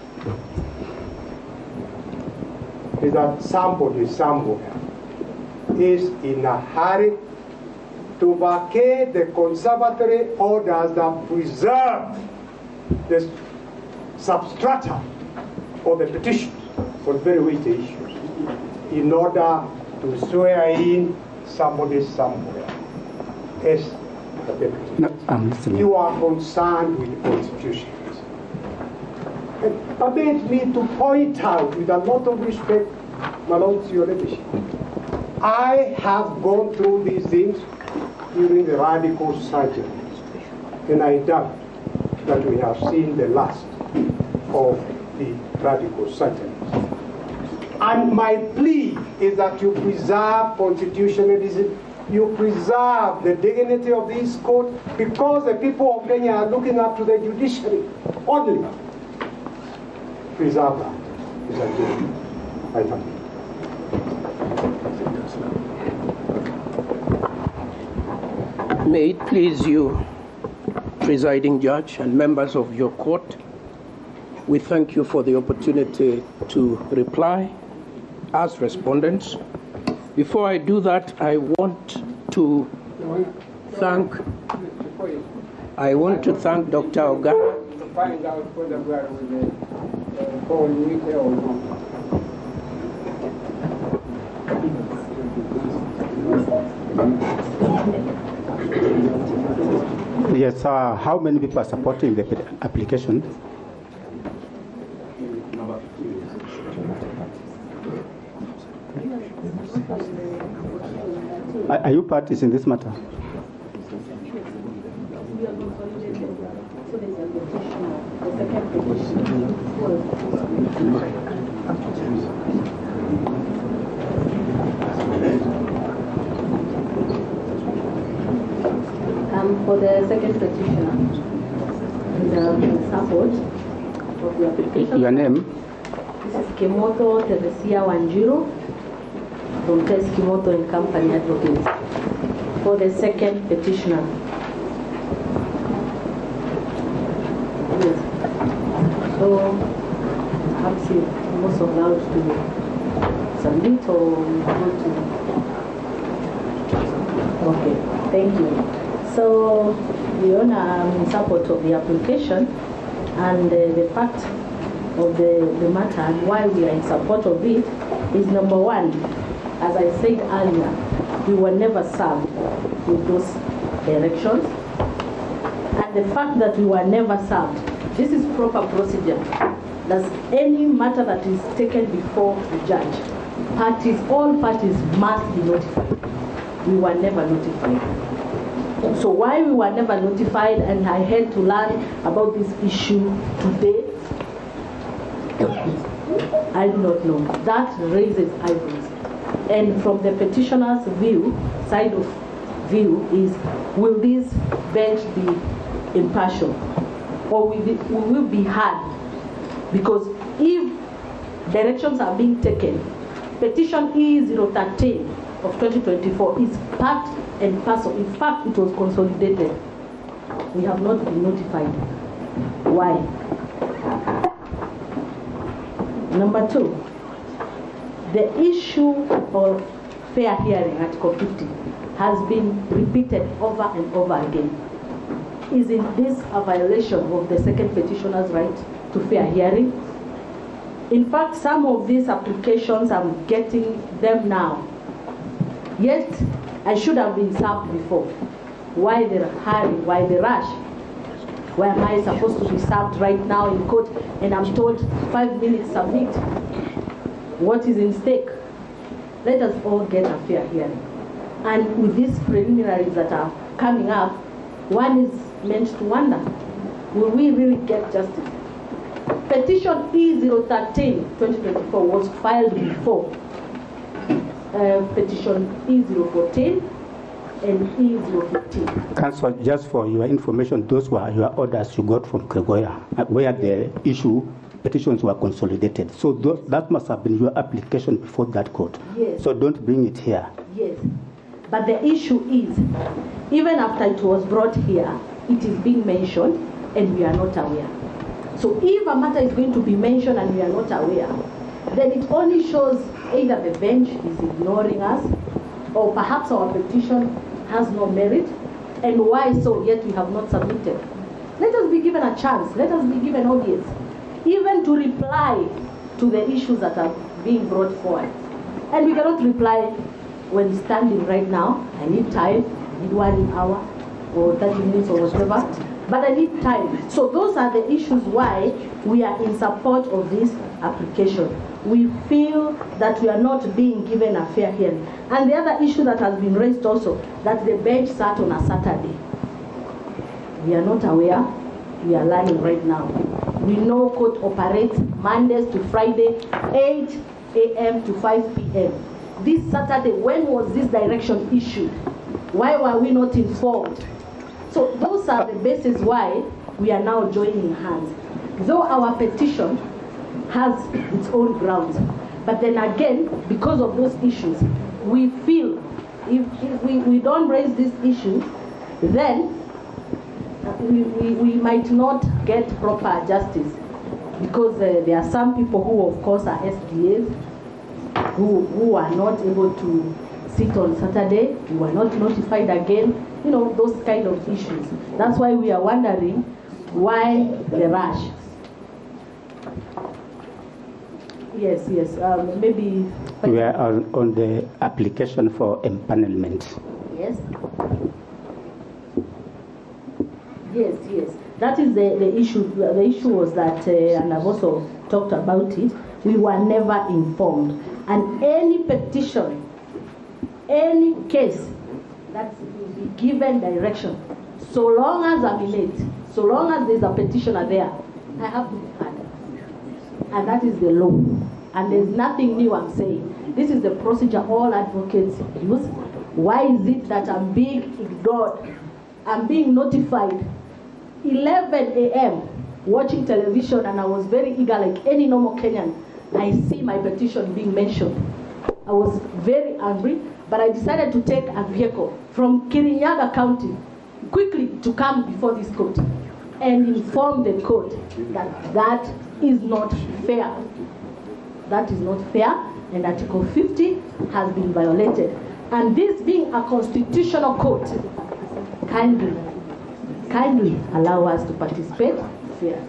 is that somebody somewhere is in a hurry to vacate the conservatory orders that preserve the substrata of the petition for very weighty issues in order to swear in somebody somewhere as a deputy. No, you are concerned with the Constitution. And permit me to point out with a lot of respect, my lords, your leadership, I have gone through these things during the radical surgery, and I doubt that we have seen the last of the radical surgery. And my plea is that you preserve constitutionalism, you preserve the dignity of this court, because the people of Kenya are looking up to the judiciary only. Preserve that. Is a duty. I thank you. May it please you, presiding judge and members of your court, we thank you for the opportunity to reply as respondents. Before I do that, I want to thank Dr. Oga. To find out whether we are with the phone meter or not. Yes, how many people are supporting the application? Are you parties in this matter? For the second petitioner, in support of the application. Your name? This is Kimoto Teresia Wanjiro from Tess Kimoto and Company Advocates. For the second petitioner. Yes. So, perhaps you're also allowed to submit or go to. Okay, thank you. So, the owner in support of the application and the fact of the matter and why we are in support of it is number one, as I said earlier, we were never served with those directions. And the fact that we were never served, this is proper procedure. That's any matter that is taken before the judge. All parties must be notified. We were never notified. So why we were never notified and I had to learn about this issue today, I do not know. That raises eyebrows. And from the petitioner's side of view is, will this bench be impartial? Or will we be hard? Because if directions are being taken, petition E013 of 2024 is part and parcel. In fact, it was consolidated. We have not been notified. Why? Number two, the issue of fair hearing, Article 50, has been repeated over and over again. Isn't this a violation of the second petitioner's right to fair hearing? In fact, some of these applications, I'm getting them now. Yet, I should have been served before. Why the hurry? Why the rush? Why am I supposed to be served right now in court and I'm told 5 minutes submit? What is in stake? Let us all get a fair hearing. And with these preliminaries that are coming up, one is meant to wonder, will we really get justice? Petition E013 2024 was filed before petition E014 and E015. Counsel, just for your information, those were your orders you got from Kegoya, where the petitions were consolidated. So that must have been your application before that court. Yes. So don't bring it here. Yes. But the issue is, even after it was brought here, it is being mentioned and we are not aware. So if a matter is going to be mentioned and we are not aware, then it only shows either the bench is ignoring us, or perhaps our petition has no merit, and why so, yet we have not submitted. Let us be given a chance, let us be given audience, even to reply to the issues that are being brought forward. And we cannot reply when standing right now. I need time, I need 1 hour, or 30 minutes or whatever, but I need time. So those are the issues why we are in support of this application. We feel that we are not being given a fair hearing. And the other issue that has been raised also, that the bench sat on a Saturday. We are not aware, we are learning right now. We know court operates Mondays to Friday, 8 a.m. to 5 p.m. This Saturday, when was this direction issued? Why were we not informed? So those are the bases why we are now joining hands. Though our petition has its own grounds, but then again, because of those issues, we feel if we don't raise these issues, then we might not get proper justice, because there are some people who of course are SDAs who are not able to sit on Saturday, who are not notified again, you know, those kind of issues. That's why we are wondering why the rush. Yes, maybe. We are on the application for empanelment. Yes. Yes. That is the issue. The issue was that, and I've also talked about it, we were never informed. And any petition any case that will be given direction, so long as I'm in it, so long as there's a petitioner there, I have to be heard. And that is the law. And there's nothing new I'm saying. This is the procedure all advocates use. Why is it that I'm being ignored? I'm being notified 11 a.m. watching television, and I was very eager like any normal Kenyan. I see my petition being mentioned. I was very angry, but I decided to take a vehicle from Kirinyaga County quickly to come before this court and inform the court that that is not fair. That is not fair, and Article 50 has been violated. And this being a constitutional court, kindly allow us to participate fairly.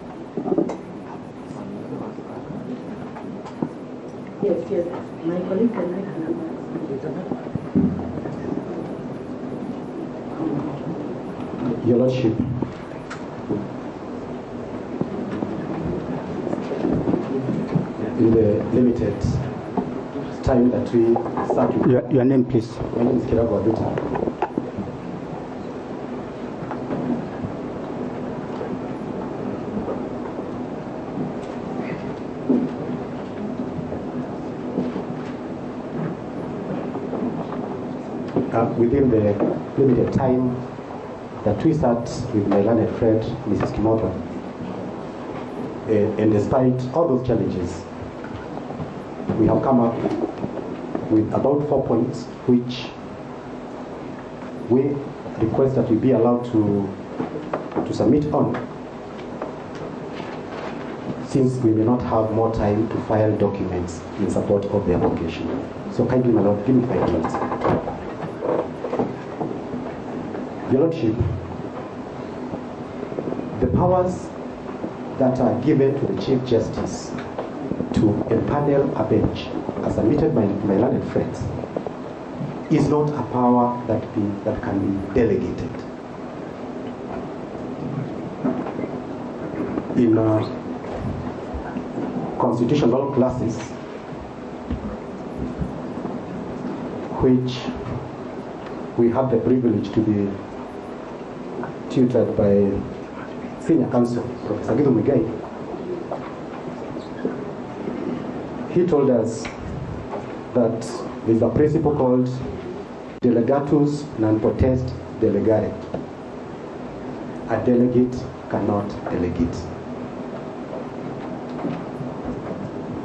Yes, my colleague can make an announcement. Your Lordship, in the limited time that we start with. Your name, please. My name is Kirago Aduta. Within the limited time that we sat with my learned friend, Mrs. Kimotho, and despite all those challenges, we have come up with about 4 points which we request that we be allowed to submit on, since we may not have more time to file documents in support of the application. So kindly, my Lord, give me 5 minutes. Your Lordship, the powers that are given to the Chief Justice to empanel a bench, as submitted by my learned friends, is not a power that can be delegated. In constitutional classes, which we have the privilege to be tutored by senior counsel, Professor Gidu Muigai, he told us that there's a principle called delegatus non potest delegare. A delegate cannot delegate.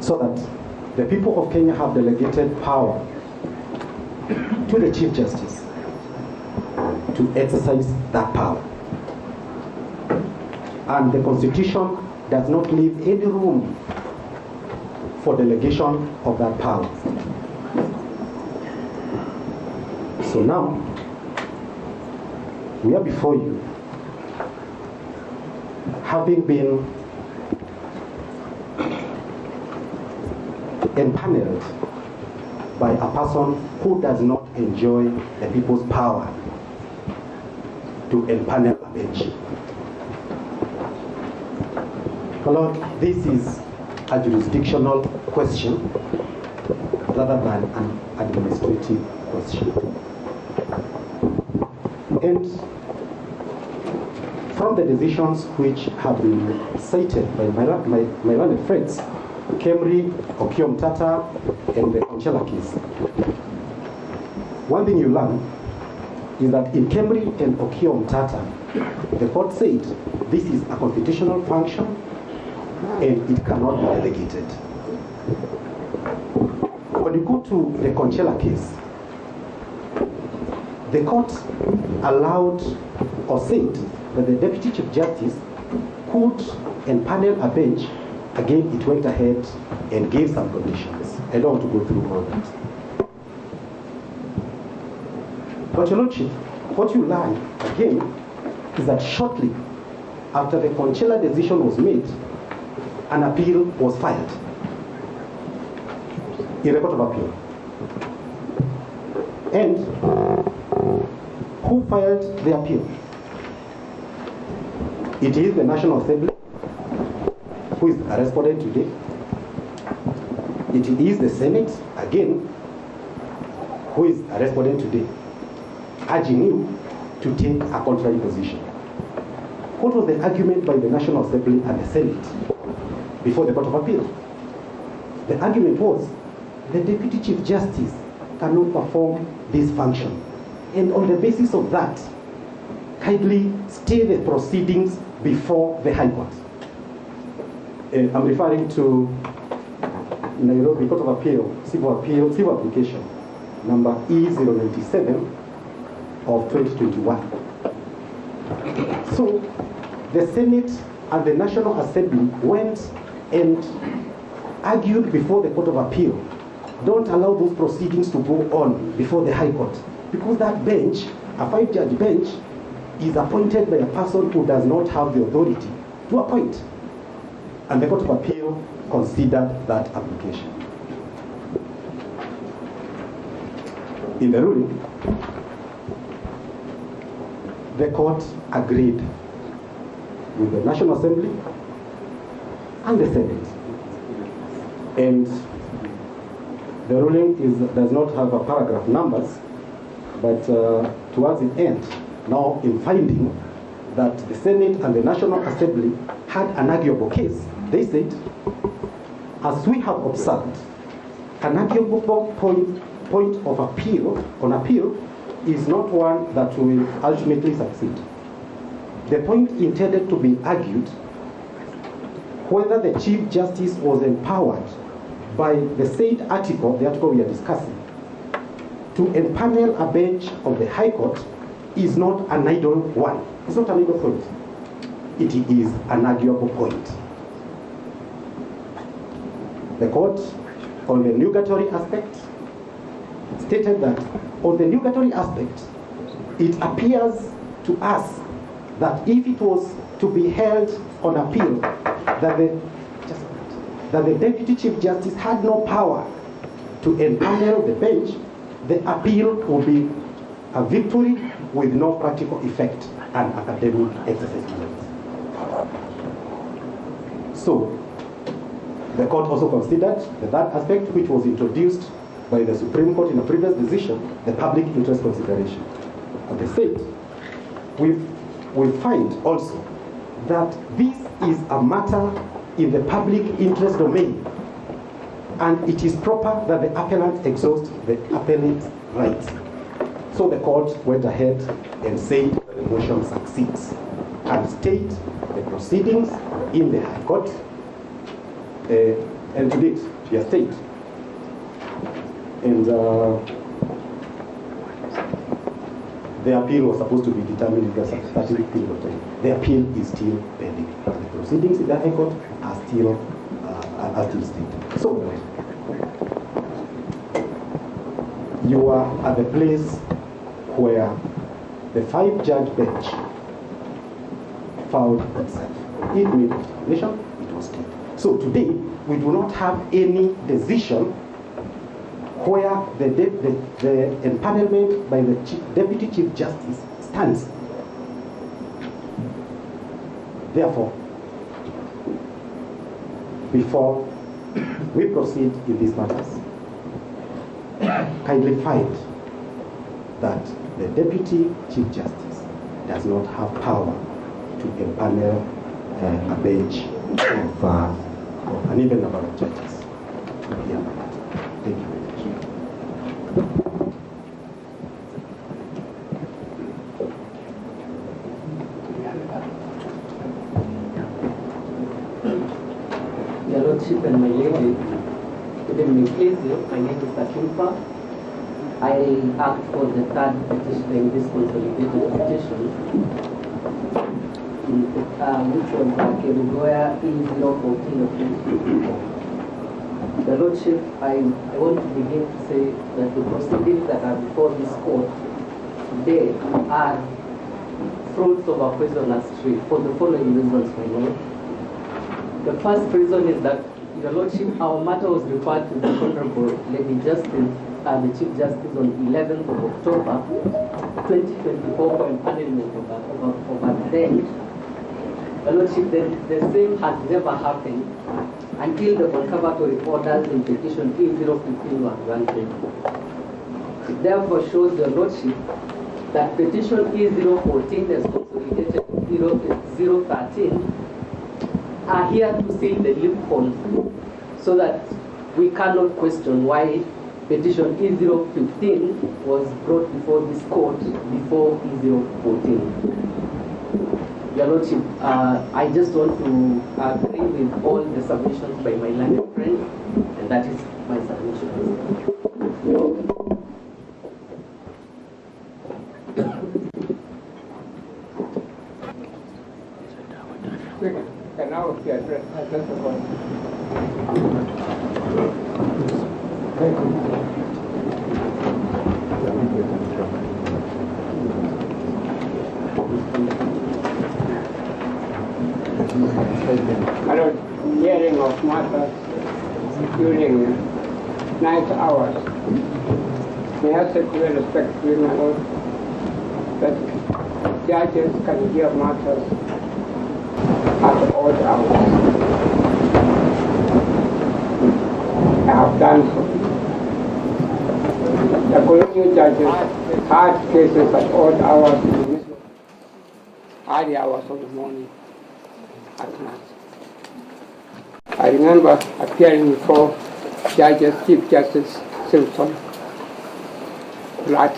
So that the people of Kenya have delegated power to the Chief Justice to exercise that power. And the Constitution does not leave any room for delegation of that power. So now, we are before you, having been empaneled by a person who does not enjoy the people's power to empanel a bench. Lord, this is a jurisdictional question rather than an administrative question. And from the decisions which have been cited by my learned friends, Kemri, Okiom Tata, and the Conchela case, one thing you learn is that in Kemri and Okiom Tata, the court said this is a constitutional function and it cannot be delegated. When you go to the Conchela case, the court allowed or said that the Deputy Chief Justice could empanel a bench. Again, it went ahead and gave some conditions. I don't want to go through all that. But Your Lordship, what you learn again is that shortly after the Conchela decision was made, an appeal was filed in the Court of Appeal. And who filed the appeal? It is the National Assembly, who is a respondent today. It is the Senate, again, who is a respondent today, urging you to take a contrary position. What was the argument by the National Assembly and the Senate before the Court of Appeal? The argument was the Deputy Chief Justice cannot perform this function. And on the basis of that, kindly stay the proceedings before the High Court. I'm referring to Nairobi Court of Appeal, civil application, number E097 of 2021. So the Senate and the National Assembly went and argued before the Court of Appeal. Don't allow those proceedings to go on before the High Court, because that bench, a 5-judge bench, is appointed by a person who does not have the authority to appoint. And the Court of Appeal considered that application. In the ruling, the court agreed with the National Assembly and the Senate. And the ruling does not have a paragraph numbers, but towards the end, now in finding that the Senate and the National Assembly had an arguable case, they said, as we have observed, an arguable point of appeal on appeal is not one that will ultimately succeed. The point intended to be argued whether the Chief Justice was empowered by the said article, the article we are discussing, to empanel a bench of the High Court is not an idle one. It's not an idle point. It is an arguable point. The court, on the nugatory aspect, stated that on the nugatory aspect, it appears to us that if it was to be held on appeal, that the Deputy Chief Justice had no power to empanel the bench, the appeal would be a victory with no practical effect and academic exercise. So, the court also considered that aspect which was introduced by the Supreme Court in a previous decision, the public interest consideration. And they said, we find also that this is a matter in the public interest domain, and it is proper that the appellant exhaust the appellant's rights. So the court went ahead and said that the motion succeeds and stayed the proceedings in the High Court, and to date, we have stayed. And the appeal was supposed to be determined in a certain period of time. The appeal is still pending. The proceedings in the High Court are still stayed. So, you are at the place where the 5-judge bench found itself. It made a determination, it was stayed. So today, we do not have any decision where the empanelment by the Deputy Chief Justice stands. Therefore, before we proceed in these matters, kindly find that the Deputy Chief Justice does not have power to empanel a bench of an even number of judges. Thank you. Your Lordship and my lady, good evening, please. My name is Akinfa. I act for the third petition in this consolidated petition, which was Kerugoya E014 of 2024. Your Lordship, I want to begin to say that the proceedings that are before this court today are fruits of a poisonous tree for the following reasons, my Lord. The first reason is that, Your Lordship, our matter was referred to the Honorable Lady Justice, the Chief Justice, on 11th of October 2024 for empanelment of a bench. Your Lordship, the same has never happened until the conservatory orders in petition E015 were granted. It therefore shows your lordship that petition E014 as consolidated 013 are here to seal the loophole so that we cannot question why petition E015 was brought before this court before E014. Your lordship, I just want to agree with all the submissions by my learned friend, and that is my submission. Can now address the point. Thank you. Hearing of matters during night hours. May I say with respect to my lord that judges can hear matters at odd hours. I have done so. The colonial judges had cases at odd hours in the early hours of the morning, at night. I remember appearing before Chief Justice Simpson, that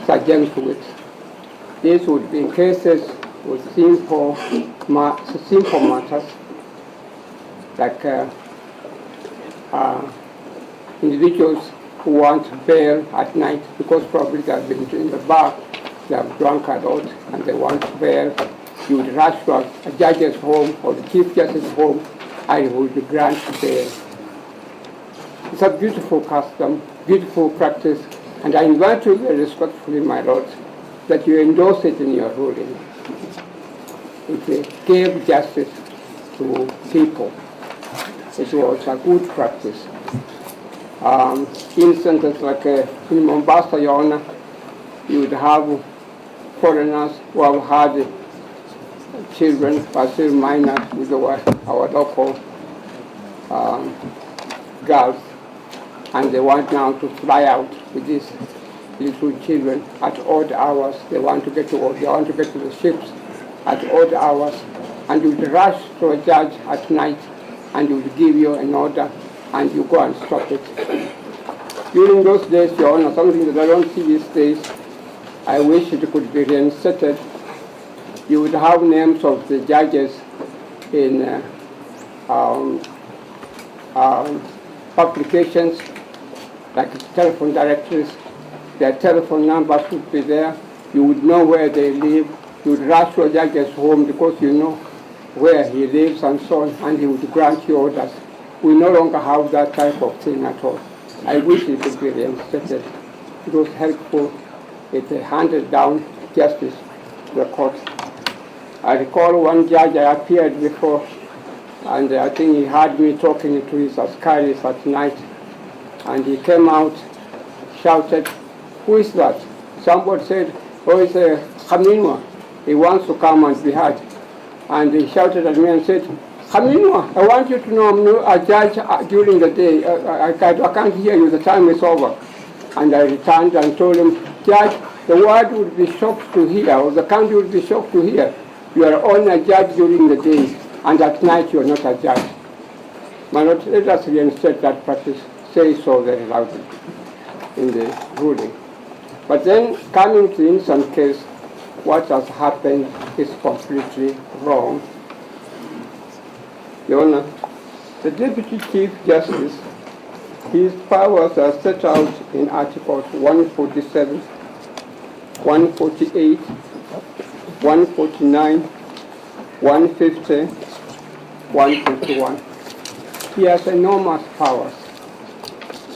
Sergeant Witt. These would be cases with simple matters, like individuals who want bail at night because probably they have been in the bar, they have drunk a lot, and they want bail. You would rush to a judge's home or the Chief Justice's home, and he would grant bail. It's a beautiful custom, beautiful practice, and I invite you very respectfully, my lord, that you endorse it in your ruling. It gave justice to people. It was a good practice. Instances like in Mombasa, Your Honor, you would have foreigners who have had children, still minors, with our local girls, and they want now to fly out with these little children at odd hours. They want to get to the ships at odd hours, and you would rush to a judge at night, and he would give you an order, and you go and stop it. During those days, Your Honor, something that I don't see these days, I wish it could be reinstated. You would have names of the judges in publications, like telephone directories. Their telephone numbers would be there. You would know where they live. You would rush to a judge's home because you know where he lives and so on, and he would grant you orders. We no longer have that type of thing at all. I wish it could be reinstated. It was helpful. It handed down justice to the court. I recall one judge I appeared before, and I think he had me talking to his askaris at night, and he came out, shouted, "Who is that?" Somebody said, "Oh, it's Khaminwa. He wants to come and be heard." And he shouted at me and said, "Khaminwa, I want you to know I'm a judge during the day. I can't hear you, the time is over." And I returned and told him, "Judge, the world would be shocked to hear, or the country would be shocked to hear. You are only a judge during the day, and at night you are not a judge." My Lord, let us reinstate that practice, say so very loudly in the ruling. But then, coming to the instant case, what has happened is completely wrong. Your Honor, the Deputy Chief Justice, his powers are set out in Articles 147, 148, 149, 150, 151. He has enormous powers.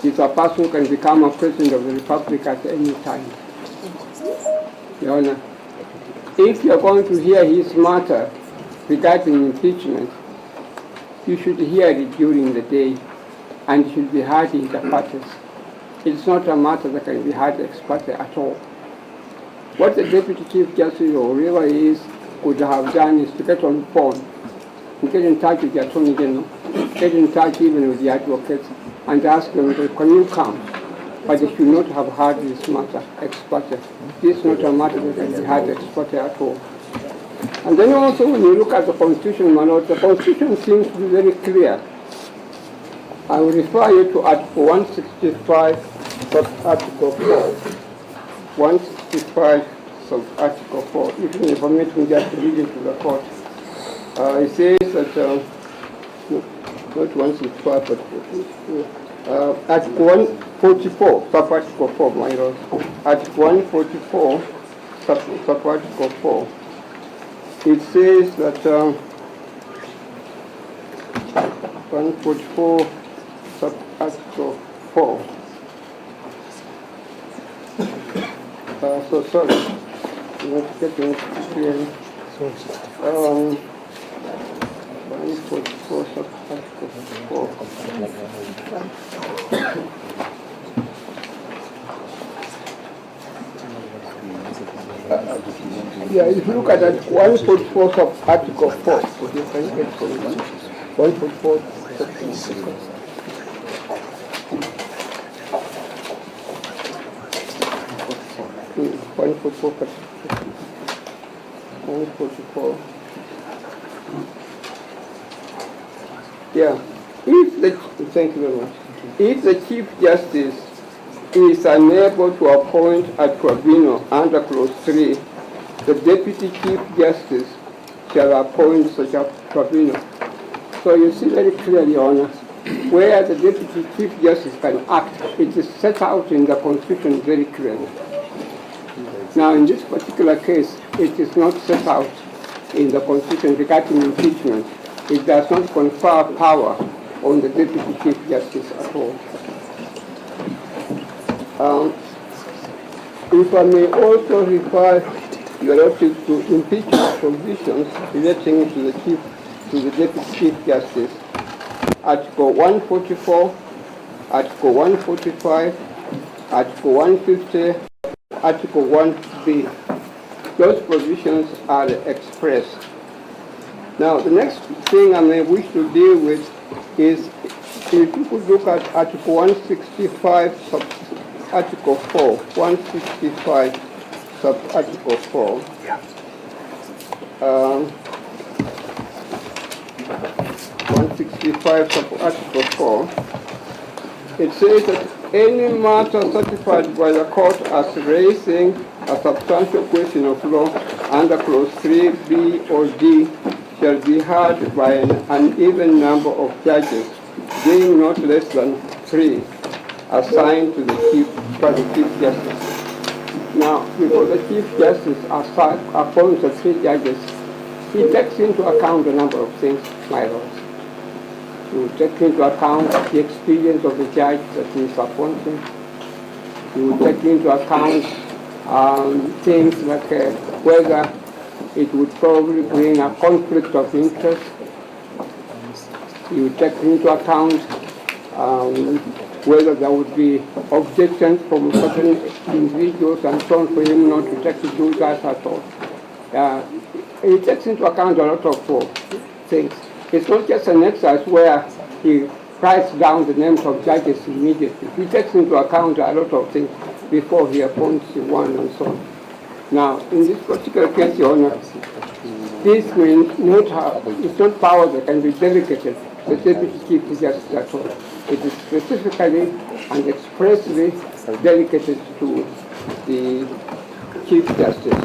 He's a person who can become a president of the Republic at any time. Your Honor, if you're going to hear his matter regarding impeachment, you should hear it during the day, and it should be heard in the parties. It's not a matter that can be heard ex parte at all. What the Deputy Chief Justice or whoever he is could have done is to get on the phone and get in touch with the Attorney General, get in touch even with the advocates, and ask them, "Can you come but they should not have had this matter exported. This is not a matter that can be had exported at all. And then also when you look at the Constitution, the Constitution seems to be very clear. I will refer you to Article 165, sub-Article 4. 165, sub-Article 4. If you permit me just to read it to the court. It says that, not 165, but Article 144, sub-Article 4, my lord. Article 144, sub-Article 4. It says that 144, sub-Article 4. So sorry, I'm not getting it clearly. 144, sub-Article 4. Yeah, if you look at that 144 sub-Article 4, 144 sub-Article 144. Yeah. Thank you very much. If the Chief Justice is unable to appoint a tribunal under Clause 3, the Deputy Chief Justice shall appoint such a tribunal. So you see very clearly, Your Honor, where the Deputy Chief Justice can act, it is set out in the Constitution very clearly. Now, in this particular case, it is not set out in the Constitution regarding impeachment. It does not confer power on the Deputy Chief Justice at all. If I may also refer your Lordship to impeachment provisions relating to the Deputy Chief Justice, Article 144, Article 145, Article 150, Article 1B. Those provisions are expressed. Now, the next thing I may wish to deal with is, if you could look at Article 165, sub-Article 4, 165, sub-Article 4. 165, sub-Article 4. It says that any matter certified by the court as raising a substantial question of law under Clause 3, B or D shall be heard by an even number of judges, being not less than 3, assigned to the Chief Justice. Now, before the Chief Justice appoints the 3 judges, he takes into account a number of things, my lords. He will take into account the experience of the judge that he is appointing. He will take into account things like whether it would probably bring a conflict of interest. He would take into account whether there would be objections from certain individuals and so on for him not to take to do that at all. He takes into account a lot of things. It's not just an exercise where he writes down the names of judges immediately. He takes into account a lot of things before he appoints one and so on. Now, in this particular case, Your Honor, this will not have, it's not power that can be delegated to the Deputy Chief Justice at all. It is specifically and expressly delegated to the Chief Justice.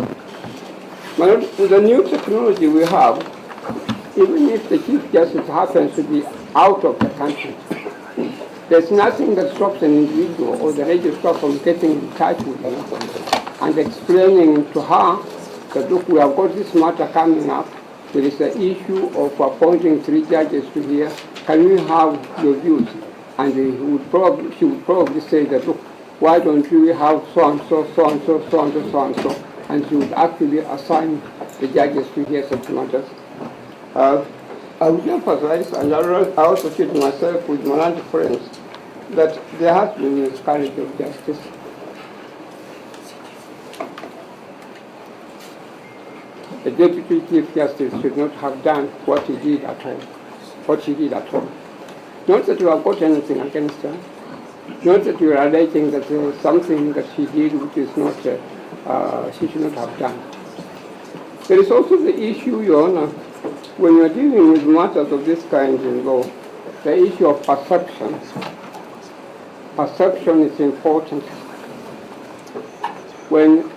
But with the new technology we have, even if the Chief Justice happens to be out of the country, there's nothing that stops an individual or the registrar from getting in touch with her and explaining to her that, look, we have got this matter coming up. There is the issue of appointing 3 judges to hear. Can we have your views? And she would probably say that, look, why don't you have so-and-so, so-and-so, so-and-so, so-and-so? And she would actually assign the judges to hear such matters. I would emphasize, and I also say to myself with my friends, that there has been a miscarriage of justice. The Deputy Chief Justice should not have done what he did at all. Not that we have got anything against her, Not that you are alleging that there was something that she did which is not, she should not have done. There is also the issue, Your Honor, when you are dealing with matters of this kind in law, the issue of perception. Perception is important. When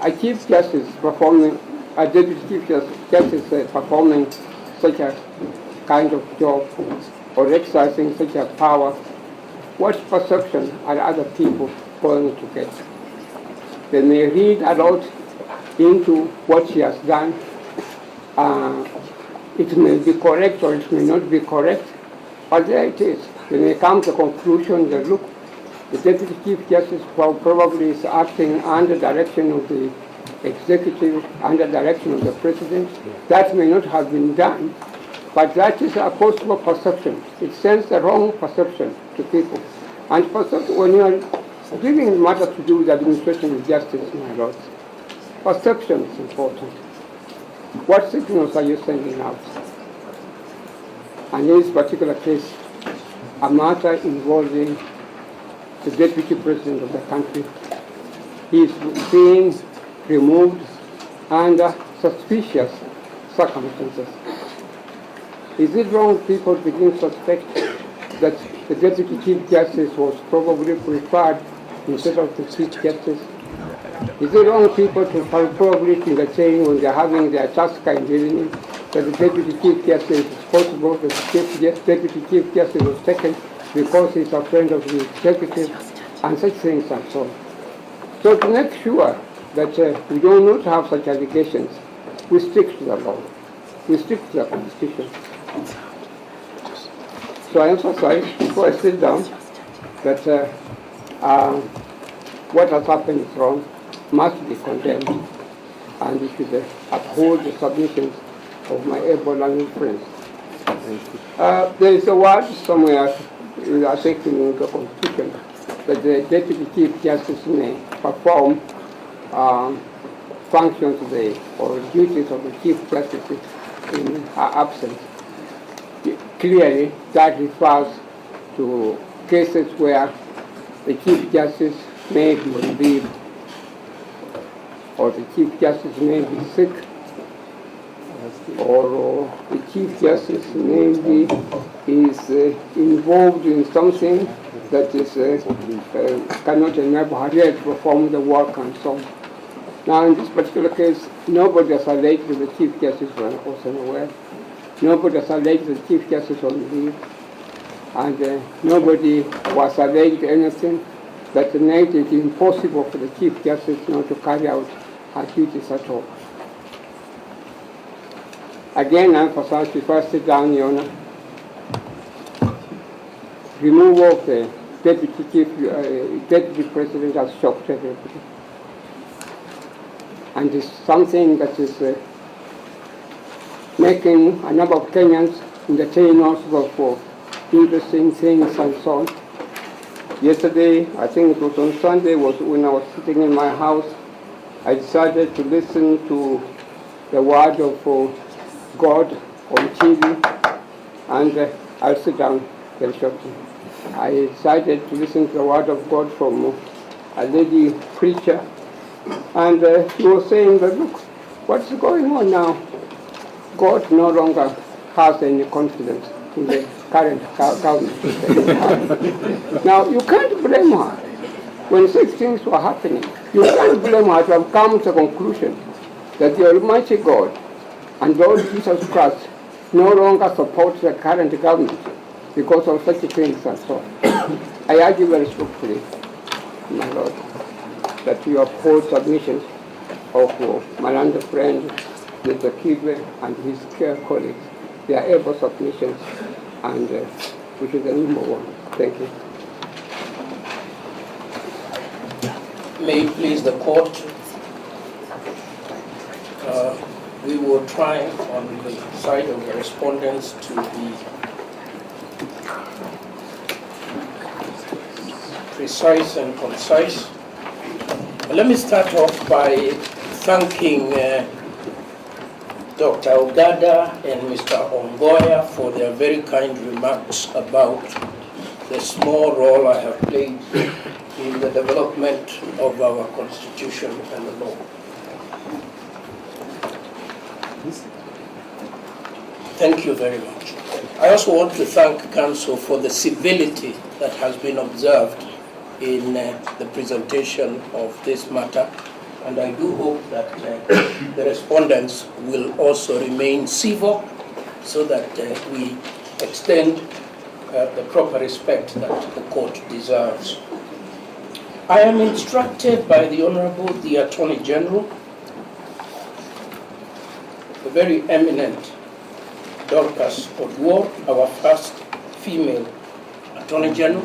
a Chief Justice performing, a Deputy Chief Justice performing such a kind of job or exercising such a power, what perception are other people going to get? They may read a lot into what she has done. It may be correct or it may not be correct, but there it is. They may come to the conclusion that, look, the Deputy Chief Justice probably is acting under direction of the executive, under direction of the President. That may not have been done, but that is a possible perception. It sends the wrong perception to people. And perception, when you are dealing matters to do with administration of justice, my lords, perception is important. What signals are you sending out? And in this particular case, a matter involving the Deputy President of the country, he is being removed under suspicious circumstances. Is it wrong people begin to suspect that the Deputy Chief Justice was probably preferred instead of the Chief Justice? Is it wrong people to probably think that saying when they're having their task in dealing that the Deputy Chief Justice is possible that the Deputy Chief Justice was taken because he's a friend of the executive and such things and so on. So to make sure that we do not have such allegations, we stick to the law. We stick to the Constitution. So I emphasize, before I sit down, that what has happened is wrong, must be condemned, and we should uphold the submissions of my able-learned friends. There is a word somewhere, I think in the Constitution, that the Deputy Chief Justice may perform functions or duties of the Chief Justice in her absence. Clearly, that refers to cases where the Chief Justice may be relieved or the Chief Justice may be sick or the Chief Justice maybe is involved in something that is cannot enable her to perform the work and so on. Now in this particular case, nobody has alleged that the Chief Justice was unaware. Nobody has alleged that the Chief Justice on leave. And nobody was alleged anything that made it impossible for the Chief Justice not to carry out her duties at all. Again, I emphasize before I sit down, Your Honor, removal of the Deputy President has shocked everybody. And it's something that is making a number of Kenyans entertain also for interesting things and so on. Yesterday, I think it was on Sunday, was when I was sitting in my house, I decided to listen to the word of God on TV, and I'll sit down very shortly. I decided to listen to the word of God from a lady preacher, and she was saying that, look, what's going on now? God no longer has any confidence in the current government. Now, you can't blame her. When such things were happening, you can't blame her to have come to the conclusion that the Almighty God and Lord Jesus Christ no longer supports the current government because of such things and so on. I urge you very respectfully, my Lord, that you uphold submissions of my learned friend, Mr. Kibe, and his care colleagues. They are able submissions, and which is the number one. Thank you. May it please the court, we will try on the side of the respondents to be precise and concise. Let me start off by thanking Dr. Ogada and Mr. Ongoya for their very kind remarks about the small role I have played in the development of our Constitution and the law. Thank you very much. I also want to thank Council for the civility that has been observed in the presentation of this matter, and I do hope that the respondents will also remain civil so that we extend the proper respect that the court deserves. I am instructed by the Honorable the Attorney General, the very eminent Dorcas Oduor, our first female Attorney General,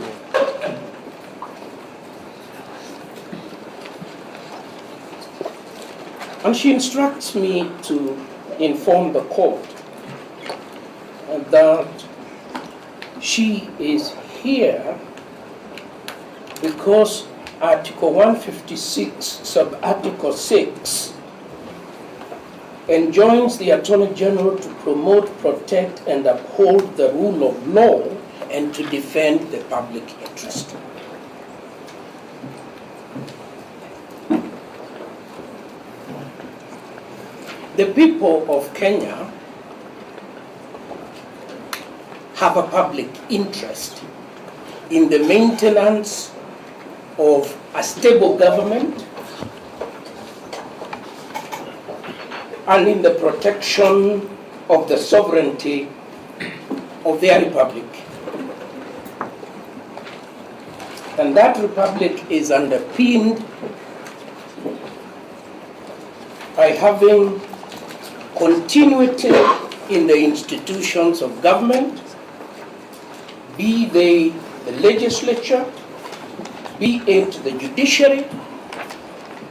and she instructs me to inform the court that she is here because Article 156, sub-article 6, enjoins the Attorney General to promote, protect, and uphold the rule of law and to defend the public interest. The people of Kenya have a public interest in the maintenance of a stable government and in the protection of the sovereignty of their republic. And that republic is underpinned by having continuity in the institutions of government, be they the legislature, be it the judiciary,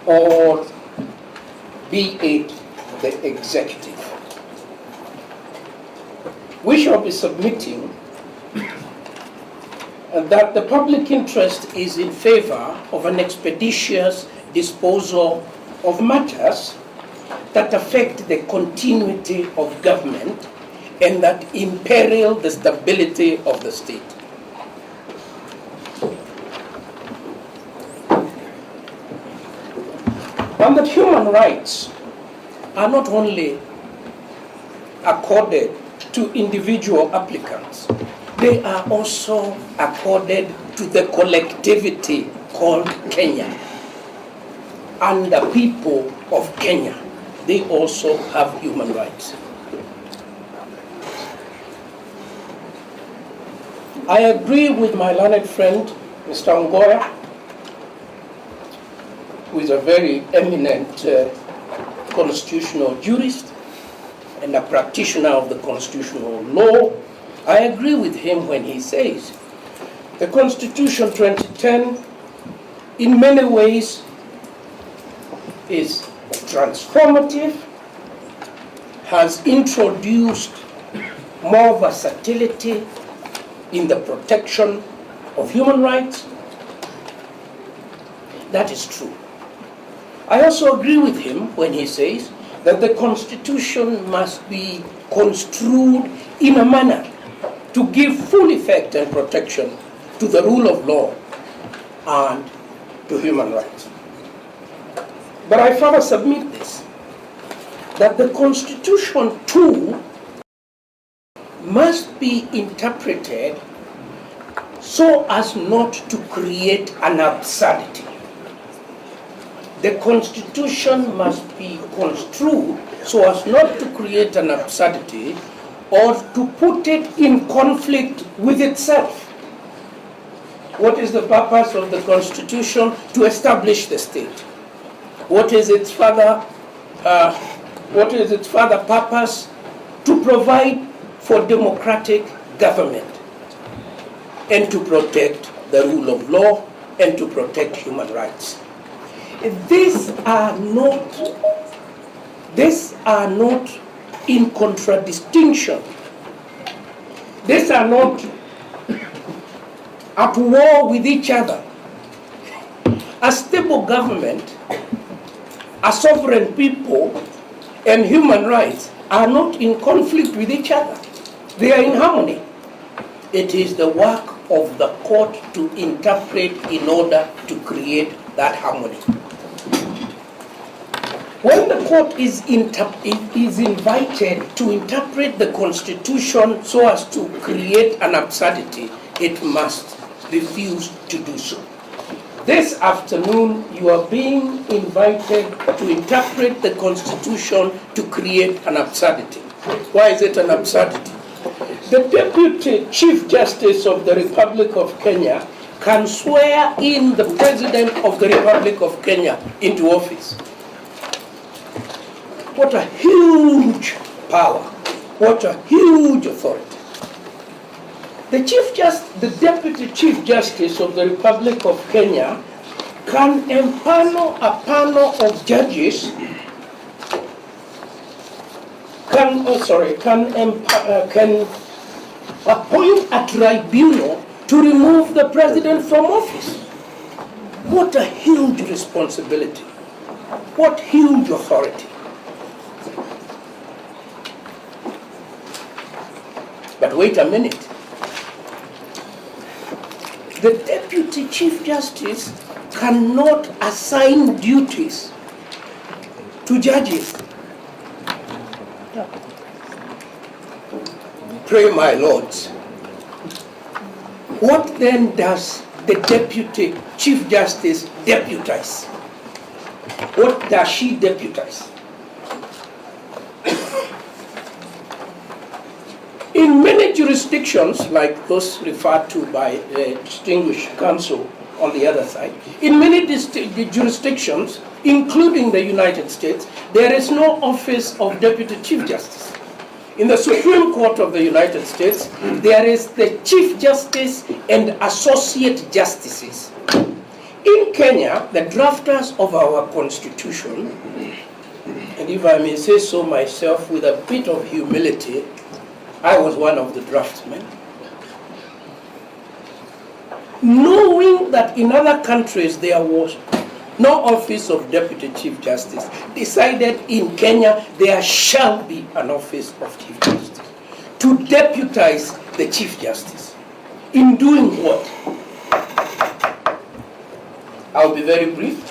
or be it the executive. We shall be submitting that the public interest is in favor of an expeditious disposal of matters that affect the continuity of government and that imperil the stability of the state. And that human rights are not only accorded to individual applicants, they are also accorded to the collectivity called Kenya. And the people of Kenya, they also have human rights. I agree with my learned friend, Mr. Ongoya, who is a very eminent constitutional jurist and a practitioner of the constitutional law. I agree with him when he says the Constitution 2010 in many ways is transformative, has introduced more versatility in the protection of human rights. That is true. I also agree with him when he says that the Constitution must be construed in a manner to give full effect and protection to the rule of law and to human rights. But I further submit this, that the Constitution too must be interpreted so as not to create an absurdity. The Constitution must be construed so as not to create an absurdity or to put it in conflict with itself. What is the purpose of the Constitution? To establish the state. What is its further purpose? To provide for democratic government and to protect the rule of law and to protect human rights. These are not in contradistinction. These are not at war with each other. A stable government, a sovereign people, and human rights are not in conflict with each other. They are in harmony. It is the work of the court to interpret in order to create that harmony. When the court is invited to interpret the Constitution so as to create an absurdity, it must refuse to do so. This afternoon, you are being invited to interpret the Constitution to create an absurdity. Why is it an absurdity? The Deputy Chief Justice of the Republic of Kenya can swear in the President of the Republic of Kenya into office. What a huge power. What a huge authority. The Deputy Chief Justice of the Republic of Kenya can empanel a panel of judges, can appoint a tribunal to remove the president from office. What a huge responsibility. What huge authority. But wait a minute. The Deputy Chief Justice cannot assign duties to judges. Pray, my lords. What then does the Deputy Chief Justice deputize? What does she deputize? In many jurisdictions, like those referred to by the distinguished counsel on the other side, in many jurisdictions, including the United States, there is no office of Deputy Chief Justice. In the Supreme Court of the United States, there is the Chief Justice and Associate Justices. In Kenya, the drafters of our Constitution, and if I may say so myself with a bit of humility, I was one of the draftsmen. Knowing that in other countries there was no office of Deputy Chief Justice, decided in Kenya there shall be an office of Chief Justice to deputize the Chief Justice. In doing what? I'll be very brief.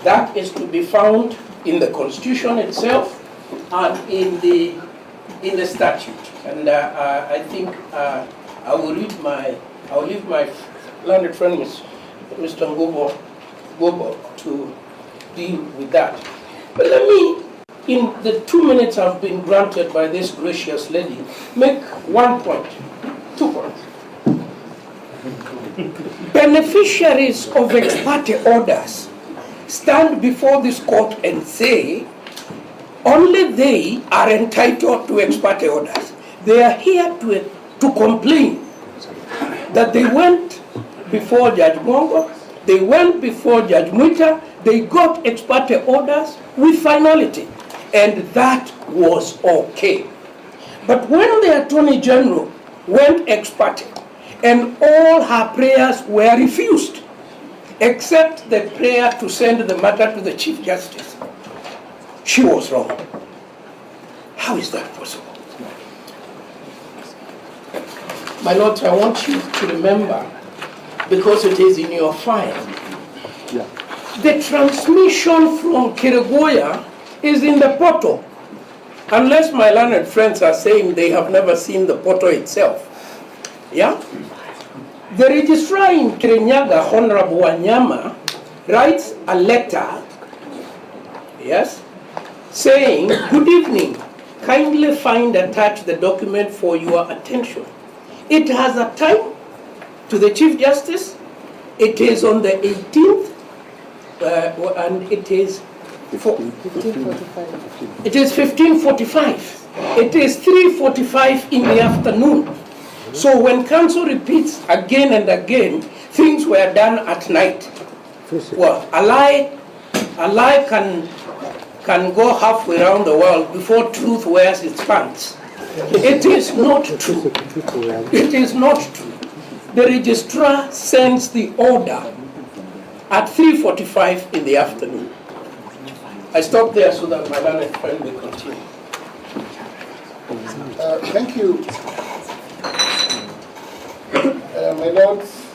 That is to be found in the Constitution itself and in the statute. And I think I will leave my learned friend, Mr. Ngobo, to deal with that. But let me, in the 2 minutes I've been granted by this gracious lady, make 1 point, 2 points. Beneficiaries of ex parte orders stand before this court and say only they are entitled to ex parte orders. They are here to complain that they went before Judge Mongo, they went before Judge Mwita, they got ex parte orders with finality, and that was okay. But when the Attorney General went ex parte, and all her prayers were refused, except the prayer to send the matter to the Chief Justice, she was wrong. How is that possible? My lords, I want you to remember, because it is in your file, the transmission from Kirigoya is in the portal, unless my learned friends are saying they have never seen the portal itself. Yeah? The registrar in Kirinyaga, Honorable Wanyama, writes a letter, yes, saying, "Good evening, kindly find attached the document for your attention." It has a time to the Chief Justice. It is on the 18th, and it is 1545. It is 1545. It is 3:45 in the afternoon. So when counsel repeats again and again, things were done at night. Well, a lie can go halfway around the world before truth wears its pants. It is not true. It is not true. The registrar sends the order at 3:45 in the afternoon. I stop there so that my learned friend will continue. Thank you, My lords,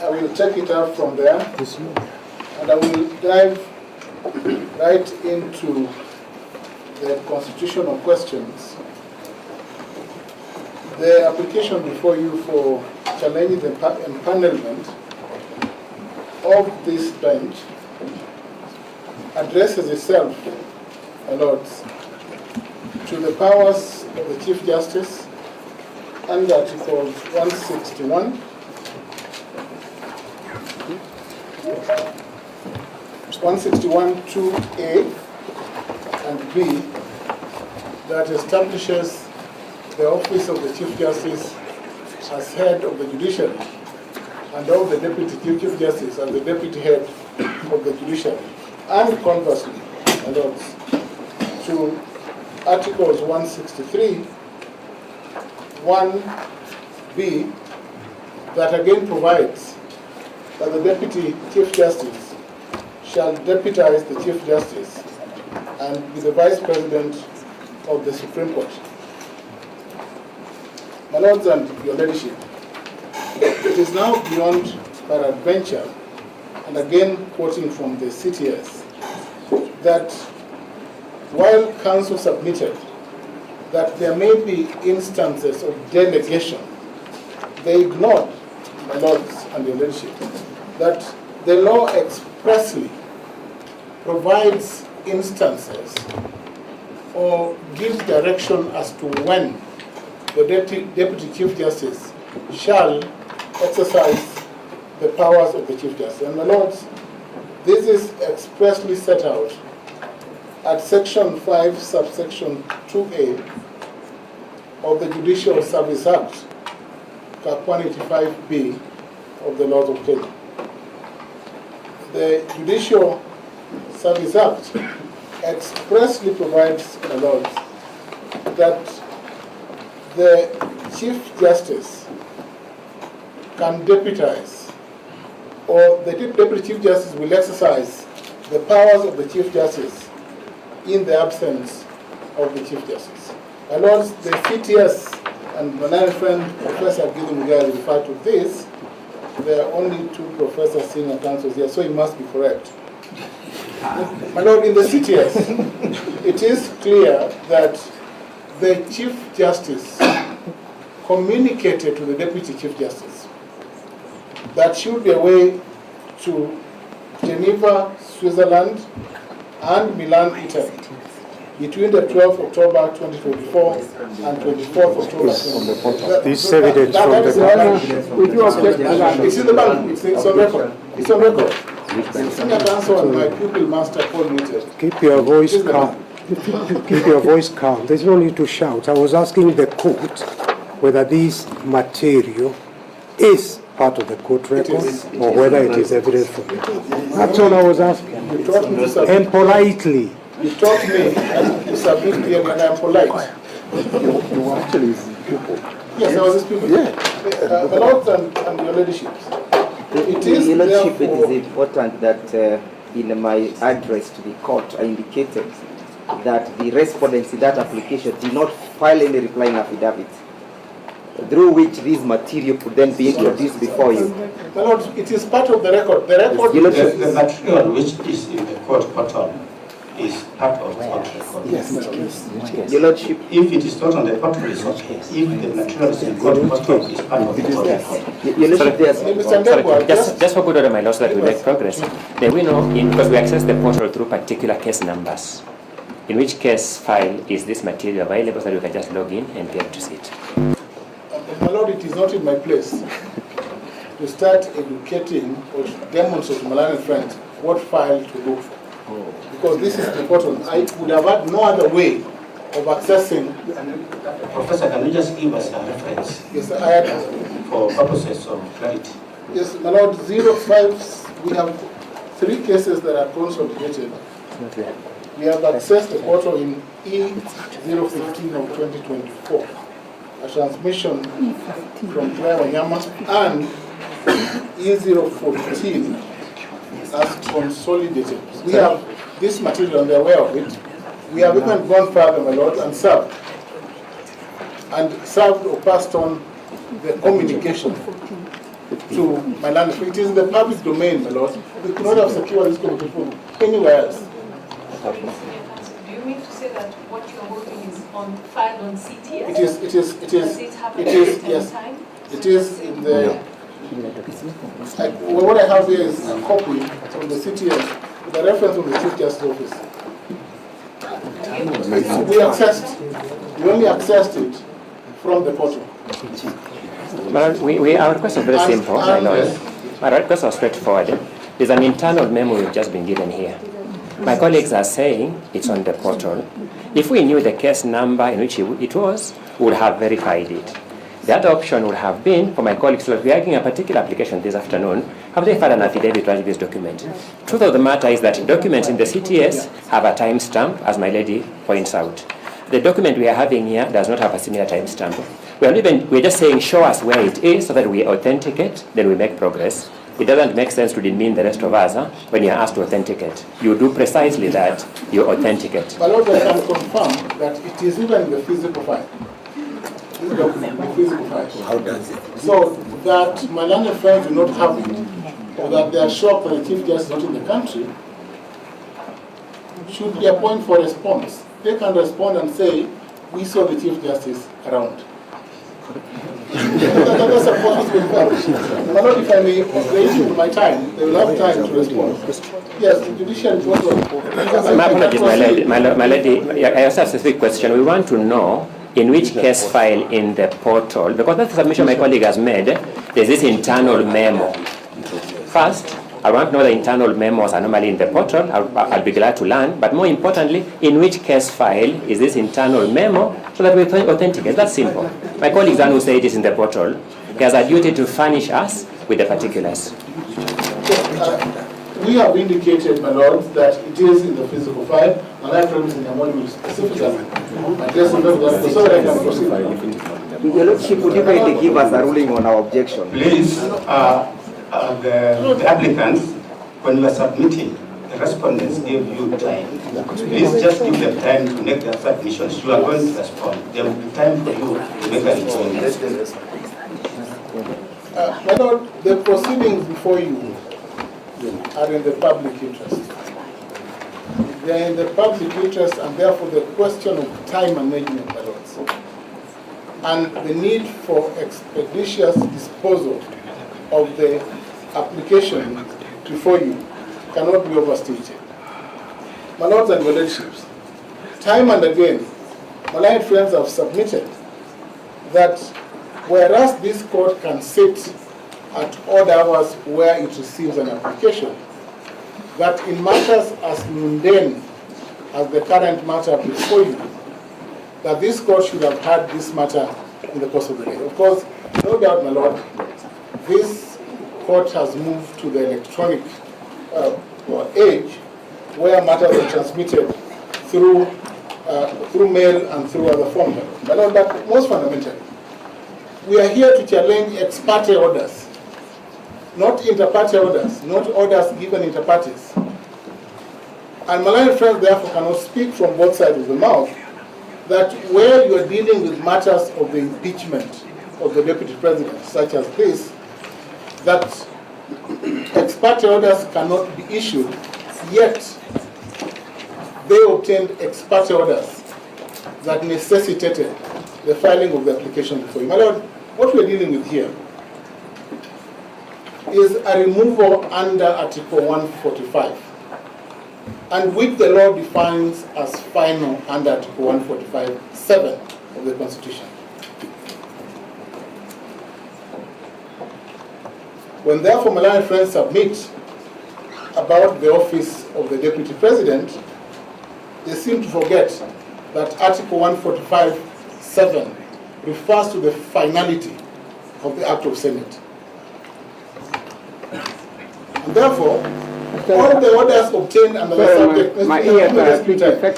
I will take it up from there, and I will dive right into the constitutional questions. The application before you for challenging the empanelment of this bench addresses itself, my lords, to the powers of the Chief Justice under Articles 161, 2A and B, that establishes the office of the Chief Justice as head of the judiciary and of the Deputy Chief Justice as the deputy head of the judiciary. And conversely, my lords, to Articles 163, 1B, that again provides that the Deputy Chief Justice shall deputize the Chief Justice and be the Vice President of the Supreme Court. My lords and your ladyship, it is now beyond peradventure, and again quoting from the CTS, that while counsel submitted that there may be instances of delegation, they ignored, my lords and your ladyship, that the law expressly provides instances or gives direction as to when the Deputy Chief Justice shall exercise the powers of the Chief Justice. And my lords, this is expressly set out at Section 5, subsection 2A of the Judicial Service Act, Cap 185B of the laws of Kenya. The Judicial Service Act expressly provides, my lords, that the Chief Justice can deputize, or the Deputy Chief Justice will exercise the powers of the Chief Justice in the absence of the Chief Justice. My lords, the CTS and my learned friend Professor Gideon Mugai referred to this. There are only two professors senior counsels here, so he must be correct. My lord, in the CTS, it is clear that the Chief Justice communicated to the Deputy Chief Justice that she would be away to Geneva, Switzerland, and Milan, Italy, between the 12th October 2024 and 24th October 2024. This is evidence from the bank. It's in the bank. It's on record. It's on record. Senior counsel and my pupil master Paul Muted. Keep your voice calm. Keep your voice calm. There's no need to shout. I was asking the court whether this material is part of the court record or whether it is evidence for it. That's all I was asking. And politely. You taught me to submit clearly, and I'm polite. You were actually his pupil. Yes, I was his pupil. Yeah. The Lord and your ladyship. Your lordship, it is important that in my address to the court, I indicated that the respondents in that application did not file any replying affidavit, through which this material could then be introduced before you. My lord, it is part of the record. The record. The material which is in the court portal is part of the court record. Yes. Your lordship. If it is not on the portal, it's okay. If the material is in the court portal, it's part of the court record. Your lordship, just for good order, my lords, that we make progress. Then we know, because we access the portal through particular case numbers, in which case file is this material available so that we can just log in and be able to see it. My lord, it is not in my place to start educating or demonstrate to my learned friends what file to look for. Because this is important. I would have had no other way of accessing. Professor, can you just give us a reference? Yes, I had. For purposes of clarity. Yes, my lord, 05, we have 3 cases that are consolidated. We have accessed the portal in E015 of 2024, a transmission from Claire Wanyama, and E014 as consolidated. We have this material and they're aware of it. We have even gone further, my lord, and served or passed on the communication to my landlord. It is in the public domain, my lord. We could not have secured this communication anywhere else. Do you mean to say that what you are holding is filed on CTS? Does it happen it is, at yes. time? It is in the, what I have here is a copy from the CTS with a reference from the Chief Justice Office. We only accessed it from the portal. Our request is very simple, my lord. Our request is straightforward. There's an internal memo we've just been given here. My colleagues are saying it's on the portal. If we knew the case number in which it was, we would have verified it. The other option would have been for my colleagues, so we are getting a particular application this afternoon, have they filed an affidavit to this document? Truth of the matter is that documents in the CTS have a timestamp, as my lady points out. The document we are having here does not have a similar timestamp. We're just saying, show us where it is so that we authenticate, then we make progress. It doesn't make sense to demean the rest of us when you're asked to authenticate. You do precisely that, you authenticate. My lord, I can confirm that it is even in the physical file. This document, the physical file. How does it? So that my landed friends do not have it, or that they are shocked that the Chief Justice is not in the country, should be a point for response. They can respond and say, we saw the Chief Justice around. That's a point to confirm. My lord, if I may raise my time, they will have time to respond. Yes, the judicial report. My apologies, my lady. I also have a specific question. We want to know in which case file in the portal, because that's the submission my colleague has made, there's this internal memo. First, I want to know the internal memos are normally in the portal. I'll be glad to learn. But more importantly, in which case file is this internal memo so that we authenticate? That's simple. My colleague who said it is in the portal. He has a duty to furnish us with the particulars. We have indicated, my lord, that it is in the physical file, and I promise in the morning specifically. So that I can proceed. Your Lordship, would you kindly give us a ruling on our objection? Please, the applicants, when you are submitting, the respondents gave you time. Please just give them time to make their submissions. You are going to respond. There will be time for you to make a response. My lord, the proceedings before you are in the public interest. They are in the public interest, and therefore the question of time management, my lords, and the need for expeditious disposal of the application before you cannot be overstated. My lords and your lordships, time and again, my learned friends have submitted that whereas this court can sit at odd hours where it receives an application, that in matters as mundane as the current matter before you, that this court should have had this matter in the course of the day. Of course, no doubt, my lord, this court has moved to the electronic age where matters are transmitted through mail and through other forms. My lord, but most fundamentally, we are here to challenge ex parte orders, not inter parte orders, not orders given inter partes. And my learned friends therefore cannot speak from both sides of the mouth that where you are dealing with matters of the impeachment of the deputy president, such as this, that ex parte orders cannot be issued, yet they obtained ex parte orders that necessitated the filing of the application before you. My lord, what we are dealing with here is a removal under Article 145, and which the law defines as final under Article 145(7) of the Constitution. When therefore my learned friends submit about the office of the Deputy President, they seem to forget that Article 145(7) refers to the finality of the Act of Senate. And therefore, all the orders obtained under the subject,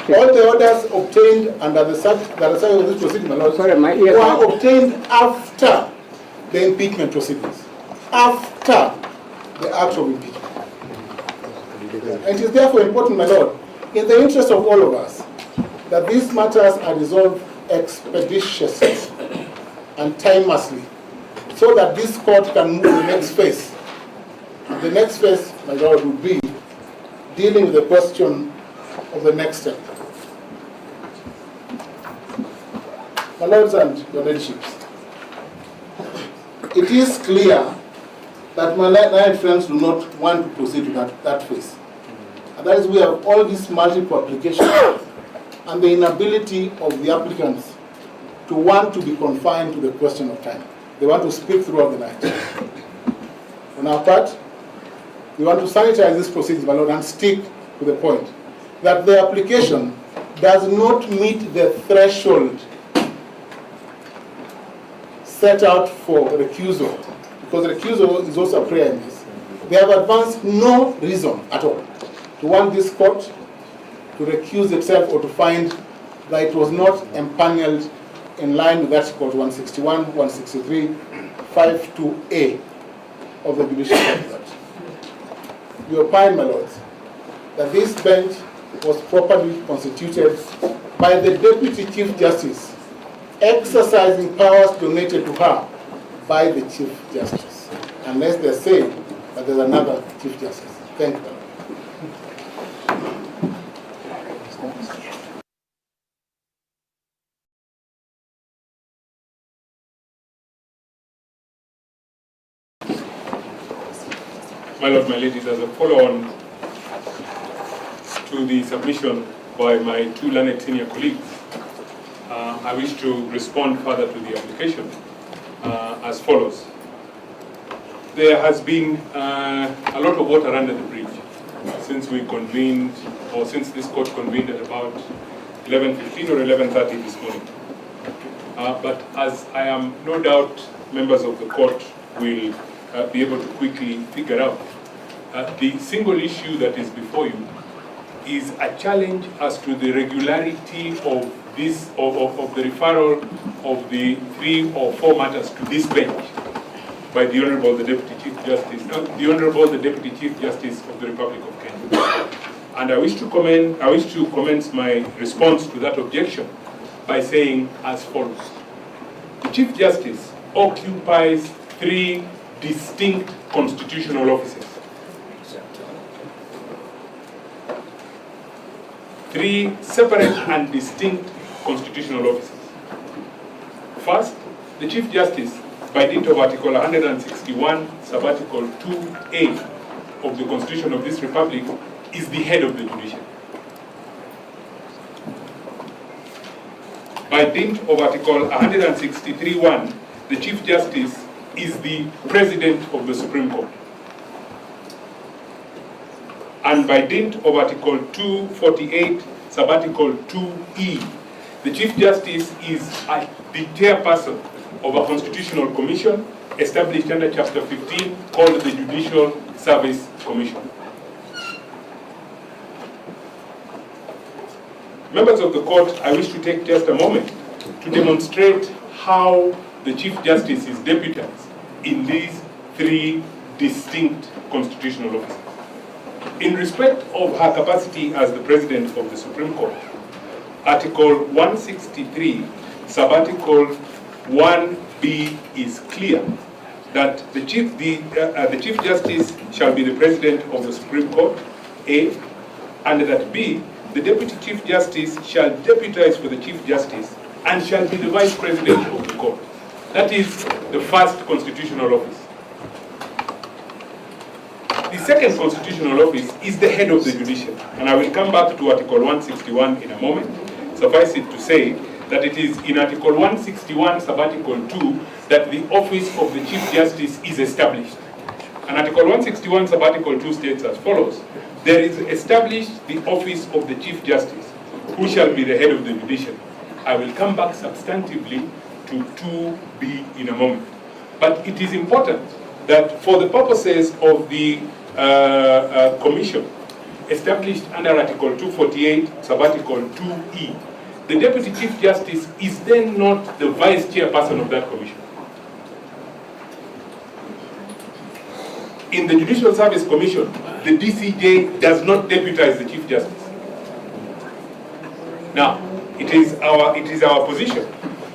all the orders obtained under the subject of this proceeding, my lord, were obtained after the impeachment proceedings, after the act of impeachment. And it is therefore important, my lord, in the interest of all of us, that these matters are resolved expeditiously and timelessly so that this court can move to the next phase. The next phase, my lord, would be dealing with the question of the next step. My lords and your lordships, it is clear that my learned friends do not want to proceed to that phase. And that is, we have all these multiple applications and the inability of the applicants to want to be confined to the question of time. They want to speak throughout the night. On our part, we want to sanitize this proceedings, my lord, and stick to the point that the application does not meet the threshold set out for recusal, because recusal is also a prayer in this. They have advanced no reason at all to want this court to recuse itself or to find that it was not empaneled in line with Article 161, 163, 52A of the Judicial Act. You opine, my lords, that this bench was properly constituted by the Deputy Chief Justice, exercising powers donated to her by the Chief Justice, unless they say that there's another Chief Justice. Thank you. My lord, my ladies, as a follow-on to the submission by my two learned senior colleagues, I wish to respond further to the application as follows. There has been a lot of water under the bridge since we convened, or since this court convened at about 11:15 or 11:30 this morning. But as I am no doubt members of the court will be able to quickly figure out, the single issue that is before you is a challenge as to the regularity of this of the referral of the 3 or 4 matters to this bench by the Honourable the Deputy Chief Justice, the Honourable the Deputy Chief Justice of the Republic of Kenya. And I wish to commence my response to that objection by saying as follows. The Chief Justice occupies 3 distinct constitutional offices. 3 separate and distinct constitutional offices. First, the Chief Justice, by dint of Article 161, Sub-Article 2A of the Constitution of this Republic, is the head of the judiciary. By dint of Article 163(1, the Chief Justice is the President of the Supreme Court. And by dint of Article 248, Sub-Article 2E, the Chief Justice is the chairperson of a constitutional commission established under Chapter 15 called the Judicial Service Commission. Members of the court, I wish to take just a moment to demonstrate how the Chief Justice is deputized in these 3 distinct constitutional offices. In respect of her capacity as the President of the Supreme Court, Article 163, Sub-Article 1B is clear that the Chief Justice shall be the President of the Supreme Court, A, and that B, the Deputy Chief Justice shall deputize for the Chief Justice and shall be the Vice President of the Court. That is the first constitutional office. The second constitutional office is the head of the judiciary, and I will come back to Article 161 in a moment. Suffice it to say that it is in Article 161, Sub-Article 2, that the office of the Chief Justice is established. And Article 161, Sub-Article 2 states as follows: there is established the office of the Chief Justice, who shall be the head of the judiciary. I will come back substantively to 2B in a moment. But it is important that for the purposes of the commission established under Article 248, Sub-Article 2E, the Deputy Chief Justice is then not the Vice Chairperson of that commission. In the Judicial Service Commission, the DCJ does not deputize the Chief Justice. Now, it is our position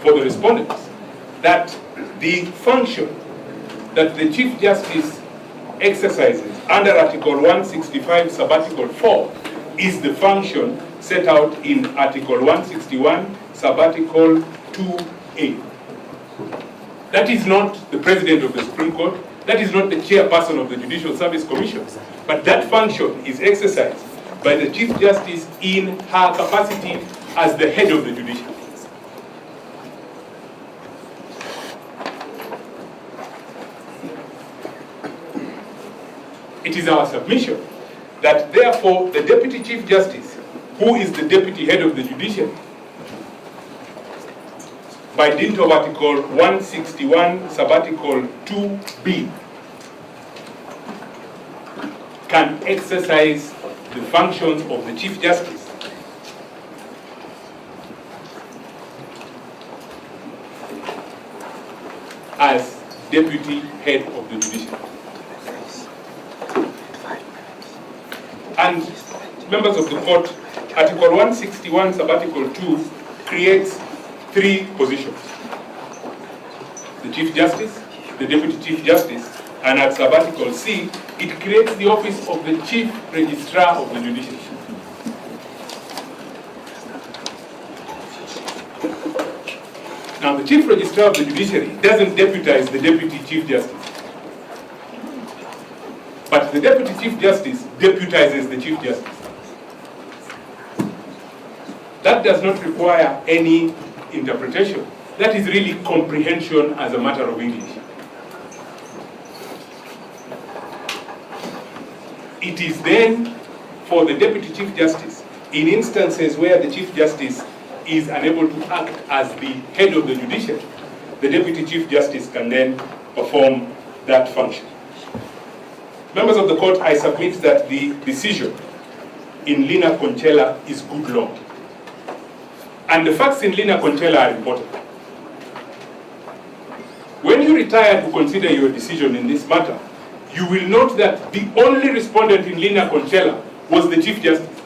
for the respondents that the function that the Chief Justice exercises under Article 165, Subarticle 4 is the function set out in Article 161, Subarticle 2A. That is not the President of the Supreme Court, that is not the chairperson of the Judicial Service Commission, but that function is exercised by the Chief Justice in her capacity as the head of the judiciary. It is our submission that therefore the Deputy Chief Justice, who is the Deputy Head of the Judiciary, by dint of Article 161, Subarticle 2B, can exercise the functions of the Chief Justice as Deputy Head of the Judiciary. And members of the court, Article 161, Subarticle 2 creates 3 positions: the Chief Justice, the Deputy Chief Justice, and at Subarticle C, it creates the office of the Chief Registrar of the Judiciary. Now, the Chief Registrar of the Judiciary doesn't deputize the Deputy Chief Justice, but the Deputy Chief Justice deputizes the Chief Justice. That does not require any interpretation. That is really comprehension as a matter of English. It is then for the Deputy Chief Justice, in instances where the Chief Justice is unable to act as the head of the judiciary, the Deputy Chief Justice can then perform that function. Members of the court, I submit that the decision in Lina Conchela is good law. And the facts in Lina Conchela are important. When you retire to consider your decision in this matter, you will note that the only respondent in Lina Conchela was the Chief Justice.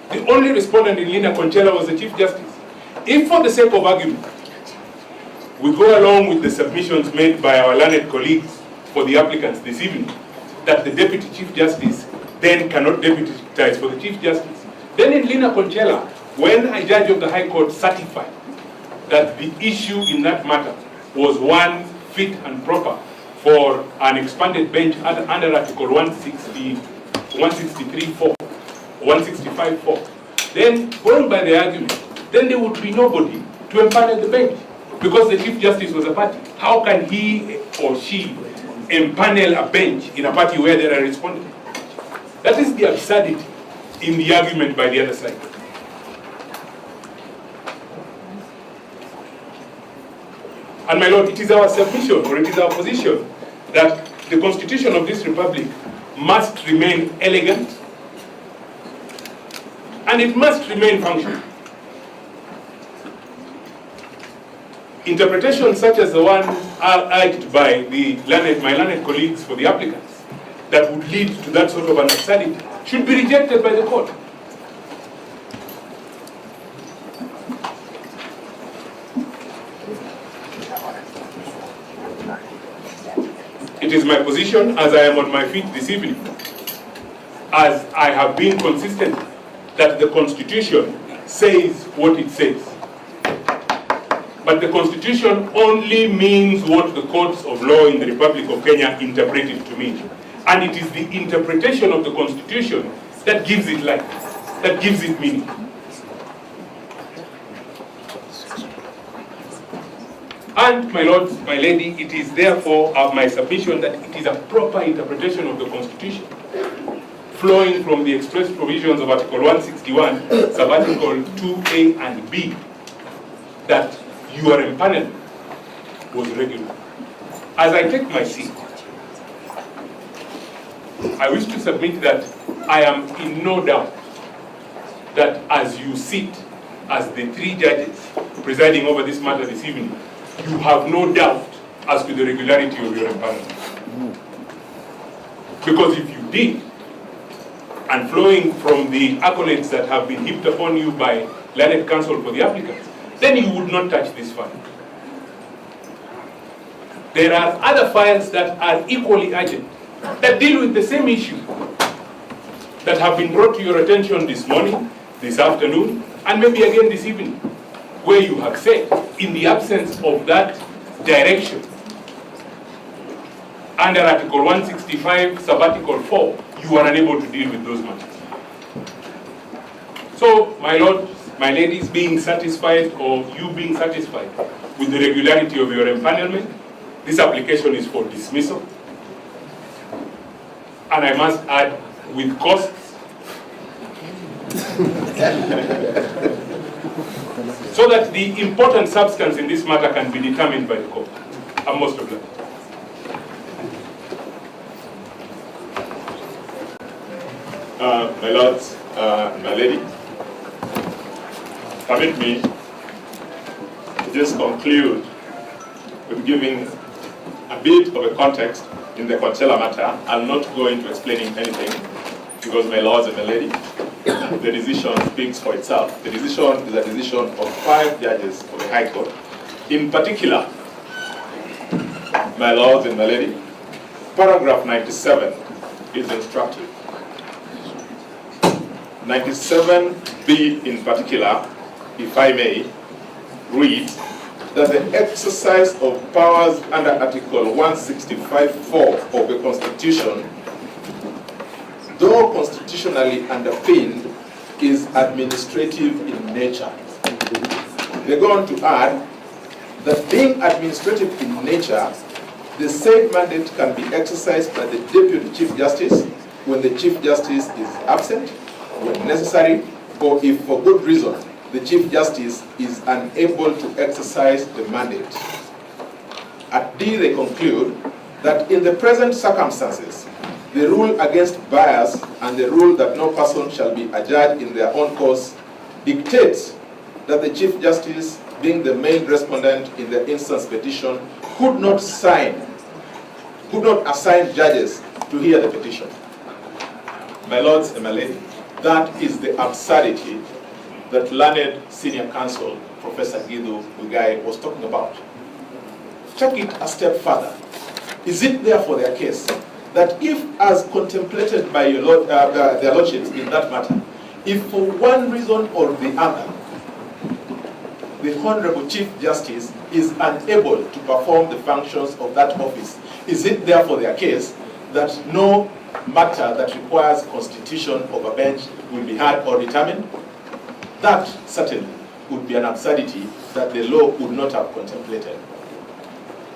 The only respondent in Lina Conchela was the Chief Justice. If for the sake of argument, we go along with the submissions made by our learned colleagues for the applicants this evening, that the Deputy Chief Justice then cannot deputize for the Chief Justice, then in Lina Conchela, when a judge of the High Court certified that the issue in that matter was one fit and proper for an expanded bench under Article 163.4, 165.4, then going by the argument, then there would be nobody to empanel the bench, because the Chief Justice was a party. How can he or she empanel a bench in a party where there are respondents? That is the absurdity in the argument by the other side. And my lord, it is our submission, or it is our position, that the constitution of this republic must remain elegant, and it must remain functional. Interpretations such as the one urged by my learned colleagues for the applicants, that would lead to that sort of an absurdity, should be rejected by the court. It is my position, as I am on my feet this evening, as I have been consistent, that the Constitution says what it says. But the Constitution only means what the courts of law in the Republic of Kenya interpret it to mean. And it is the interpretation of the Constitution that gives it life, that gives it meaning. And, my lord, my lady, it is therefore my submission that it is a proper interpretation of the Constitution, flowing from the express provisions of Article 161, Subarticle 2A and B, that your empanelment was regular. As I take my seat, I wish to submit that I am in no doubt that as you sit as the 3 judges presiding over this matter this evening, you have no doubt as to the regularity of your empanelment. Because if you did, and flowing from the accolades that have been heaped upon you by learned counsel for the applicants, then you would not touch this file. there are other files that are equally urgent, that deal with the same issue, that have been brought to your attention this morning, this afternoon, and maybe again this evening, where you have said, in the absence of that direction, under Article 165, Sub-Article 4, you are unable to deal with those matters. So, my lord, my ladies, being satisfied, or you being satisfied with the regularity of your empanelment, this application is for dismissal. And I must add, with costs, so that the important substance in this matter can be determined by the court. I'm most obliged. My lords, my lady, permit me to just conclude with giving a bit of a context in the Coachella matter. I'll not go into explaining anything because, my lords and my lady, the decision speaks for itself. The decision is a decision of 5 judges of the High Court. In particular, my lords and my lady, paragraph 97 is instructive. 97B in particular, if I may, reads that the exercise of powers under Article 165(4) of the Constitution, though constitutionally underpinned, is administrative in nature. They go on to add that being administrative in nature, the said mandate can be exercised by the Deputy Chief Justice when the Chief Justice is absent, when necessary, or if for good reason the Chief Justice is unable to exercise the mandate. At D, they conclude that in the present circumstances, the rule against bias and the rule that no person shall be adjudged in their own cause dictates that the Chief Justice, being the main respondent in the instance petition, could not assign judges to hear the petition. My lords and my lady, that is the absurdity that learned senior counsel, Professor Guido Bugai, was talking about. Check it a step further. Is it therefore their case that if, as contemplated by their lordships in that matter, if for one reason or the other, the Honorable Chief Justice is unable to perform the functions of that office, is it therefore their case that no matter that requires constitution of a bench will be heard or determined? That certainly would be an absurdity that the law would not have contemplated.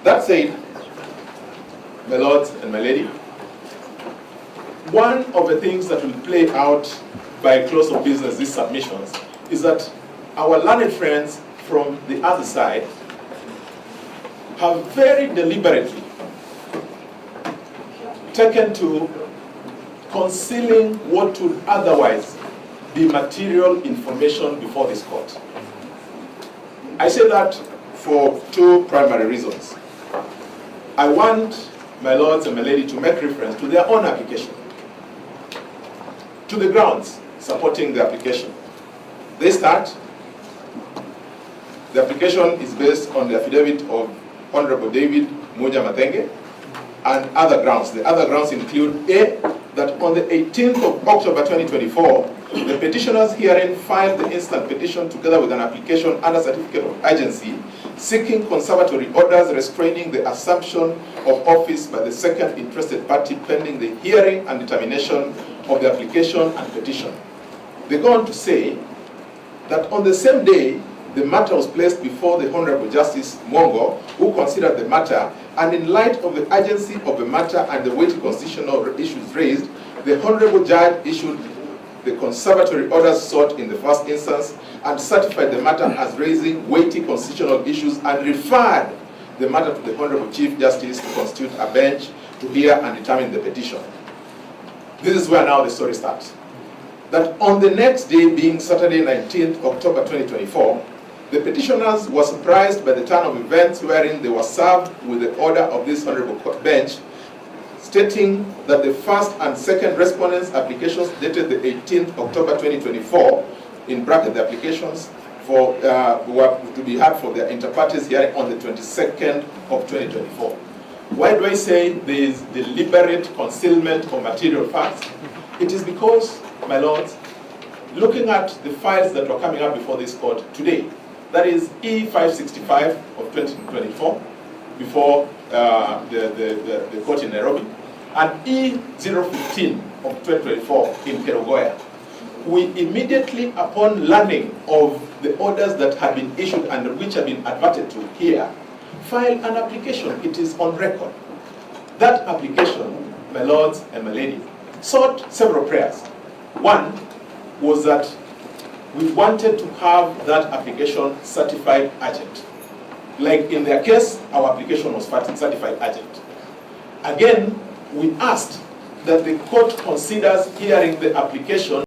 That said, my lords and my lady, one of the things that will play out by close of business these submissions is that our learned friends from the other side have very deliberately taken to concealing what would otherwise be material information before this court. I say that for 2 primary reasons. I want my lords and my lady to make reference to their own application, to the grounds supporting the application. They start, the application is based on the affidavit of Honorable David Muja Matenge and other grounds. The other grounds include A, that on the 18th of October 2024, the petitioners herein filed the instant petition together with an application under certificate of urgency seeking conservatory orders restraining the assumption of office by the second interested party pending the hearing and determination of the application and petition. They go on to say that on the same day, the matter was placed before the Honorable Justice Mongo, who considered the matter, and in light of the urgency of the matter and the weighty constitutional issues raised, the Honorable Judge issued the conservatory orders sought in the first instance and certified the matter as raising weighty constitutional issues and referred the matter to the Honorable Chief Justice to constitute a bench to hear and determine the petition. This is where now the story starts. That on the next day, being Saturday 19th October 2024, the petitioners were surprised by the turn of events wherein they were served with the order of this Honorable Bench stating that the first and second respondents' applications dated the 18th October 2024, in bracket the applications were to be had for their inter partes hearing on the 22nd of 2024. Why do I say there is deliberate concealment of material facts? It is because, my lords, looking at the files that were coming up before this court today, that is E565 of 2024, before the court in Nairobi, and E015 of 2024 in Kerugoya, we immediately, upon learning of the orders that had been issued and which have been adverted to here, filed an application. It is on record. That application, my lords and my ladies, sought several prayers. One was that we wanted to have that application certified urgent. Like in their case, our application was certified urgent. Again, we asked that the court considers hearing the application